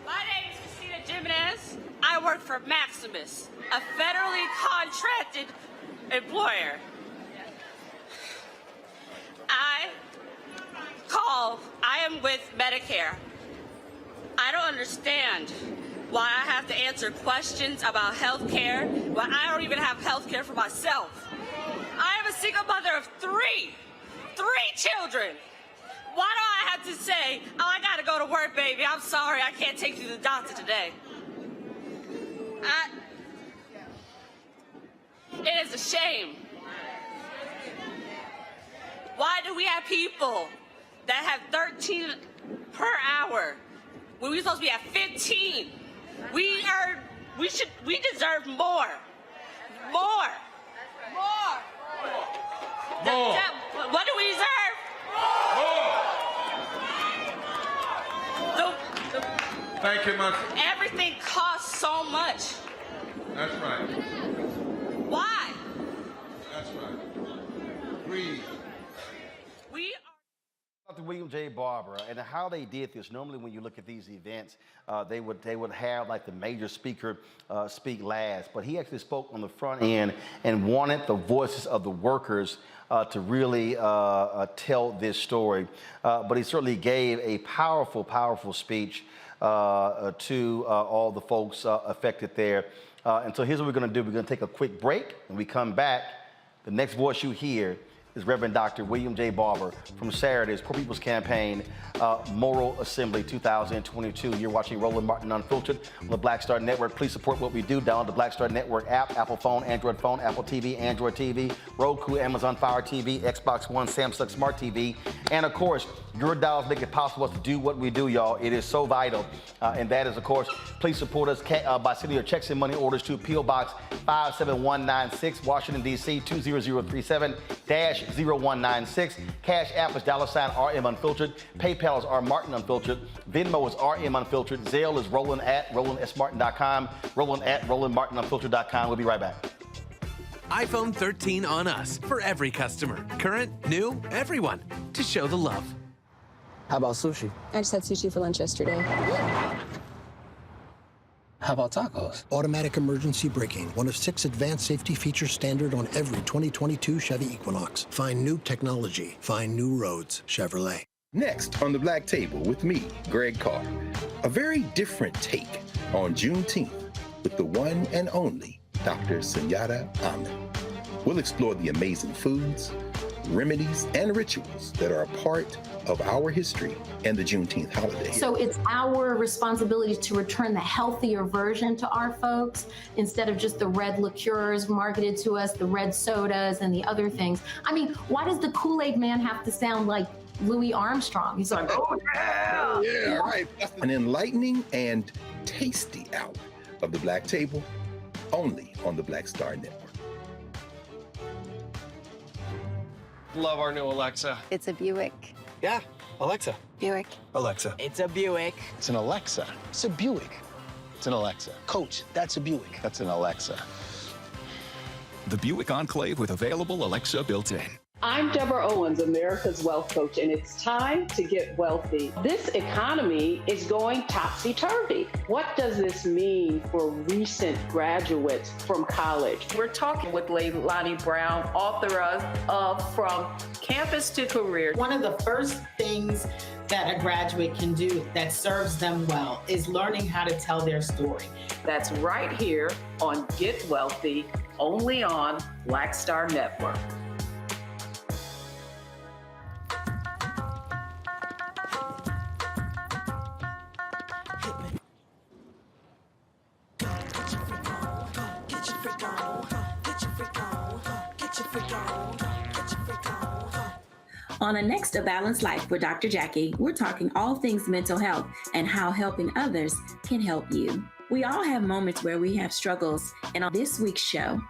My name is Christina Jimenez. I work for Maximus, a federally contracted employer. I am with Medicare. I don't understand why I have to answer questions about health care when I don't even have health care for myself. I am a single mother of three children. Why do I have to say, oh, I gotta go to work, baby, I'm sorry, I can't take you to the doctor today? It is a shame. Why do we have people that have 13 per hour when we're supposed to be at 15? We deserve more. More. What do we deserve? More. Thank you, Mark. Everything costs so much. That's right. Why? That's right. Breathe. Dr. William J. Barber, and how they did this. Normally, when you look at these events, they would have like the major speaker speak last, but he actually spoke on the front end and wanted the voices of the workers to really tell this story. But he certainly gave a powerful, powerful speech to all the folks affected there. And so here's what we're going to do. We're going to take a quick break, and we come back. The next voice you hear is Reverend Dr. William J. Barber from Saturday's Poor People's Campaign Moral Assembly 2022. You're watching Roland Martin Unfiltered on the Black Star Network. Please support what we do. Download the Black Star Network app, Apple phone, Apple TV, Android TV, Roku, Amazon Fire TV, Xbox One, Samsung Smart TV. And of course, your dollars make it possible to do what we do, y'all. It is so vital. And that is, of course, please support us by sending your checks and money orders to P.O. Box 57196, Washington, D.C. 20037-0196. Cash App is $RM Unfiltered. PayPal is R Martin Unfiltered. Venmo is RM Unfiltered. Zelle is Roland at RolandSMartin.com. Roland at RolandMartinUnfiltered.com. We'll be right back. iPhone 13 on us for every customer. Current, new, everyone. To show the love. How about sushi? I just had sushi for lunch yesterday. How about tacos? Automatic emergency braking, one of 6 advanced safety features standard on every 2022 Chevy Equinox. Find new technology. Find new roads. Chevrolet. Next on the Black Table with me, Greg Carr. A very different take on Juneteenth with the one and only Dr. Sunyata Ahmed. We'll explore the amazing foods, remedies, and rituals that are a part of our history and the Juneteenth holiday. So it's our responsibility to return the healthier version to our folks instead of just the red liqueurs marketed to us, the red sodas and the other things. I mean, why does the Kool-Aid man have to sound like Louis Armstrong? He's like, oh yeah! Yeah, right. An enlightening and tasty hour of the Black Table, only on the Black Star Network. Love our new Alexa. It's a Buick. Yeah, Alexa. Buick. Alexa. It's a Buick. It's an Alexa. It's a Buick. It's an Alexa. Coach, that's a Buick. That's an Alexa. The Buick Enclave with available Alexa built-in. I'm Deborah Owens, America's Wealth Coach, and it's time to get wealthy. This economy is going topsy-turvy. What does this mean for recent graduates from college? We're talking with Leilani Brown, author of From Campus to Career. One of the first things that a graduate can do that serves them well is learning how to tell their story. That's right here on Get Wealthy, only on Black Star Network. On the next A Balanced Life with Dr. Jackie, we're talking all things mental health and how helping others can help you. We all have moments where we have struggles, and on this week's show,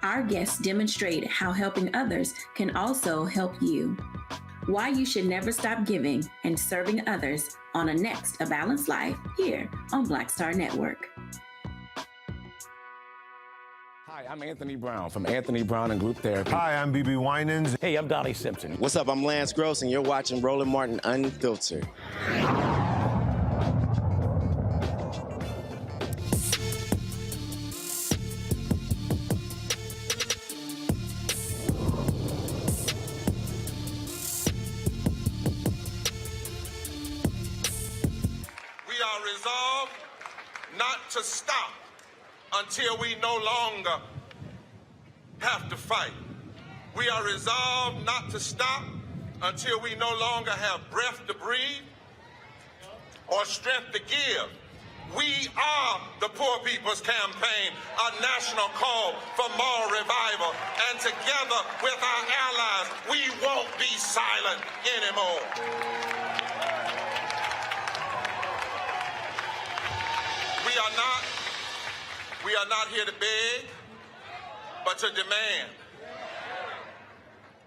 our guests demonstrate how helping others can also help you. Why you should never stop giving and serving others on a next A Balanced Life here on Black Star Network. Hi, I'm Anthony Brown from Anthony Brown and Group Therapy. Hi, I'm BB Winans. Hey, I'm Donnie Simpson. What's up? I'm Lance Gross, and you're watching Roland Martin Unfiltered. We are resolved not to stop until we no longer have to fight. We are resolved not to stop until we no longer have breath to breathe or strength to give. We are the Poor People's Campaign, a national call for moral revival. And together with our allies, we won't be silent anymore. We are not here to beg, but to demand.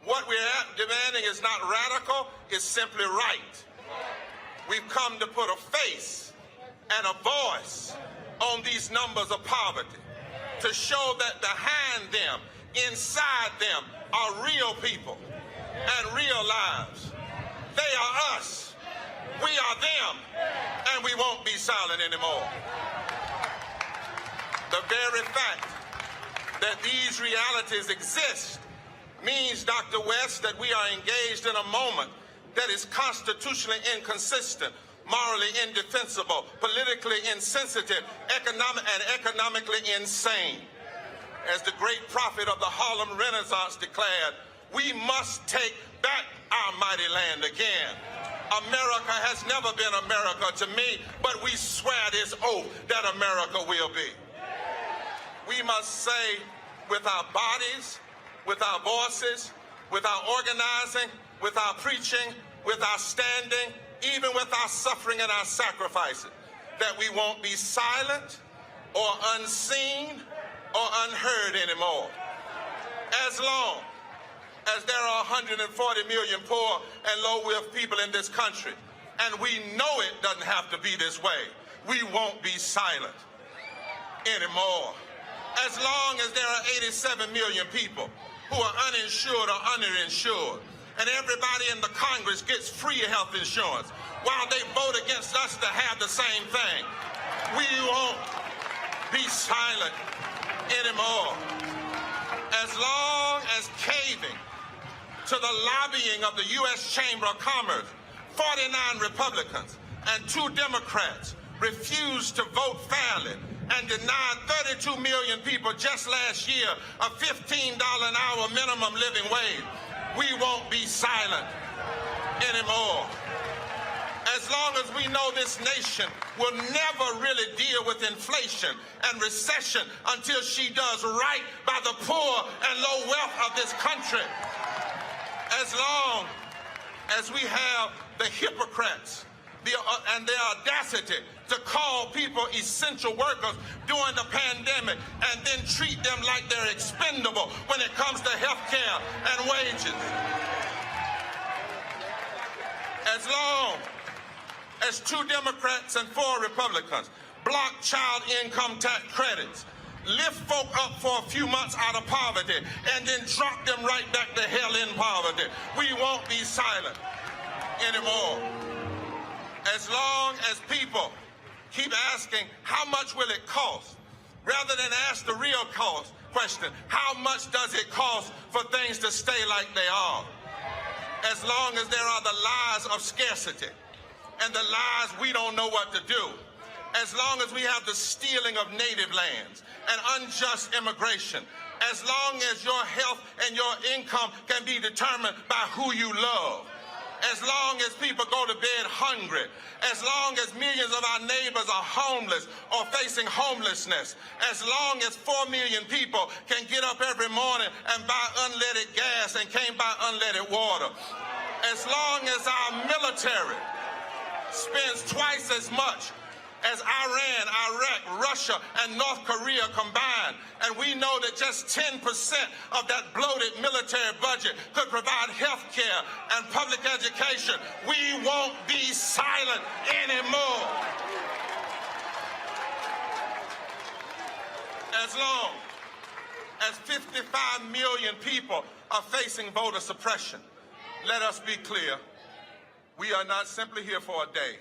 What we're demanding is not radical, it's simply right. We've come to put a face and a voice on these numbers of poverty, to show that behind them, inside them, are real people and real lives. They are us, we are them, and we won't be silent anymore. The very fact that these realities exist means, Dr. West, that we are engaged in a moment that is constitutionally inconsistent, morally indefensible, politically insensitive, economically insane. As the great prophet of the Harlem Renaissance declared, we must take back our mighty land again. America has never been America to me, but we swear this oath that America will be. We must say with our bodies, with our voices, with our organizing, with our preaching, with our standing, even with our suffering and our sacrifices, that we won't be silent or unseen or unheard anymore. As long as there are 140 million poor and low-wealth people in this country, and we know it doesn't have to be this way, we won't be silent anymore. As long as there are 87 million people who are uninsured or underinsured, and everybody in the Congress gets free health insurance while they vote against us to have the same thing, we won't be silent anymore. As long as caving to the lobbying of the U.S. Chamber of Commerce, 49 Republicans and 2 Democrats refused to vote fairly and denied 32 million people just last year a $15 an hour minimum living wage, we won't be silent anymore. As long as we know this nation will never really deal with inflation and recession until she does right by the poor and low wealth of this country. As long as we have the hypocrites and their audacity to call people essential workers during the pandemic and then treat them like they're expendable when it comes to health care and wages. As long as 2 Democrats and 4 Republicans block child income tax credits, lift folk up for a few months out of poverty, and then drop them right back to hell in poverty, we won't be silent anymore. As long as people keep asking, how much will it cost? Rather than ask the real cost question, how much does it cost for things to stay like they are? As long as there are the lies of scarcity and the lies we don't know what to do, as long as we have the stealing of native lands and unjust immigration, as long as your health and your income can be determined by who you love, as long as people go to bed hungry, as long as millions of our neighbors are homeless or facing homelessness, as long as 4 million people can get up every morning and buy unleaded gas and can't buy unleaded water, as long as our military spends twice as much as Iran, Iraq, Russia and North Korea combined. And we know that just 10% of that bloated military budget could provide health care and public education. We won't be silent anymore. As long as 55 million people are facing voter suppression, let us be clear, we are not simply here for a day.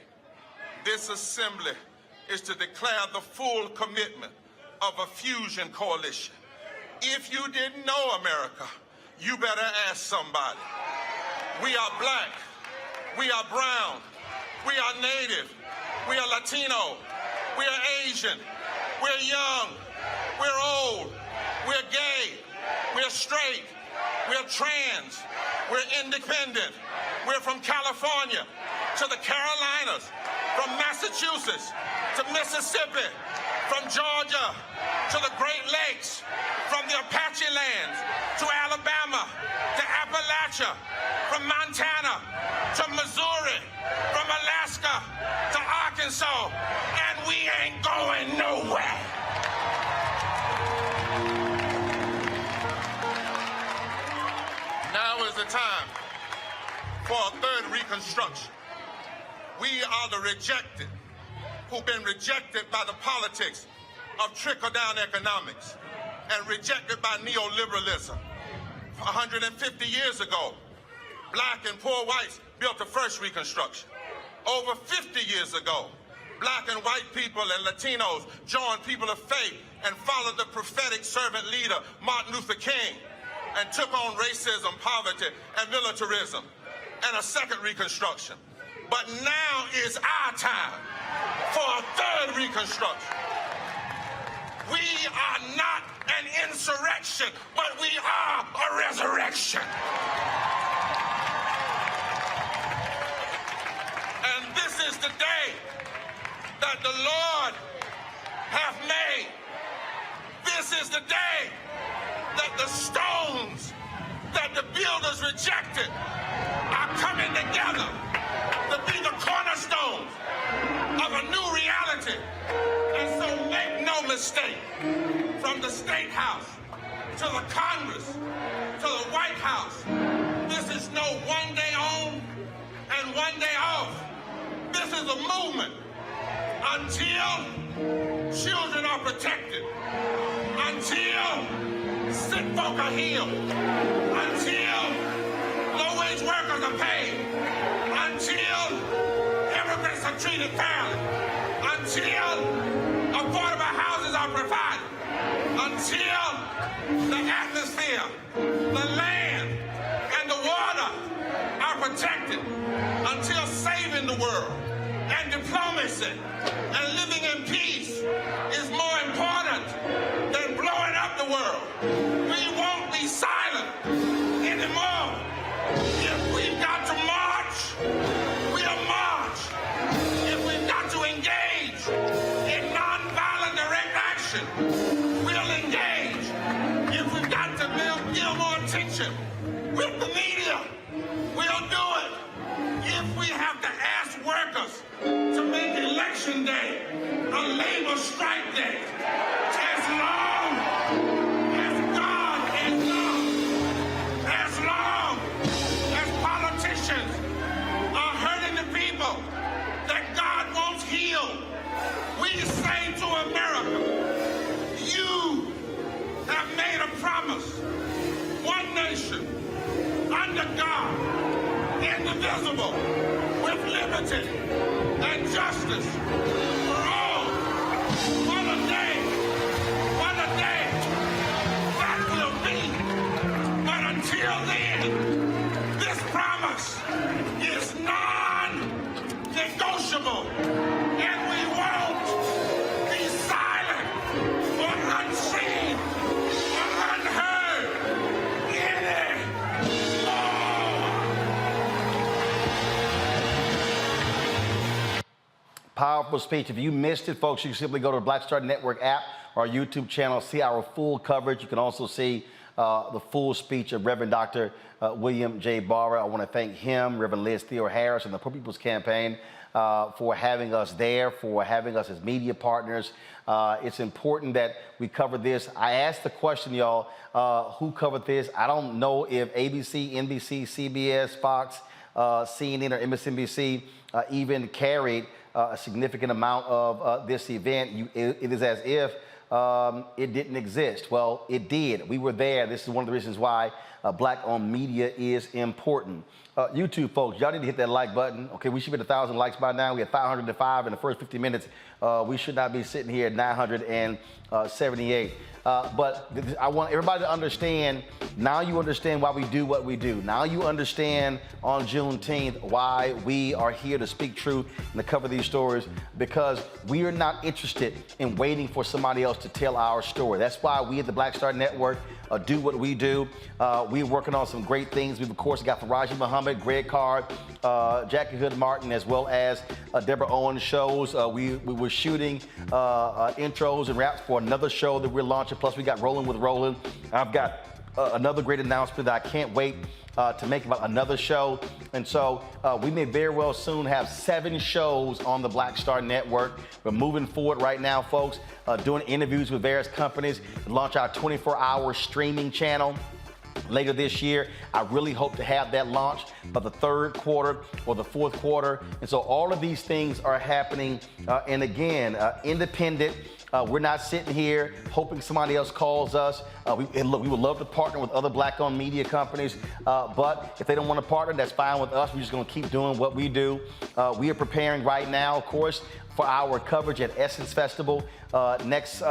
This assembly is to declare the full commitment of a fusion coalition. If you didn't know America, you better ask somebody. We are black, we are brown, we are native, we are Latino, we are Asian, we're young, we're old, we're gay, we're straight, we're trans, we're independent, we're from California to the Carolinas, from Massachusetts to Mississippi, from Georgia to the Great Lakes, from the Apache lands to Alabama to Appalachia, from Montana to Missouri, from Alaska to Arkansas, and we ain't going nowhere. Now is the time for a third Reconstruction. We are the rejected who've been rejected by the politics of trickle-down economics and rejected by neoliberalism. 150 years ago, black and poor whites built the first Reconstruction. Over 50 years ago, black and white people and Latinos joined people of faith and followed the prophetic servant leader, Martin Luther King, and took on racism, poverty, and militarism, and a second Reconstruction. But now is our time for a third Reconstruction. We are not an insurrection, but we are a resurrection. And this is the day that the Lord hath made. This is the day that the stones that the builders rejected are coming together to be the cornerstones of a new reality. And so make no mistake, from the State House to the Congress to the White House, this is no one day on and one day off. This is a movement until children are protected, until sick folk are healed, until low-wage workers are paid, until immigrants are treated fairly, until affordable houses are provided, until the atmosphere, the land, and the water are protected, until saving the world and diplomacy and living in peace is more important than blowing up the world. We won't be silent anymore. If we've got to march, we'll march. If we've got to engage in nonviolent direct action, we'll engage. If we've got to give more attention with the media, we'll do it. If we have to ask workers to make Election Day a labor strike day, as long as God is love, as long as politicians are hurting the people that God wants healed, we say to America, you have made a promise. One nation, under God, indivisible, with liberty and justice for all. What a day that will be. But until then, this promise is non-negotiable, and we won't be silent or unseen or unheard anymore. Powerful speech. If you missed it, folks, you can simply go to the Black Star Network app or YouTube channel, see our full coverage. You can also see the full speech of Reverend Dr. William J. Barber. I want to thank him, Reverend Liz Theo Harris, and the Poor People's Campaign for having us there, for having us as media partners. It's important that we cover this. I asked the question, y'all, who covered this? I don't know if ABC, NBC, CBS, Fox, CNN, or MSNBC even carried a significant amount of this event. It is as if it didn't exist. Well, it did. We were there. This is one of the reasons why Black-owned media is important. YouTube folks, y'all need to hit that like button. Okay, we should be at 1,000 likes by now. We had 505 in the first 50 minutes. We should not be sitting here at 978. But I want everybody to understand, now you understand why we do what we do. Now you understand on Juneteenth why we are here to speak truth and to cover these stories, because we are not interested in waiting for somebody else to tell our story. That's why we at the Black Star Network do what we do. We're working on some great things. We've, of course, got Faraji Muhammad, Greg Carr, Jackie Hood Martin, as well as Deborah Owens shows. We were shooting intros and raps for another show that we're launching. Plus, we got Roland with Roland. I've got another great announcement that I can't wait to make about another show. And so we may very well soon have 7 shows on the Black Star Network. We're moving forward right now, folks, doing interviews with various companies, launch our 24-hour streaming channel later this year. I really hope to have that launched by the 3rd quarter or the 4th quarter. And so all of these things are happening. And again, independent. We're not sitting here hoping somebody else calls us. We would love to partner with other Black-owned media companies, but if they don't want to partner, that's fine with us. We're just going to keep doing what we do. We are preparing right now, of course, for our coverage at Essence Festival next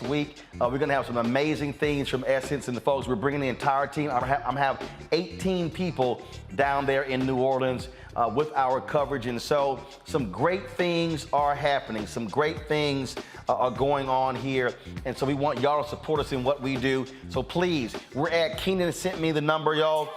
week. We're going to have some amazing things from Essence and the folks. We're bringing the entire team. I'm having 18 people down there in New Orleans with our coverage. And so some great things are happening. Some great things are going on here. And so we want y'all to support us in what we do. So please, we're at, Keenan sent me the number, y'all.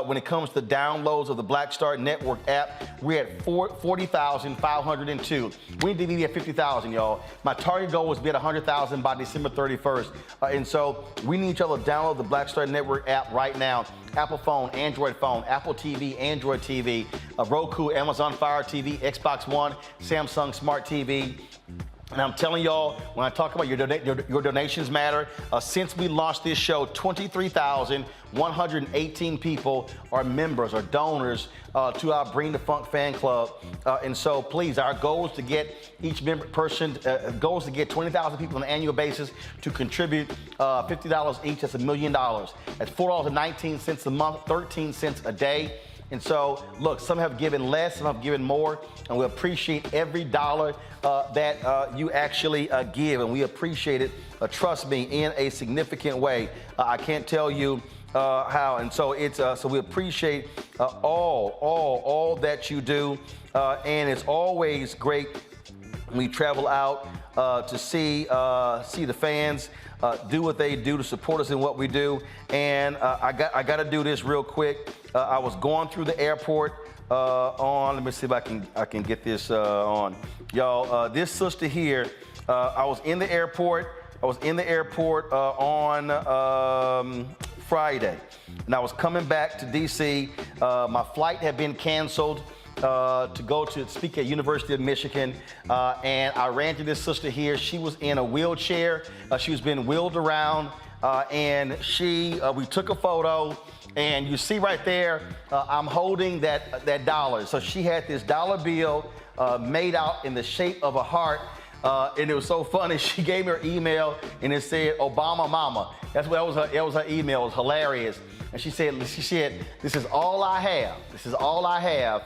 When it comes to downloads of the Black Star Network app, we're at 40,502. We need to be at 50,000, y'all. My target goal was to be at 100,000 by December 31st. And so we need y'all to download the Black Star Network app right now. Apple phone, Android phone, Apple TV, Android TV, Roku, Amazon Fire TV, Xbox One, Samsung Smart TV. And I'm telling y'all, when I talk about your donations matter, since we launched this show, 23,118 people are members or donors to our Bring the Funk fan club. And so please, our goal is to get each member person, goal is to get 20,000 people on an annual basis to contribute $50 each. That's $1 million. That's $4.19 a month, 13 cents a day. And so, look, some have given less, some have given more, and we appreciate every dollar that you actually give, and we appreciate it, trust me, in a significant way. I can't tell you how, and so it's so we appreciate all that you do, and it's always great when we travel out to see the fans do what they do to support us in what we do. And I got to do this real quick. I was going through the airport let me see if I can get this on. Y'all, this sister here, I was in the airport on Friday, and I was coming back to DC. My flight had been canceled to go to speak at University of Michigan, and I ran to this sister here. She was in a wheelchair. She was being wheeled around, and we took a photo. And you see right there, I'm holding that dollar. So she had this dollar bill made out in the shape of a heart. And it was so funny. She gave me her email and it said, Obama Mama. That was her email. It was hilarious. And she said, this is all I have. This is all I have.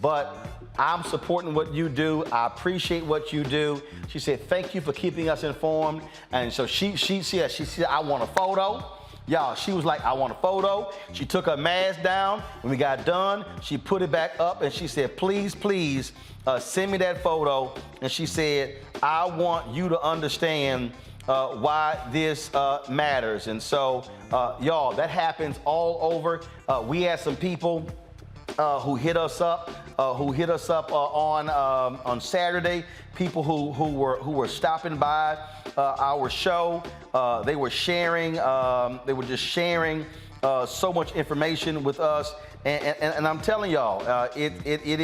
But I'm supporting what you do. I appreciate what you do. She said, thank you for keeping us informed. And so she said, I want a photo. Y'all, she was like, I want a photo. She took her mask down. When we got done, she put it back up and she said, please, please send me that photo. And she said, I want you to understand why this matters. And so, y'all, that happens all over. We had some people who hit us up on Saturday. People who were stopping by our show. They were sharing. They were just sharing so much information with us. And I'm telling y'all, it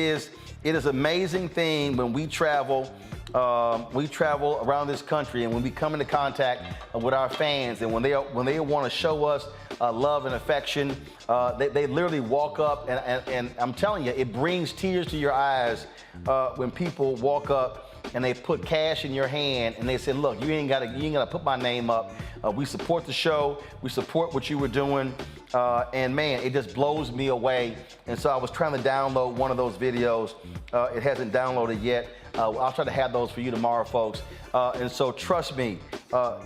It is an amazing thing when we travel around this country, and when we come into contact with our fans, and when they want to show us love and affection, they literally walk up, and I'm telling you, it brings tears to your eyes when people walk up and they put cash in your hand and they say, look, you ain't gotta put my name up. We support the show. We support what you were doing. And man, it just blows me away. And so I was trying to download one of those videos. It hasn't downloaded yet. I'll try to have those for you tomorrow, folks. And so trust me,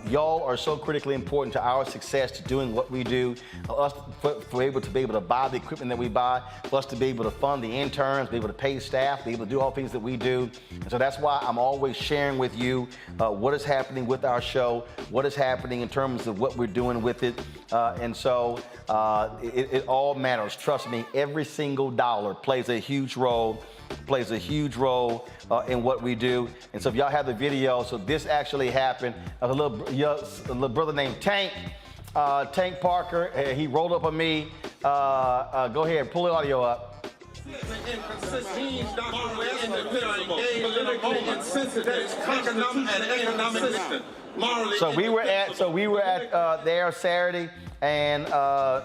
y'all are so critically important to our success, to doing what we do, us for able to be able to buy the equipment that we buy, for us to be able to fund the interns, be able to pay staff, be able to do all things that we do. And so that's why I'm always sharing with you what is happening with our show, what is happening in terms of what we're doing with it. And so it all matters. Trust me, every single dollar plays a huge role in what we do. And so if y'all have the video, so this actually happened. A little brother named Tank Parker, he rolled up on me. Go ahead, pull the audio up. So we were at there Saturday, and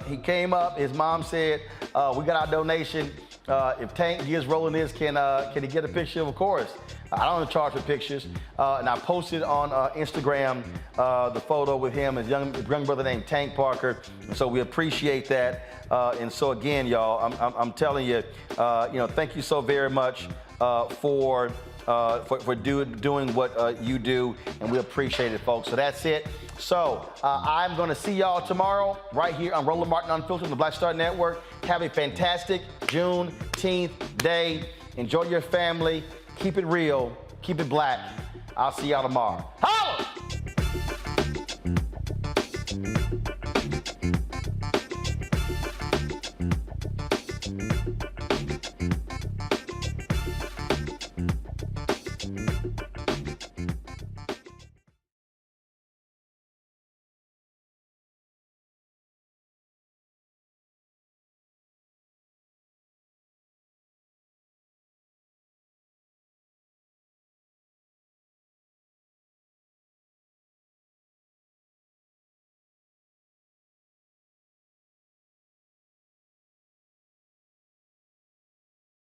he came up. His mom said, "We got our donation. If Tank gives Roland this, can he get a picture? Of course. I don't charge for pictures." And I posted on Instagram the photo with him, his young brother named Tank Parker. And so we appreciate that. And so again, y'all, I'm telling you, thank you so very much for doing what you do, and we appreciate it, folks. So that's it. So I'm going to see y'all tomorrow right here on Roland Martin Unfiltered on the Black Star Network. Have a fantastic Juneteenth day. Enjoy your family. Keep it real. Keep it black. I'll see y'all tomorrow.